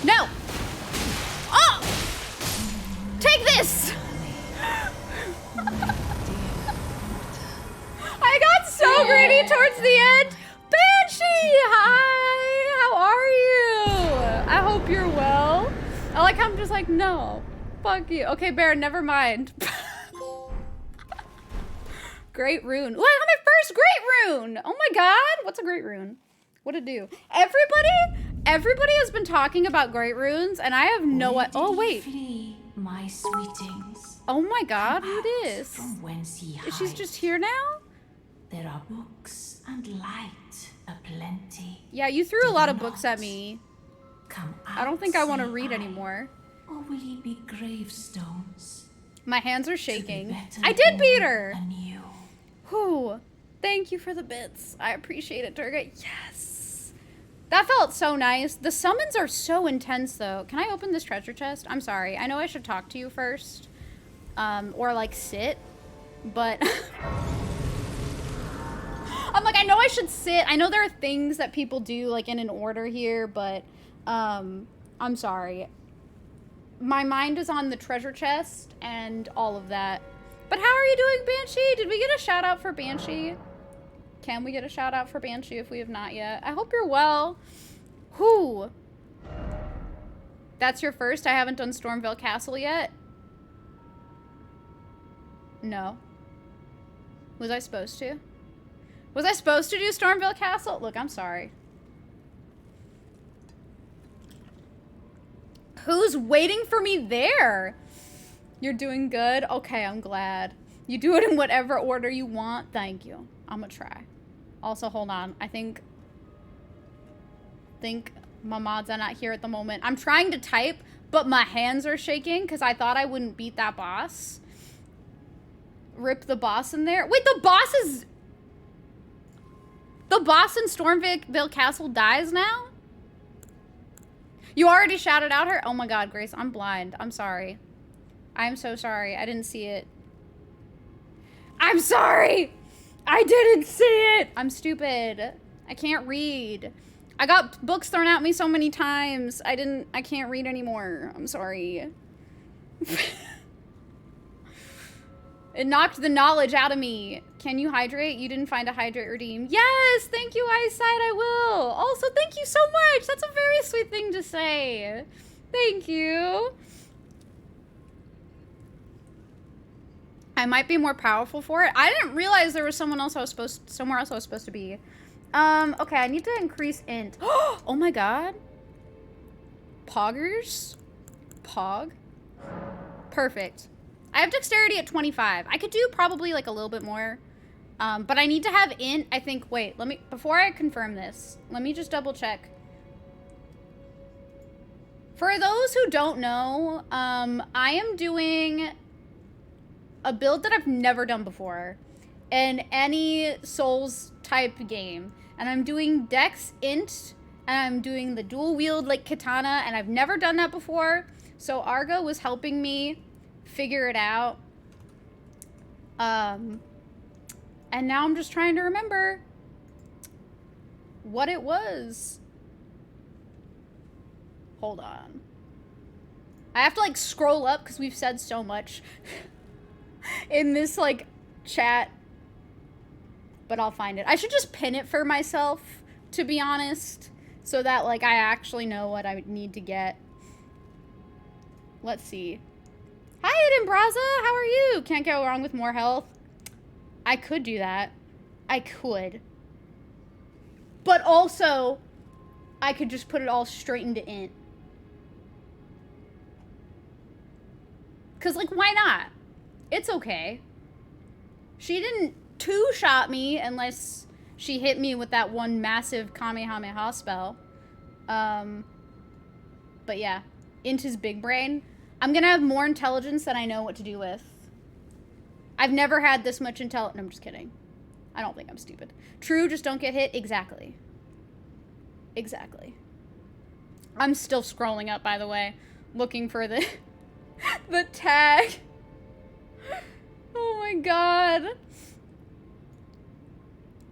No! Oh! Take this! I got so greedy towards the end. Banshee, hi! How are you? I hope you're well. I like how I'm just like, no. Fuck you. Okay, Bear, never mind. Great rune. Ooh, I got my first great rune! Oh my god! What's a great rune? What'd it do? Everybody has been talking about great runes, and I have no idea. Oh, wait. My sweetings. Oh my god, who this? From whence he hides. She's just here now? There are books and light aplenty. Yeah, you threw a lot of books at me. Come I don't think I want to say read I, anymore. Or will he be gravestones? My hands are shaking. I did beat her! Anew. Whew. Thank you for the bits. I appreciate it, Durga. Yes. That felt so nice. The summons are so intense, though. Can I open this treasure chest? I'm sorry. I know I should talk to you first. Or, like, sit. But... I'm like, I know I should sit. I know there are things that people do, like, in an order here, but, I'm sorry. My mind is on the treasure chest and all of that. But how are you doing, Banshee? Did we get a shout out for Banshee? Can we get a shout out for Banshee if we have not yet? I hope you're well. Who? That's your first? I haven't done Stormvale Castle yet. No. Was I supposed to? Was I supposed to do Stormvale Castle? Look, I'm sorry. Who's waiting for me there? You're doing good? Okay, I'm glad. You do it in whatever order you want. Thank you. I'm gonna try. Also, hold on. I think my mods are not here at the moment. I'm trying to type, but my hands are shaking because I thought I wouldn't beat that boss. Rip the boss in there. Wait, the boss is... The boss in Stormvale Castle dies now? You already shouted out her? Oh my god, Grace, I'm blind. I'm sorry. I'm so sorry. I didn't see it. I'm sorry! I didn't see it! I'm stupid. I can't read. I got books thrown at me so many times. I can't read anymore. I'm sorry. It knocked the knowledge out of me. Can you hydrate? You didn't find a hydrate redeem. Yes! Thank you, Eyesight, I will. Also, thank you so much. That's a very sweet thing to say. Thank you. I might be more powerful for it. I didn't realize there was somewhere else I was supposed to be. Okay, I need to increase int. Oh my god. Poggers? Pog? Perfect. I have dexterity at 25. I could do probably like a little bit more. But I need to have int, I think, wait, before I confirm this, let me just double check. For those who don't know, I am doing a build that I've never done before in any Souls type game. And I'm doing Dex Int, and I'm doing the dual wield like katana, and I've never done that before. So Argo was helping me figure it out. And now I'm just trying to remember what it was. Hold on. I have to like scroll up because we've said so much in this like chat, but I'll find it. I should just pin it for myself, to be honest, so that like I actually know what I need to get. Let's see. Hi, Eden Braza, how are you? Can't go wrong with more health. I could do that. I could. But also, I could just put it all straight into int. Because, like, why not? It's okay. She didn't two-shot me unless she hit me with that one massive Kamehameha spell. But yeah, int is big brain. I'm gonna have more intelligence than I know what to do with. I've never had this much intel. No, I'm just kidding. I don't think I'm stupid. True, just don't get hit. Exactly. Exactly. I'm still scrolling up, by the way, looking for the the tag. Oh my god.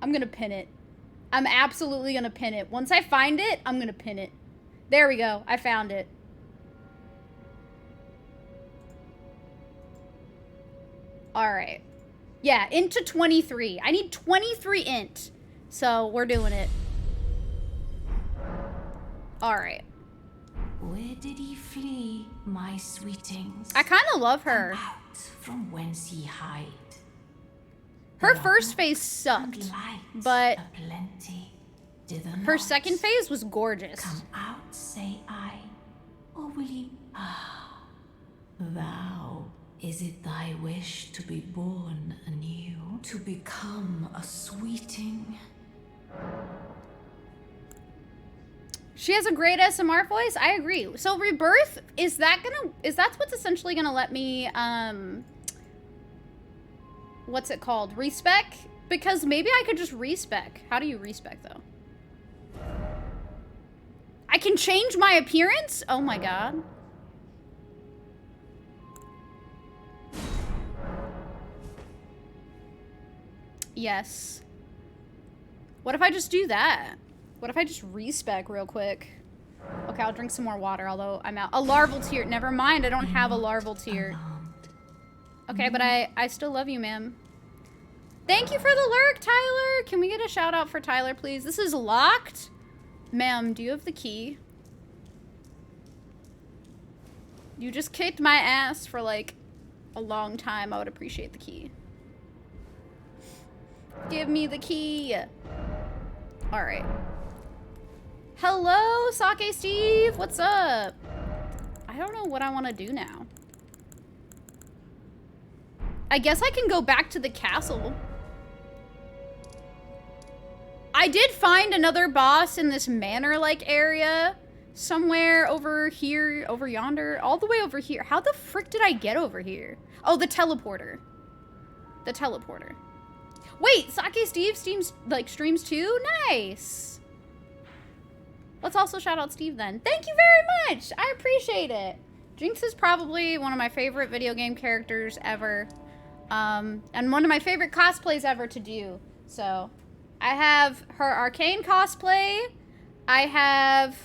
I'm gonna pin it. I'm absolutely gonna pin it. Once I find it, I'm gonna pin it. There we go. I found it. Alright. Yeah, into 23. I need 23 int. So, we're doing it. Alright. Where did he flee, my sweetings? I kind of love her. Come out from whence ye hide. Her first phase sucked, but her second phase was gorgeous. Come out, say I, or will ye? Ah, thou, is it thy wish to be born anew, to become a sweeting? She has a great SMR voice. I agree. So Rebirth, is that what's essentially gonna let me what's it called? Respec? Because maybe I could just respec. How do you respec though? I can change my appearance? Oh my god. Yes. What if I just do that? What if I just respec real quick? Okay, I'll drink some more water, although I'm out. A larval tear. Never mind, I don't have a larval tear. Okay, but I still love you, ma'am. Thank you for the lurk, Tyler. Can we get a shout out for Tyler, please? This is locked. Ma'am, do you have the key? You just kicked my ass for like a long time. I would appreciate the key. Give me the key. All right. Hello, Sake Steve. What's up? I don't know what I want to do now. I guess I can go back to the castle. I did find another boss in this manor-like area. Somewhere over here, over yonder, all the way over here. How the frick did I get over here? Oh, the teleporter. The teleporter. Wait, Sake Steve streams too? Nice. Let's also shout out Steve then. Thank you very much. I appreciate it. Jinx is probably one of my favorite video game characters ever. And one of my favorite cosplays ever to do. So, I have her arcane cosplay. I have,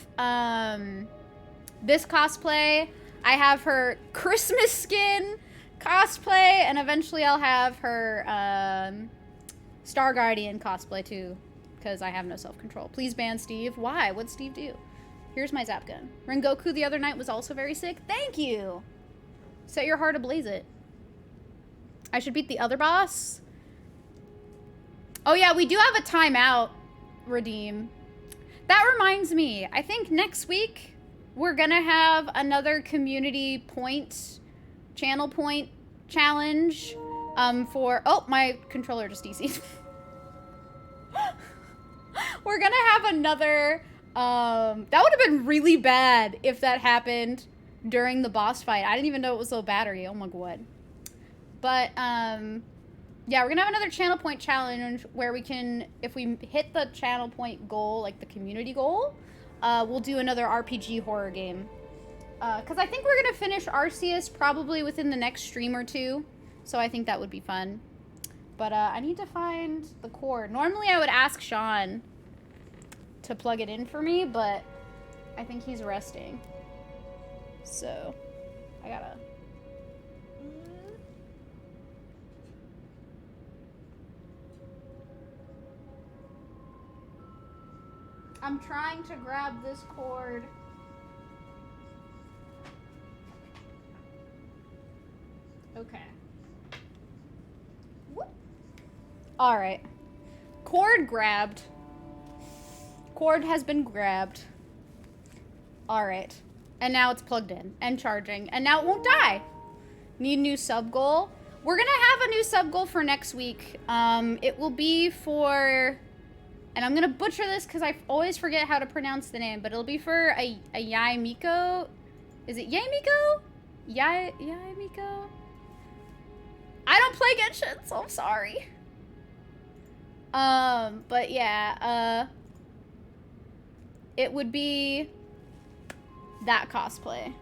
this cosplay. I have her Christmas skin cosplay. And eventually I'll have her, Star Guardian cosplay too. Because I have no self-control. Please ban Steve. Why? What'd Steve do? Here's my zap gun. Rengoku the other night was also very sick. Thank you! Set your heart ablaze it. I should beat the other boss. Oh yeah, we do have a timeout, Redeem. That reminds me, I think next week we're gonna have another community point, channel point challenge for, oh, my controller just DC'd. We're gonna have another, that would have been really bad if that happened during the boss fight. I didn't even know it was low battery, oh my god. But, yeah, we're gonna have another channel point challenge where we can, if we hit the channel point goal, like the community goal, we'll do another RPG horror game. Because I think we're gonna finish Arceus probably within the next stream or two. So I think that would be fun. But I need to find the cord. Normally I would ask Sean to plug it in for me, but I think he's resting. So, I gotta... I'm trying to grab this cord. Okay. All right. Cord grabbed. Cord has been grabbed. All right. And now it's plugged in and charging. And now it won't die. Need a new sub goal. We're going to have a new sub goal for next week. It will be for... And I'm going to butcher this because I always forget how to pronounce the name. But it'll be for a Yai Miko. Is it Yai Miko? Yai Miko? I don't play Genshin, so I'm sorry. But yeah, it would be that cosplay.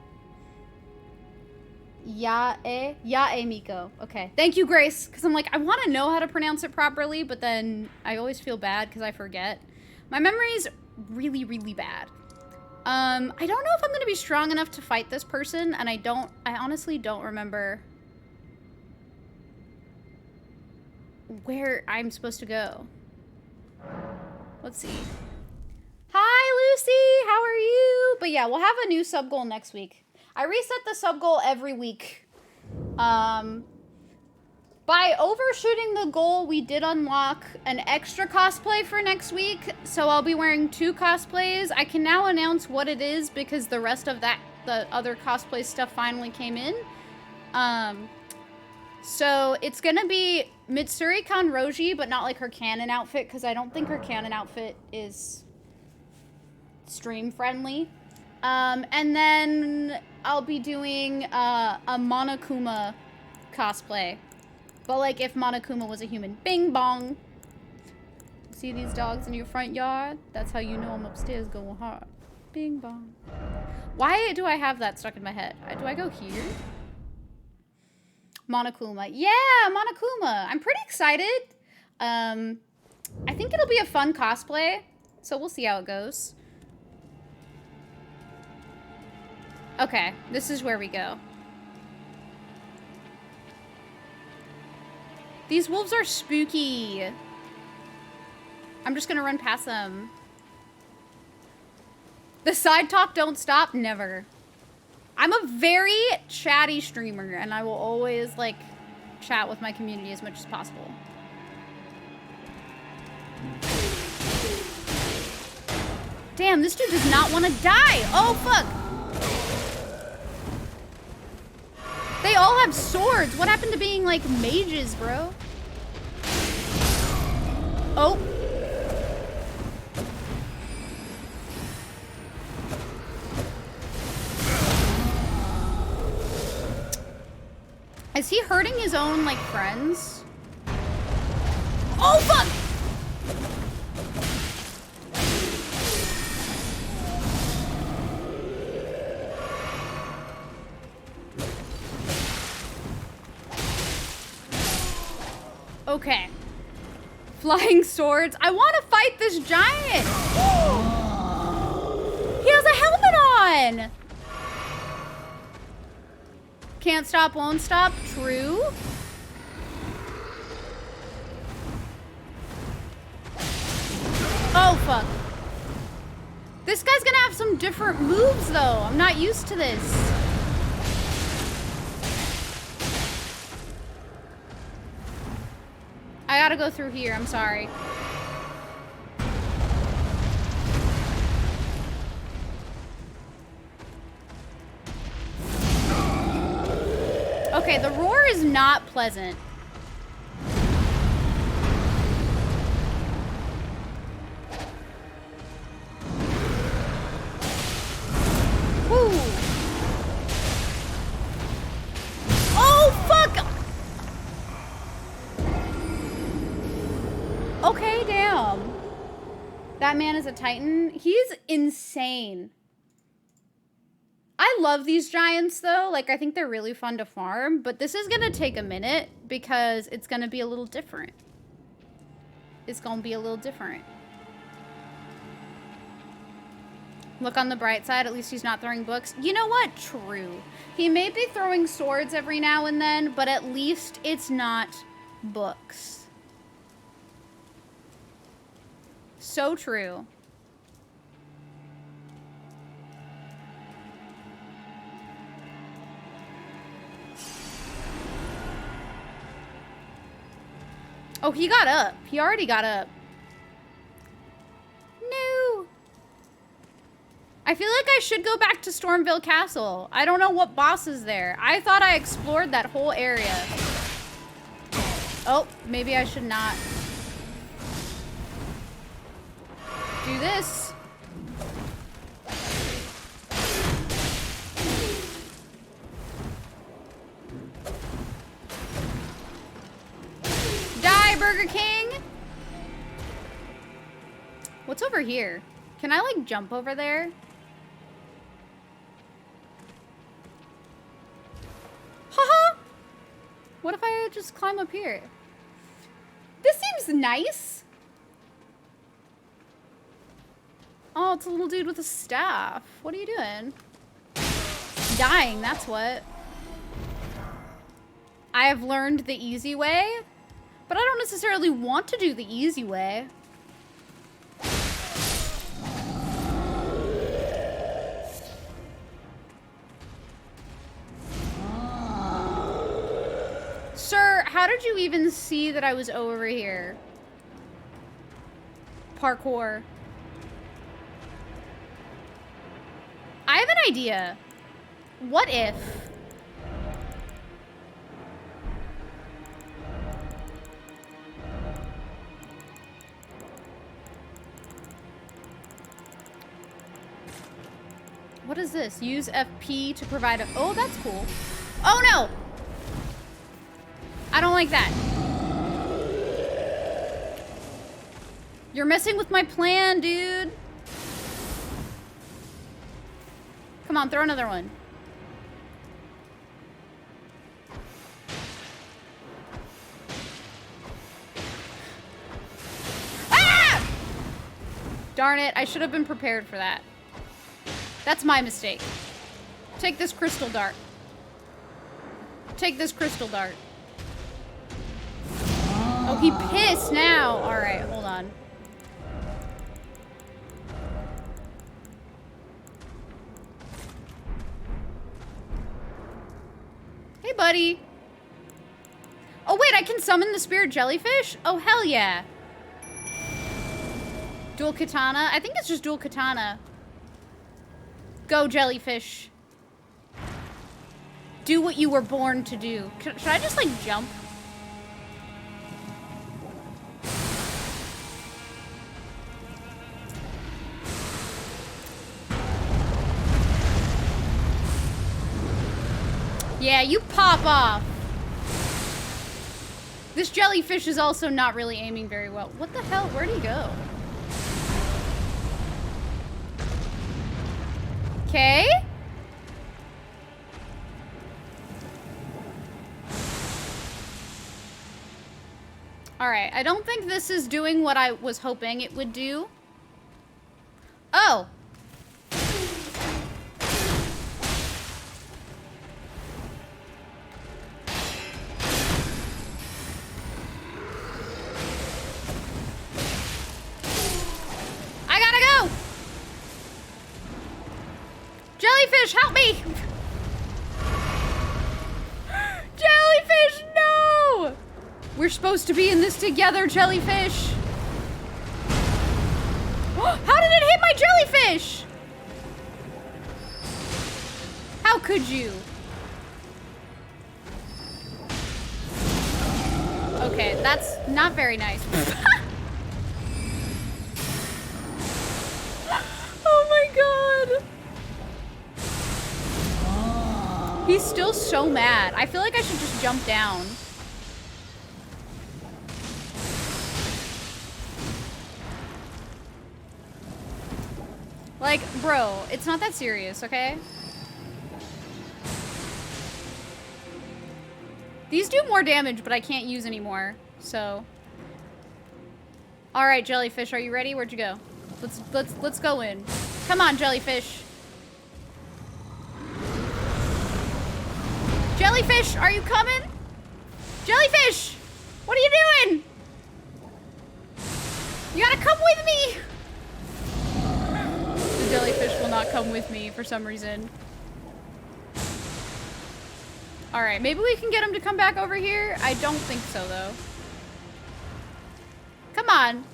Yae Miko. Okay. Thank you, Grace. Because I'm like, I want to know how to pronounce it properly, but then I always feel bad because I forget. My memory's really, really bad. I don't know if I'm going to be strong enough to fight this person, and I honestly don't remember where I'm supposed to go. Let's see. Hi, Lucy. How are you? But yeah, we'll have a new sub goal next week. I reset the sub goal every week. By overshooting the goal, we did unlock an extra cosplay for next week. So I'll be wearing 2 cosplays. I can now announce what it is because the rest of the other cosplay stuff finally came in. So it's gonna be Mitsuri Kanroji, but not like her canon outfit, because I don't think her canon outfit is stream friendly. And then I'll be doing a Monokuma cosplay. But like if Monokuma was a human. Bing bong. See these dogs in your front yard? That's how you know I'm upstairs going hard. Bing bong. Why do I have that stuck in my head? Do I go here? Monokuma. Yeah, Monokuma. I'm pretty excited. I think it'll be a fun cosplay, so we'll see how it goes. Okay, this is where we go. These wolves are spooky. I'm just gonna run past them. The side talk don't stop, never. I'm a very chatty streamer, and I will always, like, chat with my community as much as possible. Damn, this dude does not want to die. Oh, fuck. They all have swords. What happened to being, like, mages, bro? Oh. Is he hurting his own, like, friends? Oh, fuck! Okay. Flying swords. I want to fight this giant! He has a helmet on! Can't stop, won't stop. True. Oh, fuck. This guy's gonna have some different moves, though. I'm not used to this. I gotta go through here. I'm sorry. Okay, the roar is not pleasant. Woo! Oh, fuck! Okay, damn. That man is a titan. He's insane. I love these giants, though. Like, I think they're really fun to farm, but this is gonna take a minute because it's gonna be a little different. It's gonna be a little different. Look on the bright side, at least he's not throwing books. You know what? True. He may be throwing swords every now and then, but at least it's not books. So true. Oh, he got up. He already got up. No. I feel like I should go back to Stormville Castle. I don't know what boss is there. I thought I explored that whole area. Oh, maybe I should not do this. Die, Burger King! What's over here? Can I, like, jump over there? Haha! What if I just climb up here? This seems nice. Oh, it's a little dude with a staff. What are you doing? Dying, that's what. I have learned the easy way, but I don't necessarily want to do the easy way. Sir, how did you even see that I was over here? Parkour. I have an idea. What if... What is this? Use FP to provide a... Oh, that's cool. Oh, no! I don't like that. You're messing with my plan, dude. Come on, throw another one. Ah! Darn it, I should have been prepared for that. That's my mistake. Take this crystal dart. Take this crystal dart. Oh, he pissed now. All right, hold on. Hey, buddy. Oh, wait, I can summon the spirit jellyfish? Oh, hell yeah. Dual katana? I think it's just dual katana. Go, jellyfish. Do what you were born to do. Should I just, like, jump? Yeah, you pop off. This jellyfish is also not really aiming very well. What the hell? Where'd he go? Okay. All right, I don't think this is doing what I was hoping it would do. Oh. I gotta go. Jellyfish, help me. Jellyfish, no. We're supposed to be in this together, jellyfish. How did it hit my jellyfish? How could you? Okay, that's not very nice. Oh my god. He's still so mad. I feel like I should just jump down. Like, bro, it's not that serious, okay? These do more damage, but I can't use anymore, so. All right, jellyfish, are you ready? Where'd you go? Let's go in. Come on, jellyfish. Jellyfish, are you coming? Jellyfish, what are you doing? You gotta come with me. The jellyfish will not come with me for some reason. All right, maybe we can get him to come back over here. I don't think so, though. Come on.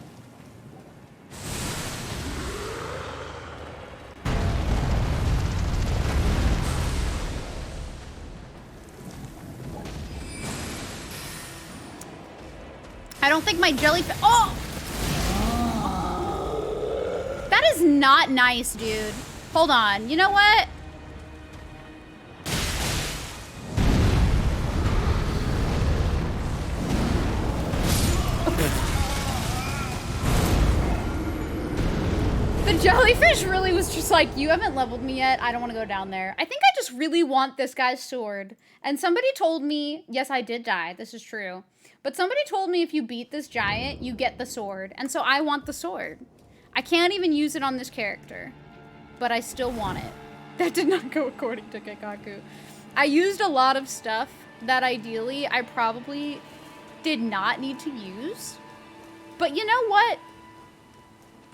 I don't think my jellyfish. Oh! That is not nice, dude. Hold on. You know what? The jellyfish really was just like, you haven't leveled me yet. I don't want to go down there. I think I just really want this guy's sword. And somebody told me, yes, I did die. This is true. But somebody told me if you beat this giant, you get the sword. And so I want the sword. I can't even use it on this character. But I still want it. That did not go according to Kekaku. I used a lot of stuff that ideally I probably did not need to use. But you know what?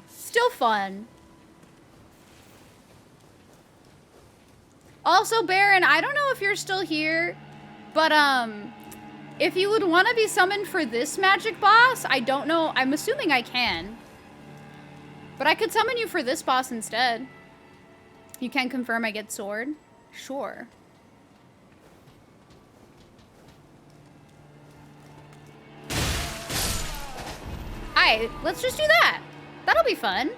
Still fun. Also, Baron, I don't know if you're still here, but if you would want to be summoned for this magic boss, I don't know. I'm assuming I can. But I could summon you for this boss instead. You can confirm I get sword? Sure. Alright, let's just do that. That'll be fun.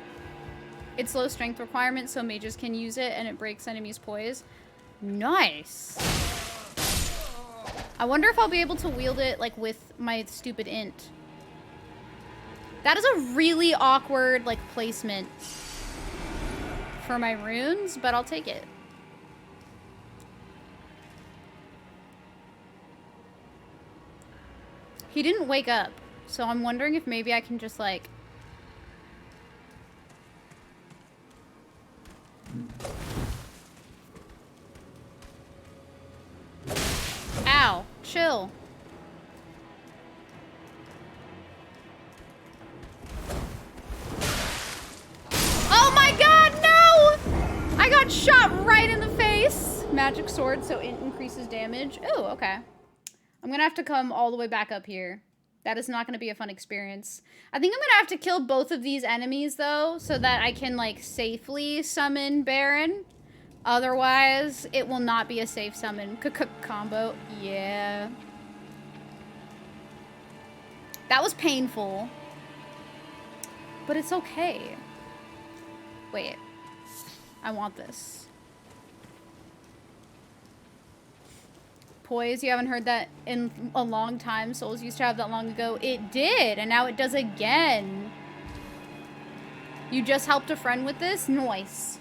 It's low strength requirement, so mages can use it, and it breaks enemies' poise. Nice. I wonder if I'll be able to wield it, like, with my stupid int. That is a really awkward, like, placement for my runes, but I'll take it. He didn't wake up, so I'm wondering if maybe I can just, like... Ow. Chill. Oh my god, no! I got shot right in the face. Magic sword, so it increases damage. Oh, okay. I'm gonna have to come all the way back up here. That is not gonna be a fun experience. I think I'm gonna have to kill both of these enemies, though, so that I can, like, safely summon Baron. Otherwise, it will not be a safe summon. Combo. Yeah. That was painful. But it's okay. Wait. I want this. Poise, you haven't heard that in a long time. Souls used to have that long ago. It did, and now it does again. You just helped a friend with this? Nice.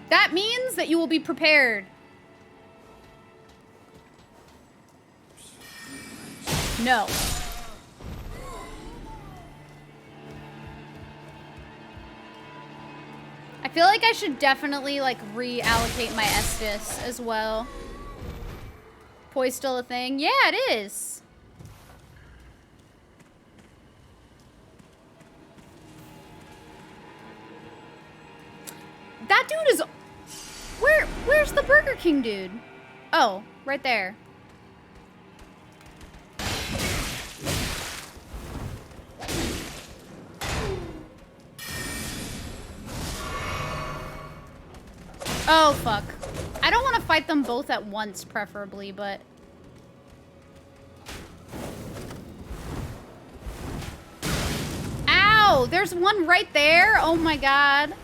That means that you will be prepared. No. I feel like I should definitely, like, reallocate my Estus as well. Poise still a thing? Yeah, it is. That dude is... Where's the Burger King dude? Oh, right there. Oh, fuck. I don't want to fight them both at once, preferably, but... Ow! There's one right there? Oh my god.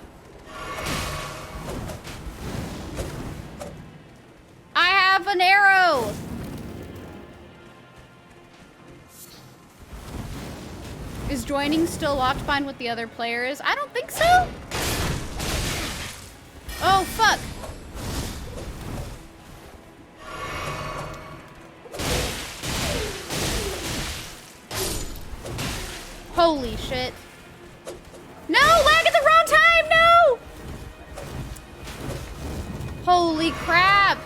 I have an arrow! Is joining still locked behind with the other players? I don't think so! Oh, fuck! Holy shit. No! Lag at the wrong time! No! Holy crap!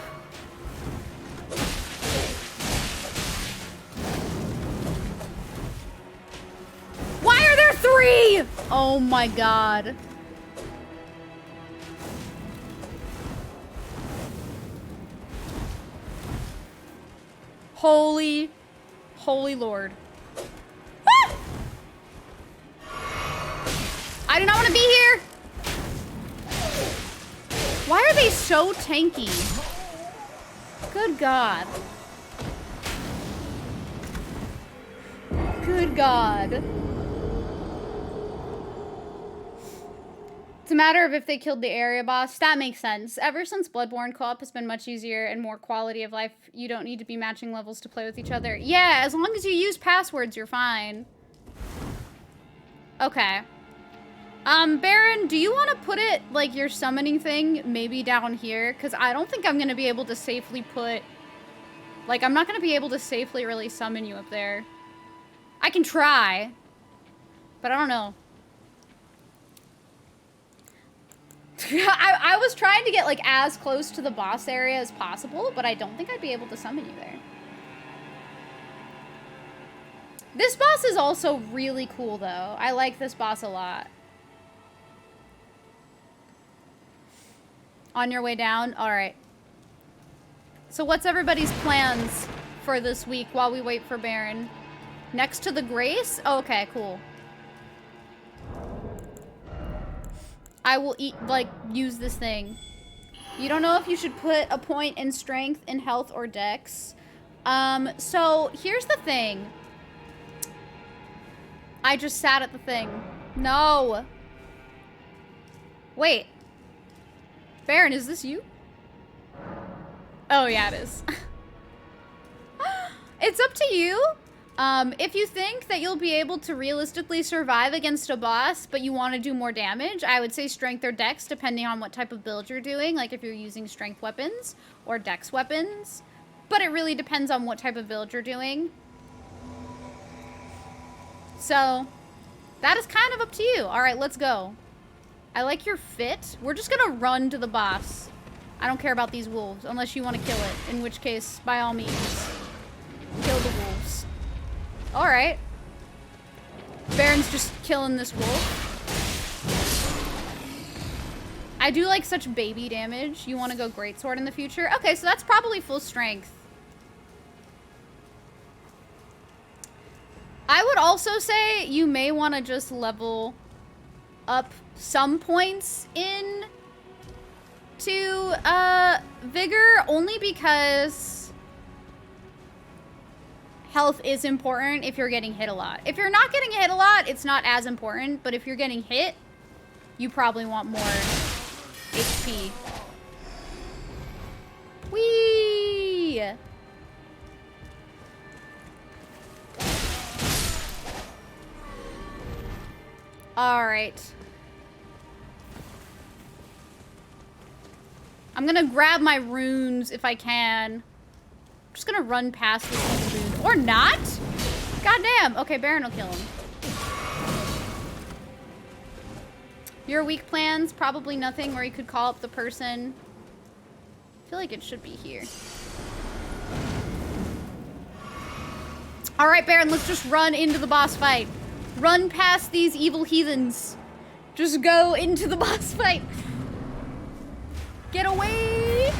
Why are there three? Oh my god. Holy Lord. Ah! I do not want to be here. Why are they so tanky? Good God. Good God. It's a matter of if they killed the area boss. That makes sense. Ever since Bloodborne, co-op has been much easier and more quality of life. You don't need to be matching levels to play with each other. Yeah, as long as you use passwords, you're fine. Okay. Baron, do you want to put it, like, your summoning thing maybe down here? Because I don't think I'm going to be able to safely put... Like, I'm not going to be able to safely really summon you up there. I can try. But I don't know. I was trying to get, like, as close to the boss area as possible, but I don't think I'd be able to summon you there. This boss is also really cool, though. I like this boss a lot. On your way down? Alright. So what's everybody's plans for this week while we wait for Baron? Next to the Grace? Oh, okay, cool. I will use this thing. You don't know if you should put a point in strength, in health, or dex. So here's the thing. I just sat at the thing. No. Wait. Baron, is this you? Oh, yeah, it is. It's up to you. If you think that you'll be able to realistically survive against a boss, but you want to do more damage, I would say strength or dex, depending on what type of build you're doing. Like if you're using strength weapons or dex weapons. But it really depends on what type of build you're doing. So, that is kind of up to you. All right, let's go. I like your fit. We're just gonna run to the boss. I don't care about these wolves, unless you want to kill it. In which case, by all means, kill the wolves. All right. Baron's just killing this wolf. I do like such baby damage. You want to go greatsword in the future? Okay, so that's probably full strength. I would also say you may want to just level up some points in to vigor, only because health is important if you're getting hit a lot. If you're not getting hit a lot, it's not as important, but if you're getting hit, you probably want more HP. Whee! Alright. I'm gonna grab my runes if I can. I'm just gonna run past this rune. Or not? Goddamn. Okay, Baron will kill him. Your weak plans? Probably nothing where you could call up the person. I feel like it should be here. Alright, Baron, let's just run into the boss fight. Run past these evil heathens. Just go into the boss fight. Get away!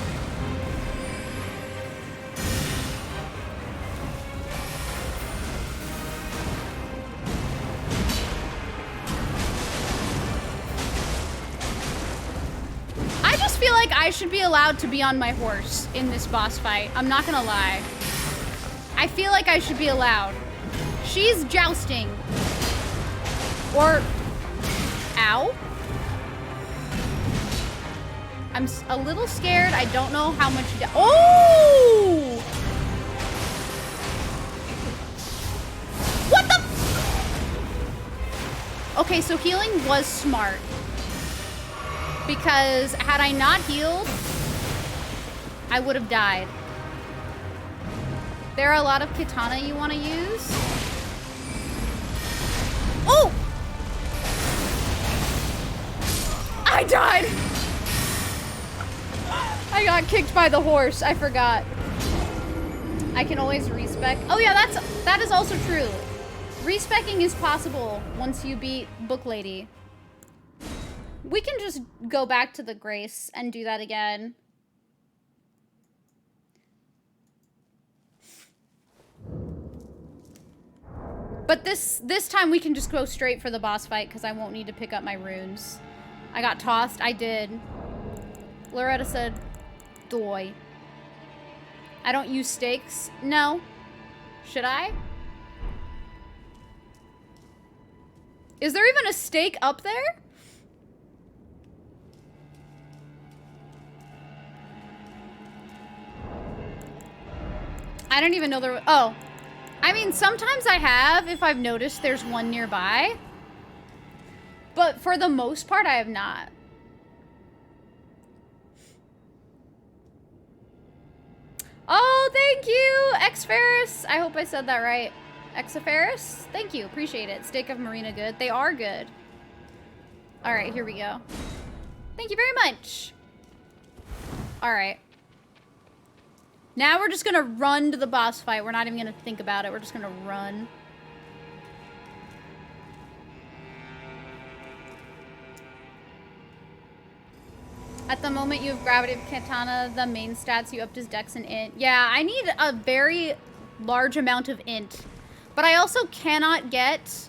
I just feel like I should be allowed to be on my horse in this boss fight. I'm not gonna lie. I feel like I should be allowed. She's jousting. Or... Ow. I'm a little scared. I don't know how much... Oh! What the... Okay, so healing was smart. Because had I not healed, I would have died. There are a lot of katana you want to use. Oh! I died! I got kicked by the horse. I forgot. I can always respec. Oh yeah, that is also true. Respecking is possible once you beat Book Lady. We can just go back to the Grace and do that again. But this time we can just go straight for the boss fight because I won't need to pick up my runes. I got tossed. I did. Loretta said, "Doy." I don't use stakes. No. Should I? Is there even a stake up there? I don't even know there was... Oh. I mean, sometimes I have if I've noticed there's one nearby. But for the most part, I have not. Oh, thank you, X-Ferris. I hope I said that right. X-Ferris? Thank you, appreciate it. Steak of Marina good. They are good. All right, here we go. Thank you very much. All right. Now we're just gonna run to the boss fight. We're not even gonna think about it. We're just gonna run. At the moment you have Gravity of Katana, the main stats, you upped his dex and int. Yeah, I need a very large amount of int. But I also cannot get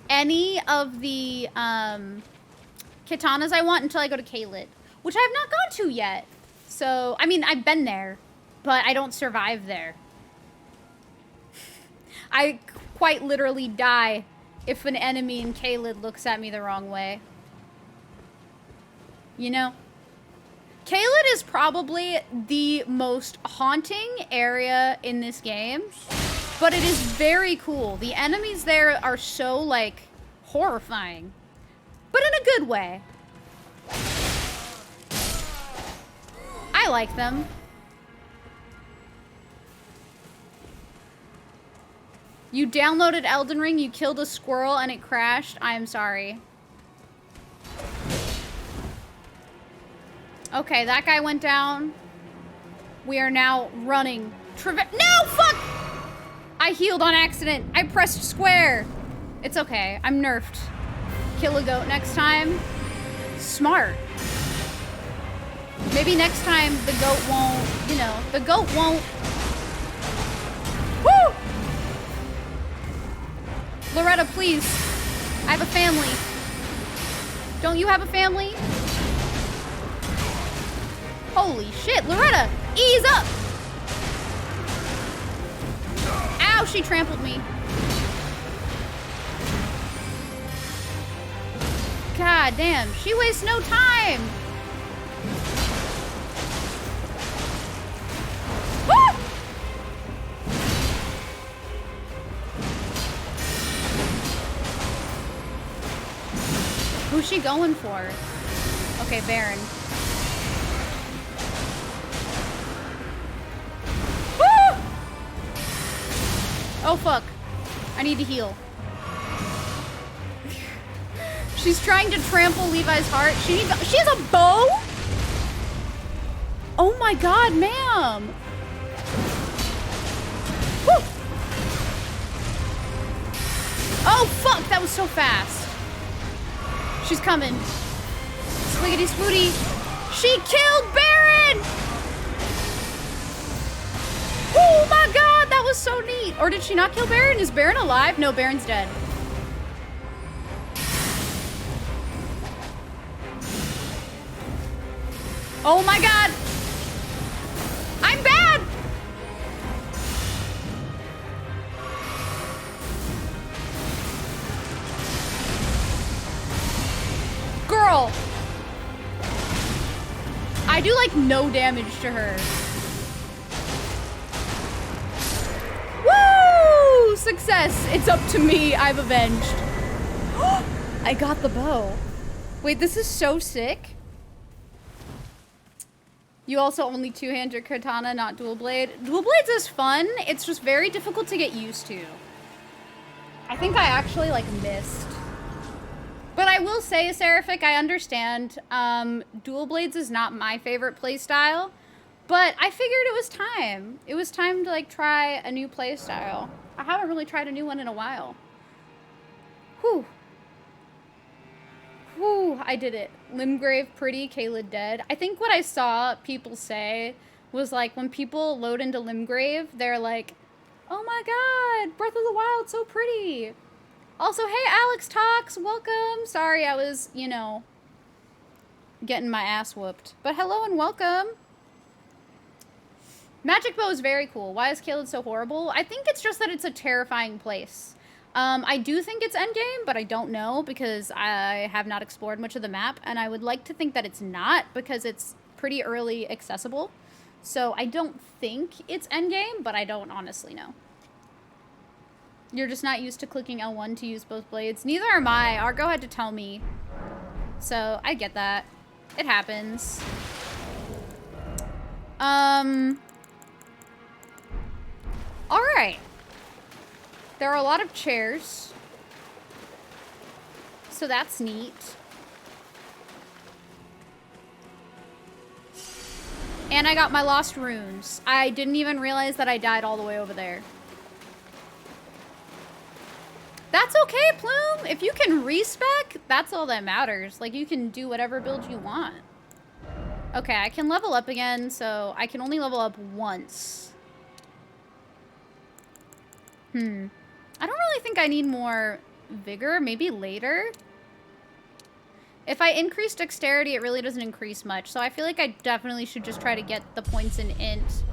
any of the katanas I want until I go to Kalit, which I have not gone to yet. So, I mean, I've been there, but I don't survive there. I quite literally die if an enemy in Kalit looks at me the wrong way. You know? Kalit is probably the most haunting area in this game, but it is very cool. The enemies there are so, like, horrifying, but in a good way. I like them. You downloaded Elden Ring, you killed a squirrel, and it crashed. I am sorry. Okay, that guy went down. We are now running. No, fuck! I healed on accident. I pressed square. It's okay. I'm nerfed. Kill a goat next time. Smart. Maybe next time the goat won't, you know, the goat won't. Woo! Loretta, please. I have a family. Don't you have a family? Holy shit, Loretta, ease up! Ow, she trampled me. God damn, she wastes no time. Woo! Who's she going for? Okay, Baron. Woo! Oh fuck. I need to heal. She's trying to trample Levi's heart. She has a bow? Oh my god, ma'am. Woo! Oh fuck, that was so fast. She's coming. Swiggity spooty. She killed Baron! Oh my god, that was so neat. Or did she not kill Baron? Is Baron alive? No, Baron's dead. Oh my god! I'm bad! Girl! I do like no damage to her. Woo! Success! It's up to me. I've avenged. I got the bow. Wait, this is so sick. You also only two-hand your katana, not dual blade. Dual blades is fun. It's just very difficult to get used to. I think I actually like missed. But I will say, Seraphic, I understand. Dual blades is not my favorite playstyle, but I figured it was time. It was time to like try a new playstyle. I haven't really tried a new one in a while. Whew. Whew, I did it. Limgrave pretty, Kayla dead. I think what I saw people say was like when people load into Limgrave, they're like, oh my god, Breath of the Wild, so pretty. Also, hey, Alex Talks, welcome. Sorry, I was, you know, getting my ass whooped. But hello and welcome. Magic Bow is very cool. Why is Caelid so horrible? I think it's just that it's a terrifying place. I do think it's endgame, but I don't know because I have not explored much of the map, and I would like to think that it's not because it's pretty early accessible. So I don't think it's endgame, but I don't honestly know. You're just not used to clicking L1 to use both blades. Neither am I. Argo had to tell me. So I get that. It happens. Alright. There are a lot of chairs. So that's neat. And I got my lost runes. I didn't even realize that I died all the way over there. That's okay, Plume. If you can respec, that's all that matters. Like, you can do whatever build you want. Okay, I can level up again, so I can only level up once. I don't really think I need more vigor. Maybe later. If I increase dexterity, it really doesn't increase much. So I feel like I definitely should just try to get the points in int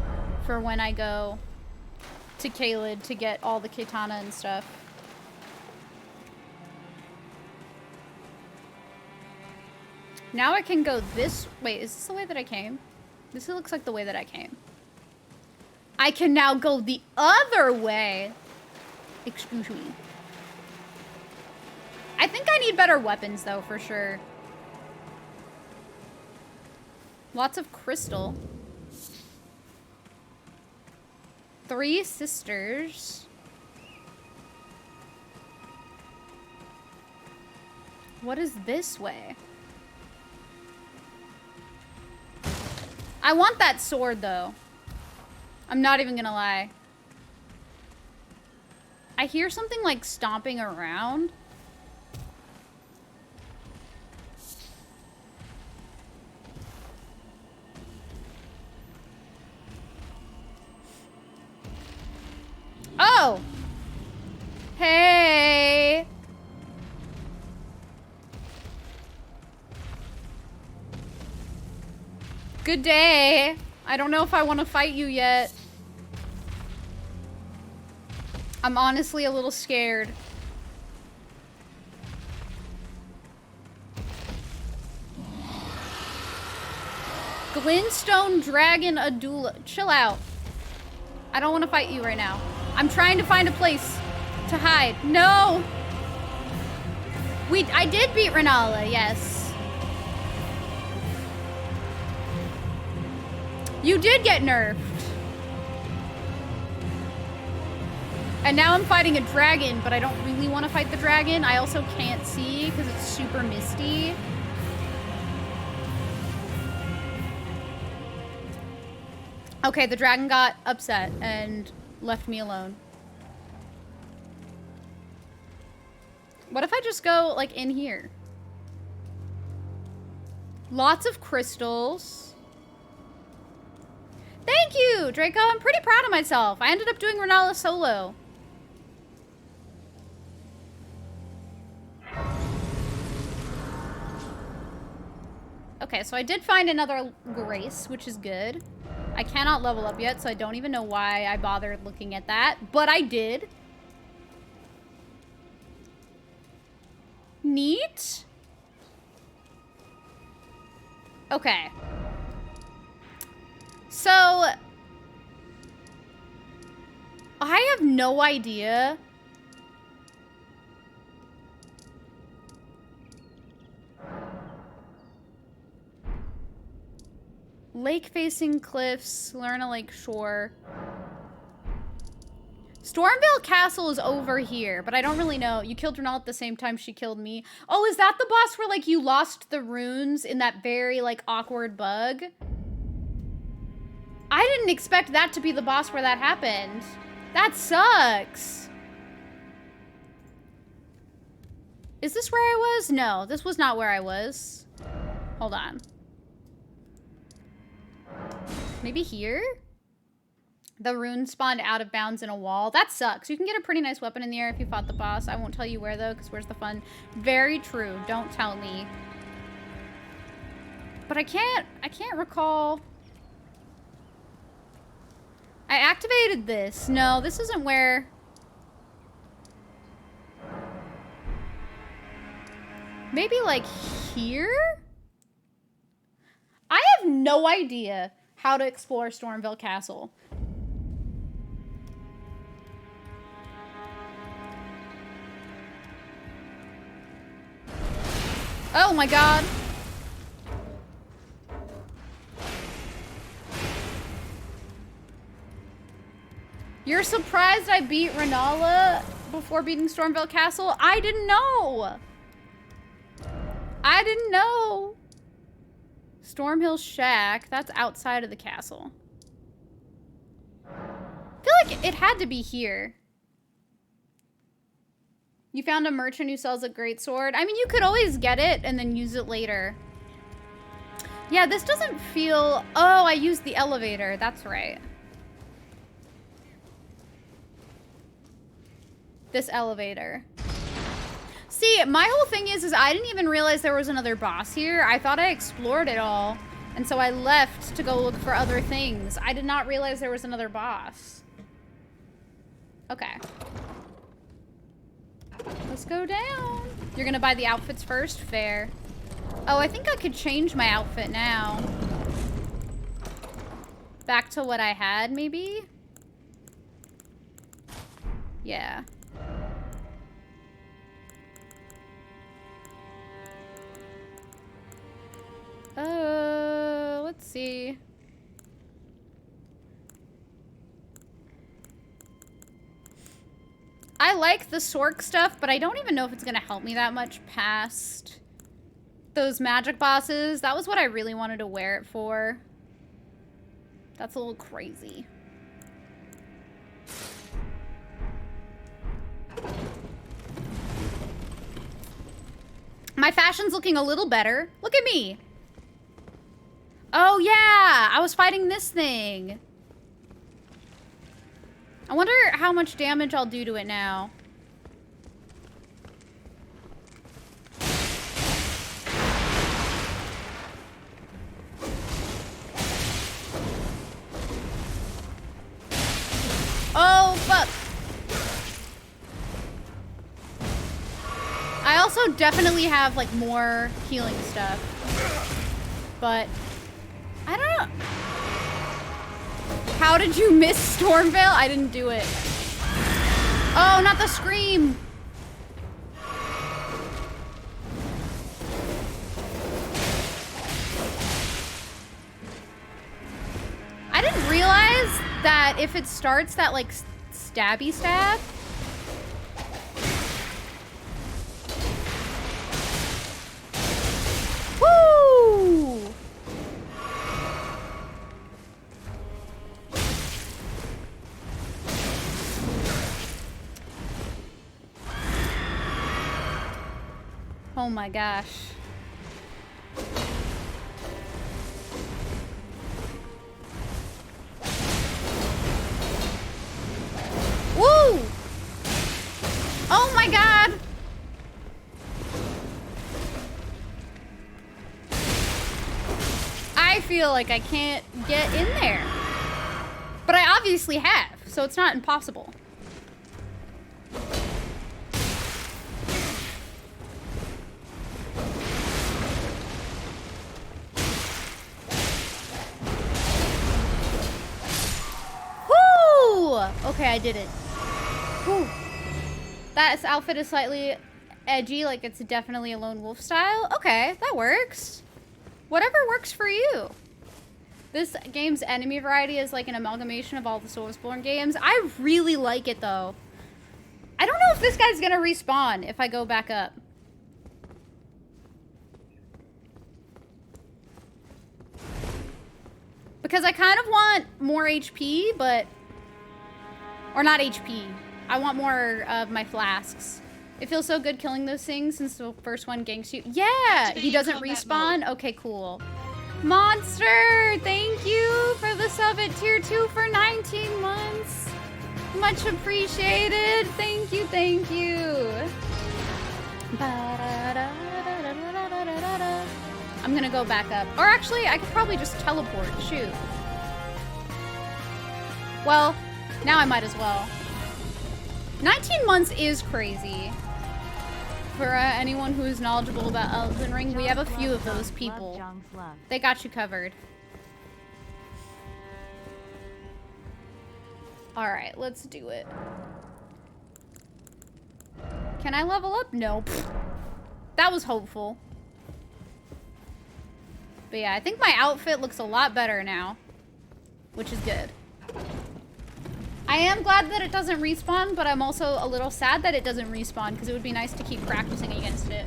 for when I go to Caelid to get all the katana and stuff. Now I can go this... Wait, is this the way that I came? This looks like the way that I came. I can now go the other way. Excuse me. I think I need better weapons, though, for sure. Lots of crystal. 3 sisters. What is this way? I want that sword, though. I'm not even gonna lie. I hear something, like, stomping around. Oh! Hey! Good day. I don't know if I want to fight you yet. I'm honestly a little scared. Glintstone Dragon Adula. Chill out. I don't want to fight you right now. I'm trying to find a place to hide. No! I did beat Renala, yes. You did get nerfed. And now I'm fighting a dragon, but I don't really want to fight the dragon. I also can't see because it's super misty. Okay, the dragon got upset and left me alone. What if I just go, like, in here? Lots of crystals. Thank you, Draco. I'm pretty proud of myself. I ended up doing Renala solo. Okay, so I did find another grace, which is good. I cannot level up yet, so I don't even know why I bothered looking at that, but I did. Neat. Okay. So, I have no idea. Lake-facing cliffs, Lerna Lake shore. Stormvale Castle is over here, but I don't really know. You killed Renal at the same time she killed me. Oh, is that the boss where, like, you lost the runes in that very, like, awkward bug? I didn't expect that to be the boss where that happened. That sucks. Is this where I was? No, this was not where I was. Hold on. Maybe here? The rune spawned out of bounds in a wall. That sucks. You can get a pretty nice weapon in the air if you fought the boss. I won't tell you where, though, because where's the fun? Very true. Don't tell me. But I can't recall. I activated this. No, this isn't where... Maybe, like, here? I have no idea how to explore Stormvale Castle. Oh my god. You're surprised I beat Renala before beating Stormvale Castle? I didn't know. I didn't know. Stormhill Shack, that's outside of the castle. I feel like it had to be here. You found a merchant who sells a greatsword. I mean, you could always get it and then use it later. Yeah, this doesn't feel... Oh, I used the elevator. That's right. This elevator. See, my whole thing is I didn't even realize there was another boss here. I thought I explored it all. And so I left to go look for other things. I did not realize there was another boss. Okay. Let's go down. You're gonna buy the outfits first? Fair. Oh, I think I could change my outfit now. Back to what I had, maybe? Yeah. Let's see. I like the Sork stuff, but I don't even know if it's gonna help me that much past those magic bosses. That was what I really wanted to wear it for. That's a little crazy. My fashion's looking a little better. Look at me. Oh yeah, I was fighting this thing. I wonder how much damage I'll do to it now. Oh, fuck. I also definitely have, like, more healing stuff. But I don't know. How did you miss Stormveil? I didn't do it. Oh, not the scream. I didn't realize that if it starts that, like, stabby stab. Woo! Oh my gosh. Woo! Oh my god! I feel like I can't get in there. But I obviously have, so it's not impossible. Okay, I did it. Whew. That outfit is slightly edgy, like it's definitely a lone wolf style. Okay, that works. Whatever works for you. This game's enemy variety is like an amalgamation of all the Soulsborne games. I really like it though. I don't know if this guy's gonna respawn if I go back up. Because I kind of want more HP, but... Or not HP. I want more of my flasks. It feels so good killing those things since the first one ganks you. Yeah! He doesn't respawn? Okay, cool. Monster! Thank you for the sub at tier 2 for 19 months. Much appreciated. Thank you, thank you. I'm gonna go back up. Or actually, I could probably just teleport. Shoot. Well... Now I might as well. 19 months is crazy. For anyone who is knowledgeable about Elden Ring, we have a few of those people. They got you covered. Alright, let's do it. Can I level up? No. That was hopeful. But yeah, I think my outfit looks a lot better now. Which is good. I am glad that it doesn't respawn, but I'm also a little sad that it doesn't respawn because it would be nice to keep practicing against it.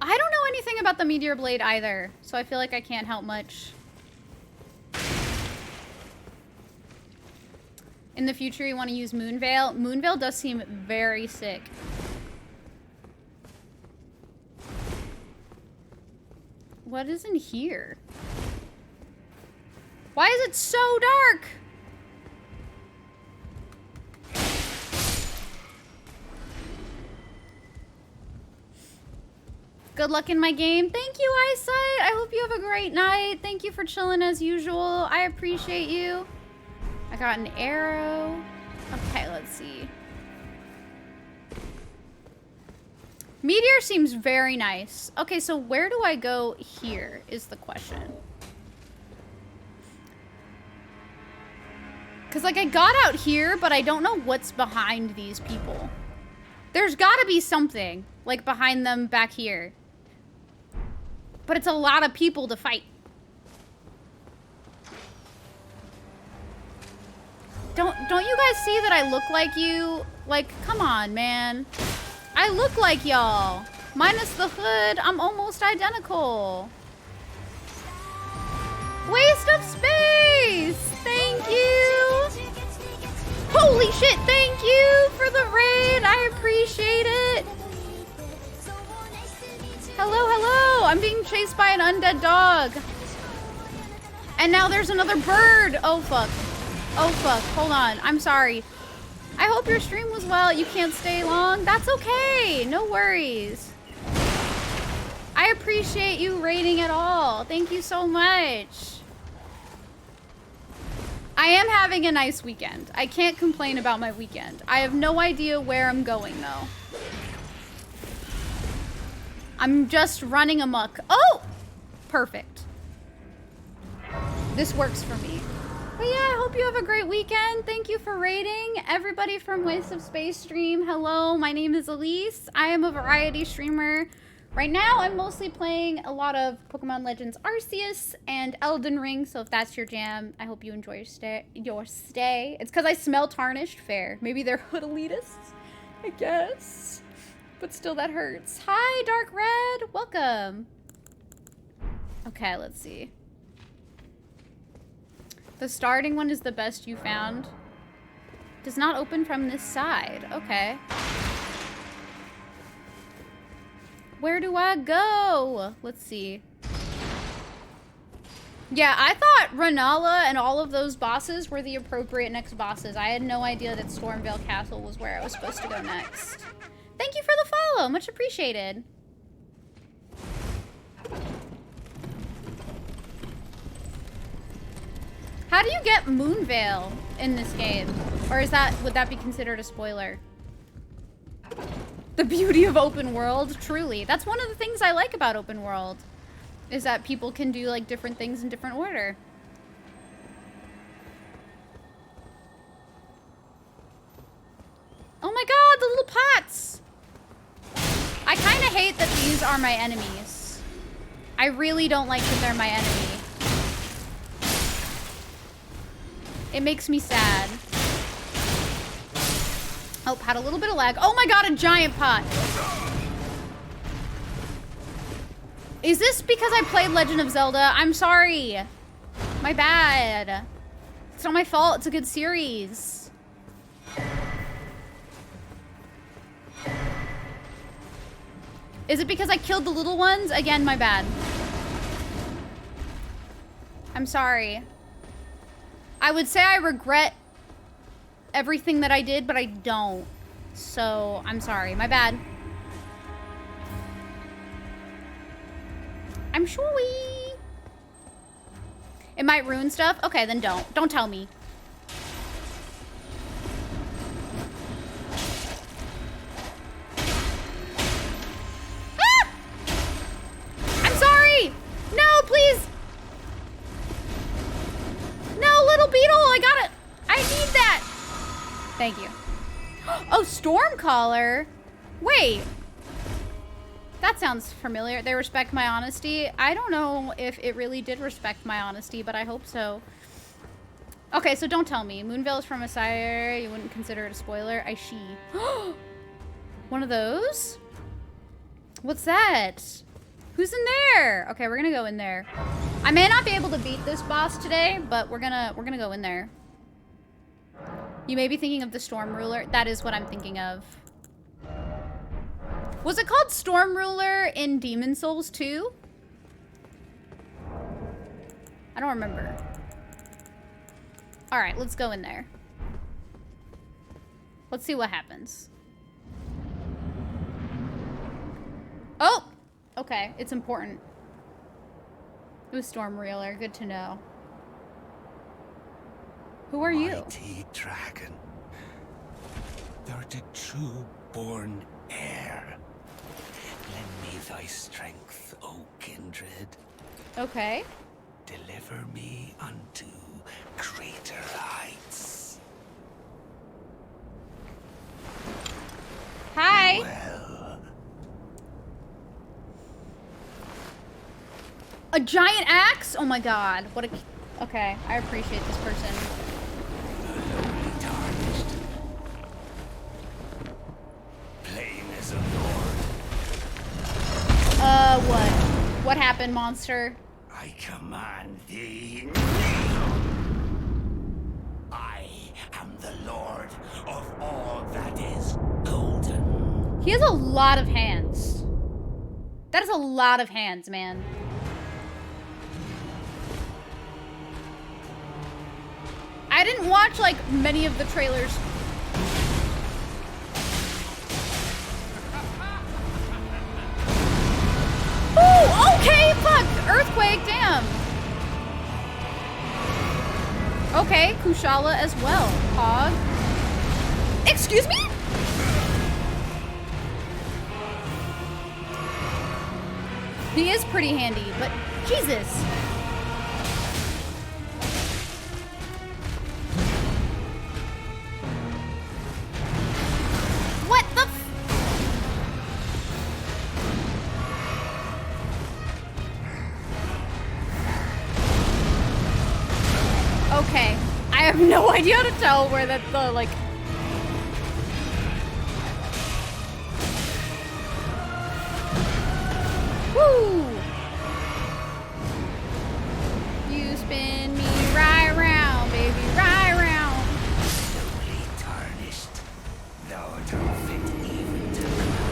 I don't know anything about the Meteor Blade either, so I feel like I can't help much. In the future, you want to use Moonveil. Moonveil does seem very sick. What is in here? Why is it so dark? Good luck in my game. Thank you, Eyesight. I hope you have a great night. Thank you for chilling as usual. I appreciate you. I got an arrow. Okay, let's see. Meteor seems very nice. Okay, so where do I go here is the question. Because, like, I got out here, but I don't know what's behind these people. There's gotta be something, like, behind them back here. But it's a lot of people to fight. Don't you guys see that I look like you? Like, come on, man. I look like y'all. Minus the hood, I'm almost identical. Waste of space! Thank you! Holy shit, thank you for the raid! I appreciate it! Hello, hello! I'm being chased by an undead dog. And now there's another bird! Oh fuck. Oh fuck, hold on, I'm sorry. I hope your stream was well. You can't stay long. That's okay, no worries. I appreciate you raiding at all. Thank you so much. I am having a nice weekend. I can't complain about my weekend. I have no idea where I'm going though. I'm just running amok. Oh! Perfect. This works for me. But yeah, I hope you have a great weekend. Thank you for raiding. Everybody from Waste of Space stream, hello. My name is Elise. I am a variety streamer. Right now, I'm mostly playing a lot of Pokemon Legends Arceus and Elden Ring, so if that's your jam, I hope you enjoy your stay. It's because I smell Tarnished. Fair. Maybe they're hood elitists, I guess. But still, that hurts. Hi, Dark Red. Welcome. Okay, let's see. The starting one is the best you found. Does not open from this side. Okay. Where do I go? Let's see. Yeah, I thought Renala and all of those bosses were the appropriate next bosses. I had no idea that Stormvale Castle was where I was supposed to go next. Thank you for the follow. Much appreciated. How do you get Moonvale in this game? Or would that be considered a spoiler? The beauty of open world, truly. That's one of the things I like about open world, is that people can do like different things in different order. Oh my god, the little pots! I kind of hate that these are my enemies. I really don't like that they're my enemy. It makes me sad. Oh, had a little bit of lag. Oh my god, a giant pot. Is this because I played Legend of Zelda? I'm sorry. My bad. It's not my fault. It's a good series. Is it because I killed the little ones? Again, my bad. I'm sorry. I would say I regret everything that I did, but I don't. So, I'm sorry. My bad. I'm sorry. It might ruin stuff? Okay, then don't. Don't tell me. Ah! I'm sorry! No, please! No, little beetle! I got it! I need that! Thank you. Oh, Stormcaller? Wait. That sounds familiar. They respect my honesty. I don't know if it really did respect my honesty, but I hope so. Okay, so don't tell me. Moonvale is from a sire. You wouldn't consider it a spoiler. I she. One of those? What's that? Who's in there? Okay, we're gonna go in there. I may not be able to beat this boss today, but we're gonna go in there. You may be thinking of the Storm Ruler. That is what I'm thinking of. Was it called Storm Ruler in Demon Souls 2? I don't remember. All right, let's go in there. Let's see what happens. Oh! Okay, it's important. It was Storm Ruler. Good to know. Who are you? Mighty dragon. Thou art a true-born heir. Lend me thy strength, O kindred. Okay. Deliver me unto greater heights. Hi. Well, A giant axe? Oh my god. What a... Okay, I appreciate this person. Tarnished. Plain as a What? What happened, monster? I command thee. I am the Lord of all that is golden. He has a lot of hands. That is a lot of hands, man. I didn't watch, like, many of the trailers. Ooh, okay, fuck! Earthquake, damn. Okay, Kushala as well. Hog. Excuse me? He is pretty handy, but Jesus. What the f— Okay. I have no idea how to tell where that the, like— Woo! You spin me right round, baby, right round. Slowly tarnished. Thou art fit even to.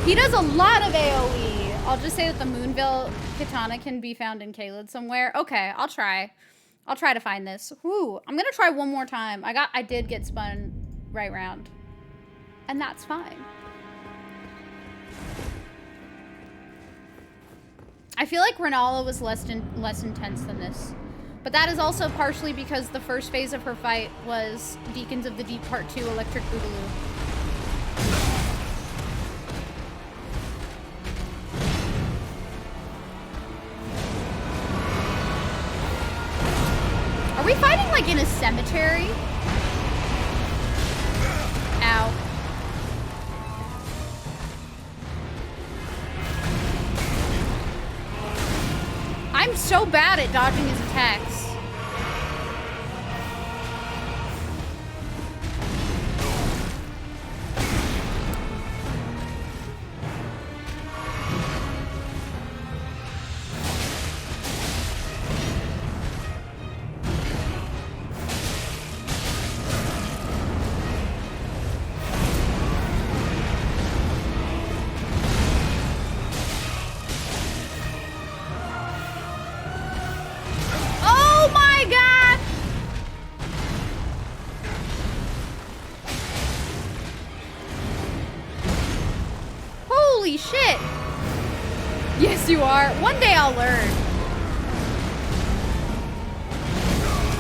He does a lot of AoE. I'll just say that the Moonveil Katana can be found in Caelid somewhere. Okay, I'll try. I'll try to find this. Woo! I'm gonna try one more time. I did get spun right round. And that's fine. I feel like Renala was less intense than this. But that is also partially because the first phase of her fight was Deacons of the Deep Part 2 Electric Boogaloo. Are we fighting like in a cemetery? Ow. I'm so bad at dodging his attacks. Oh my god! Holy shit! Yes, you are. One day I'll learn.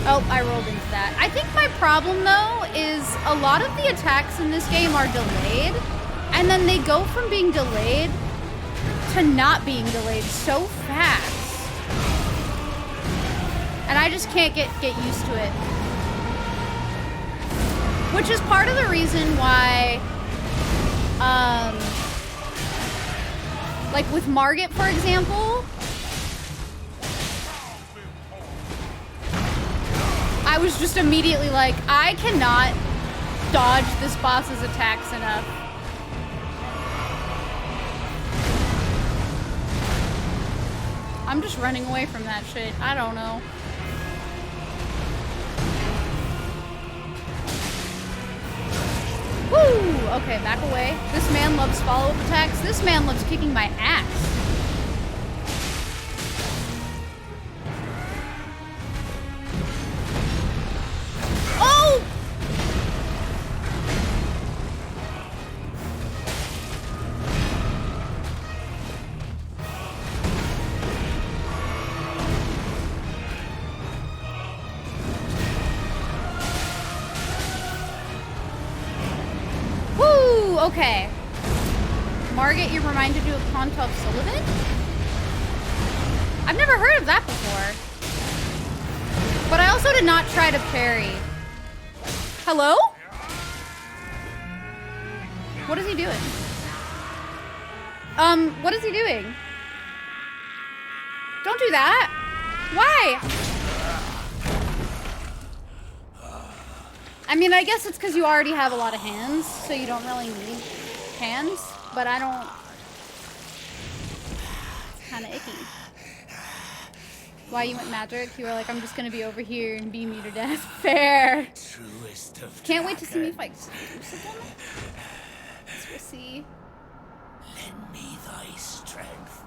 Oh, I rolled into that. I think my problem, though, is a lot of the attacks in this game are delayed, and then they go from being delayed to not being delayed so fast. And I just can't get used to it. Which is part of the reason why, like with Margit, for example, I was just immediately like, I cannot dodge this boss's attacks enough. I'm just running away from that shit. I don't know. Woo! Okay, back away. This man loves follow-up attacks. This man loves kicking my ass. Oh! Woo! Okay. Margit, you're reminded you of Kontov Sullivan? I've never heard of that before. But I also did not try to parry. Hello? What is he doing? What is he doing? Don't do that. Why? I mean, I guess it's because you already have a lot of hands, so you don't really need hands, but I don't kind of icky. Why you went magic? You were like, I'm just gonna be over here and beam you to death. Fair. Truest of Can't wait to see me dragon, fight Crucible. Let's go see. lend me thy strength.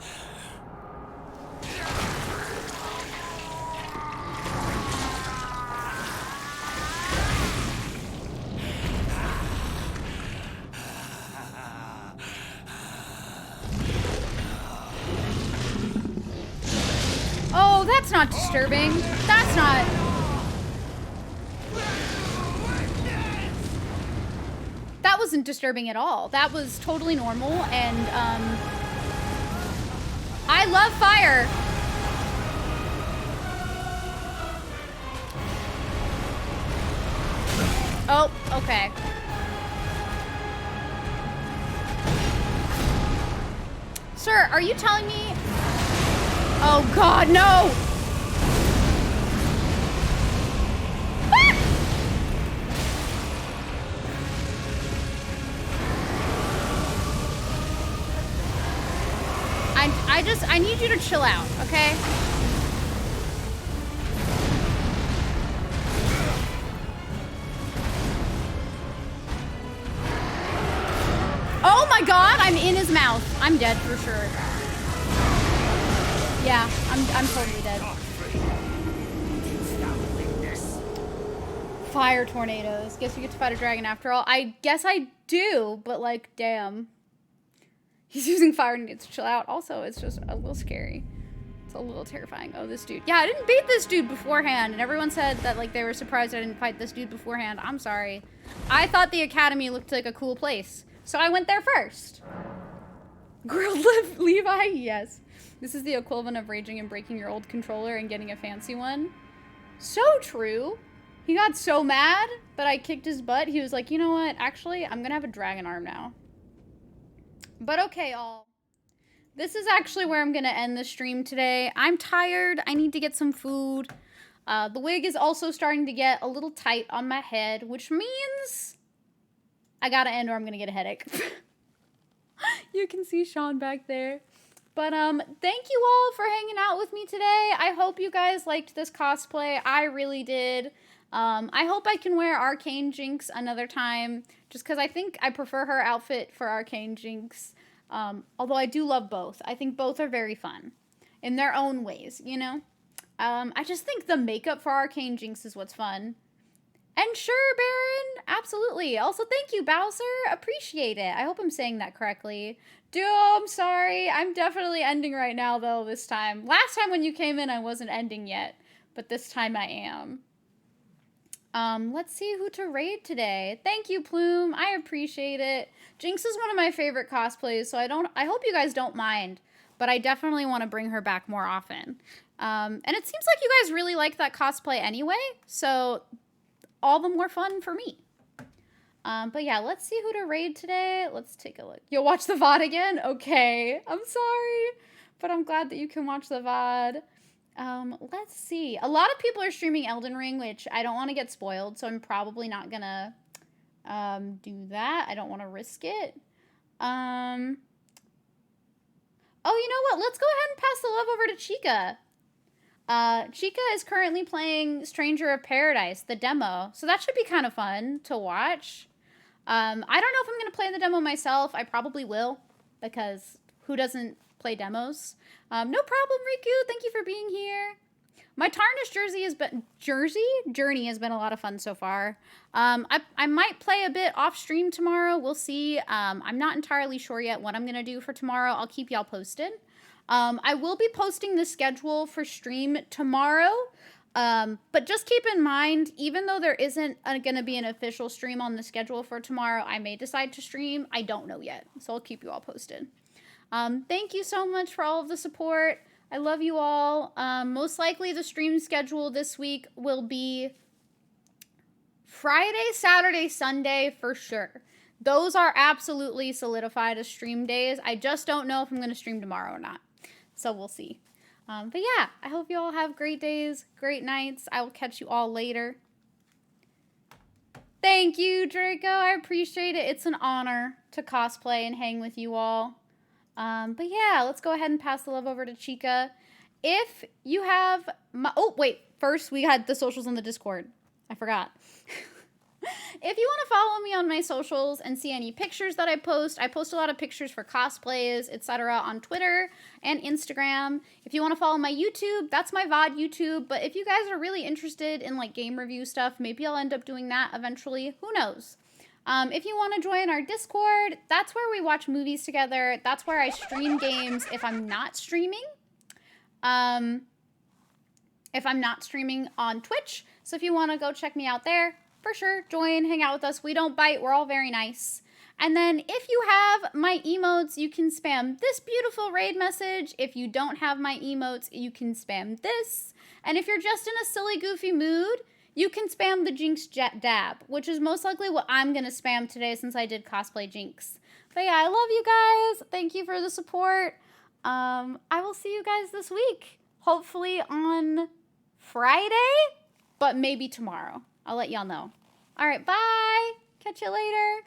Oh, that's not disturbing. That's not... That wasn't disturbing at all. That was totally normal, and, I love fire. Oh, okay. Sir, are you telling me... Oh God, no! Ah! I need you to chill out, okay? Oh my God, I'm in his mouth. I'm dead for sure. Yeah, I'm totally dead. Fire tornadoes. Guess we get to fight a dragon after all. I guess I do, but like, damn. He's using fire and needs to chill out. Also, it's just a little scary. It's a little terrifying. Oh, this dude. Yeah, I didn't beat this dude beforehand, and everyone said that like they were surprised I didn't fight this dude beforehand. I'm sorry. I thought the academy looked like a cool place, so I went there first. Grilled Levi? Yes. This is the equivalent of raging and breaking your old controller and getting a fancy one. So true. He got so mad that I kicked his butt. He was like, you know what? Actually, I'm gonna have a dragon arm now. But okay, all. This is actually where I'm gonna end the stream today. I'm tired. I need to get some food. The wig is also starting to get a little tight on my head, which means I gotta end or I'm gonna get a headache. You can see Sean back there. But thank you all for hanging out with me today. I hope you guys liked this cosplay. I really did. I hope I can wear Arcane Jinx another time, just because I think I prefer her outfit for Arcane Jinx. Although I do love both. I think both are very fun in their own ways, you know? I just think the makeup for Arcane Jinx is what's fun. And sure, Baron, absolutely. Also, thank you, Bowser. Appreciate it. I hope I'm saying that correctly. Dude, I'm sorry. I'm definitely ending right now, though, this time. Last time when you came in, I wasn't ending yet. But this time I am. Let's see who to raid today. Thank you, Plume. I appreciate it. Jinx is one of my favorite cosplays, so I hope you guys don't mind. But I definitely want to bring her back more often. And it seems like you guys really like that cosplay anyway, so all the more fun for me. But yeah, let's see who to raid today. Let's take a look. You'll watch the VOD again? Okay. I'm sorry, but I'm glad that you can watch the VOD. Let's see. A lot of people are streaming Elden Ring, which I don't want to get spoiled, so I'm probably not gonna do that. I don't want to risk it. Oh, you know what? Let's go ahead and pass the love over to Chica. Chica is currently playing Stranger of Paradise, the demo. So that should be kind of fun to watch. I don't know if I'm going to play the demo myself. I probably will, because who doesn't play demos? No problem, Riku. Thank you for being here. My Tarnished journey has been a lot of fun so far. I might play a bit off stream tomorrow. We'll see. I'm not entirely sure yet what I'm going to do for tomorrow. I'll keep y'all posted. I will be posting the schedule for stream tomorrow. But just keep in mind, even though there isn't going to be an official stream on the schedule for tomorrow, I may decide to stream. I don't know yet. So I'll keep you all posted. Thank you so much for all of the support. I love you all. Most likely the stream schedule this week will be Friday, Saturday, Sunday for sure. Those are absolutely solidified as stream days. I just don't know if I'm going to stream tomorrow or not. So we'll see. But yeah, I hope you all have great days, great nights. I will catch you all later. Thank you, Draco. I appreciate it. It's an honor to cosplay and hang with you all. But yeah, let's go ahead and pass the love over to Chica. If you have my, oh wait, first we had the socials on the Discord. I forgot. If you want to follow me on my socials and see any pictures that I post a lot of pictures for cosplays, etc. on Twitter and Instagram. If you want to follow my YouTube, that's my VOD YouTube. But if you guys are really interested in like game review stuff, maybe I'll end up doing that eventually. Who knows? If you want to join our Discord, that's where we watch movies together. That's where I stream games if I'm not streaming. If I'm not streaming on Twitch. So if you want to go check me out there, for sure, join, hang out with us. We don't bite. We're all very nice. And then if you have my emotes, you can spam this beautiful raid message. If you don't have my emotes, you can spam this. And if you're just in a silly, goofy mood, you can spam the Jinx dab, which is most likely what I'm going to spam today since I did cosplay Jinx. But yeah, I love you guys. Thank you for the support. I will see you guys this week. Hopefully on Friday, but maybe tomorrow. I'll let y'all know. All right, bye. Catch you later.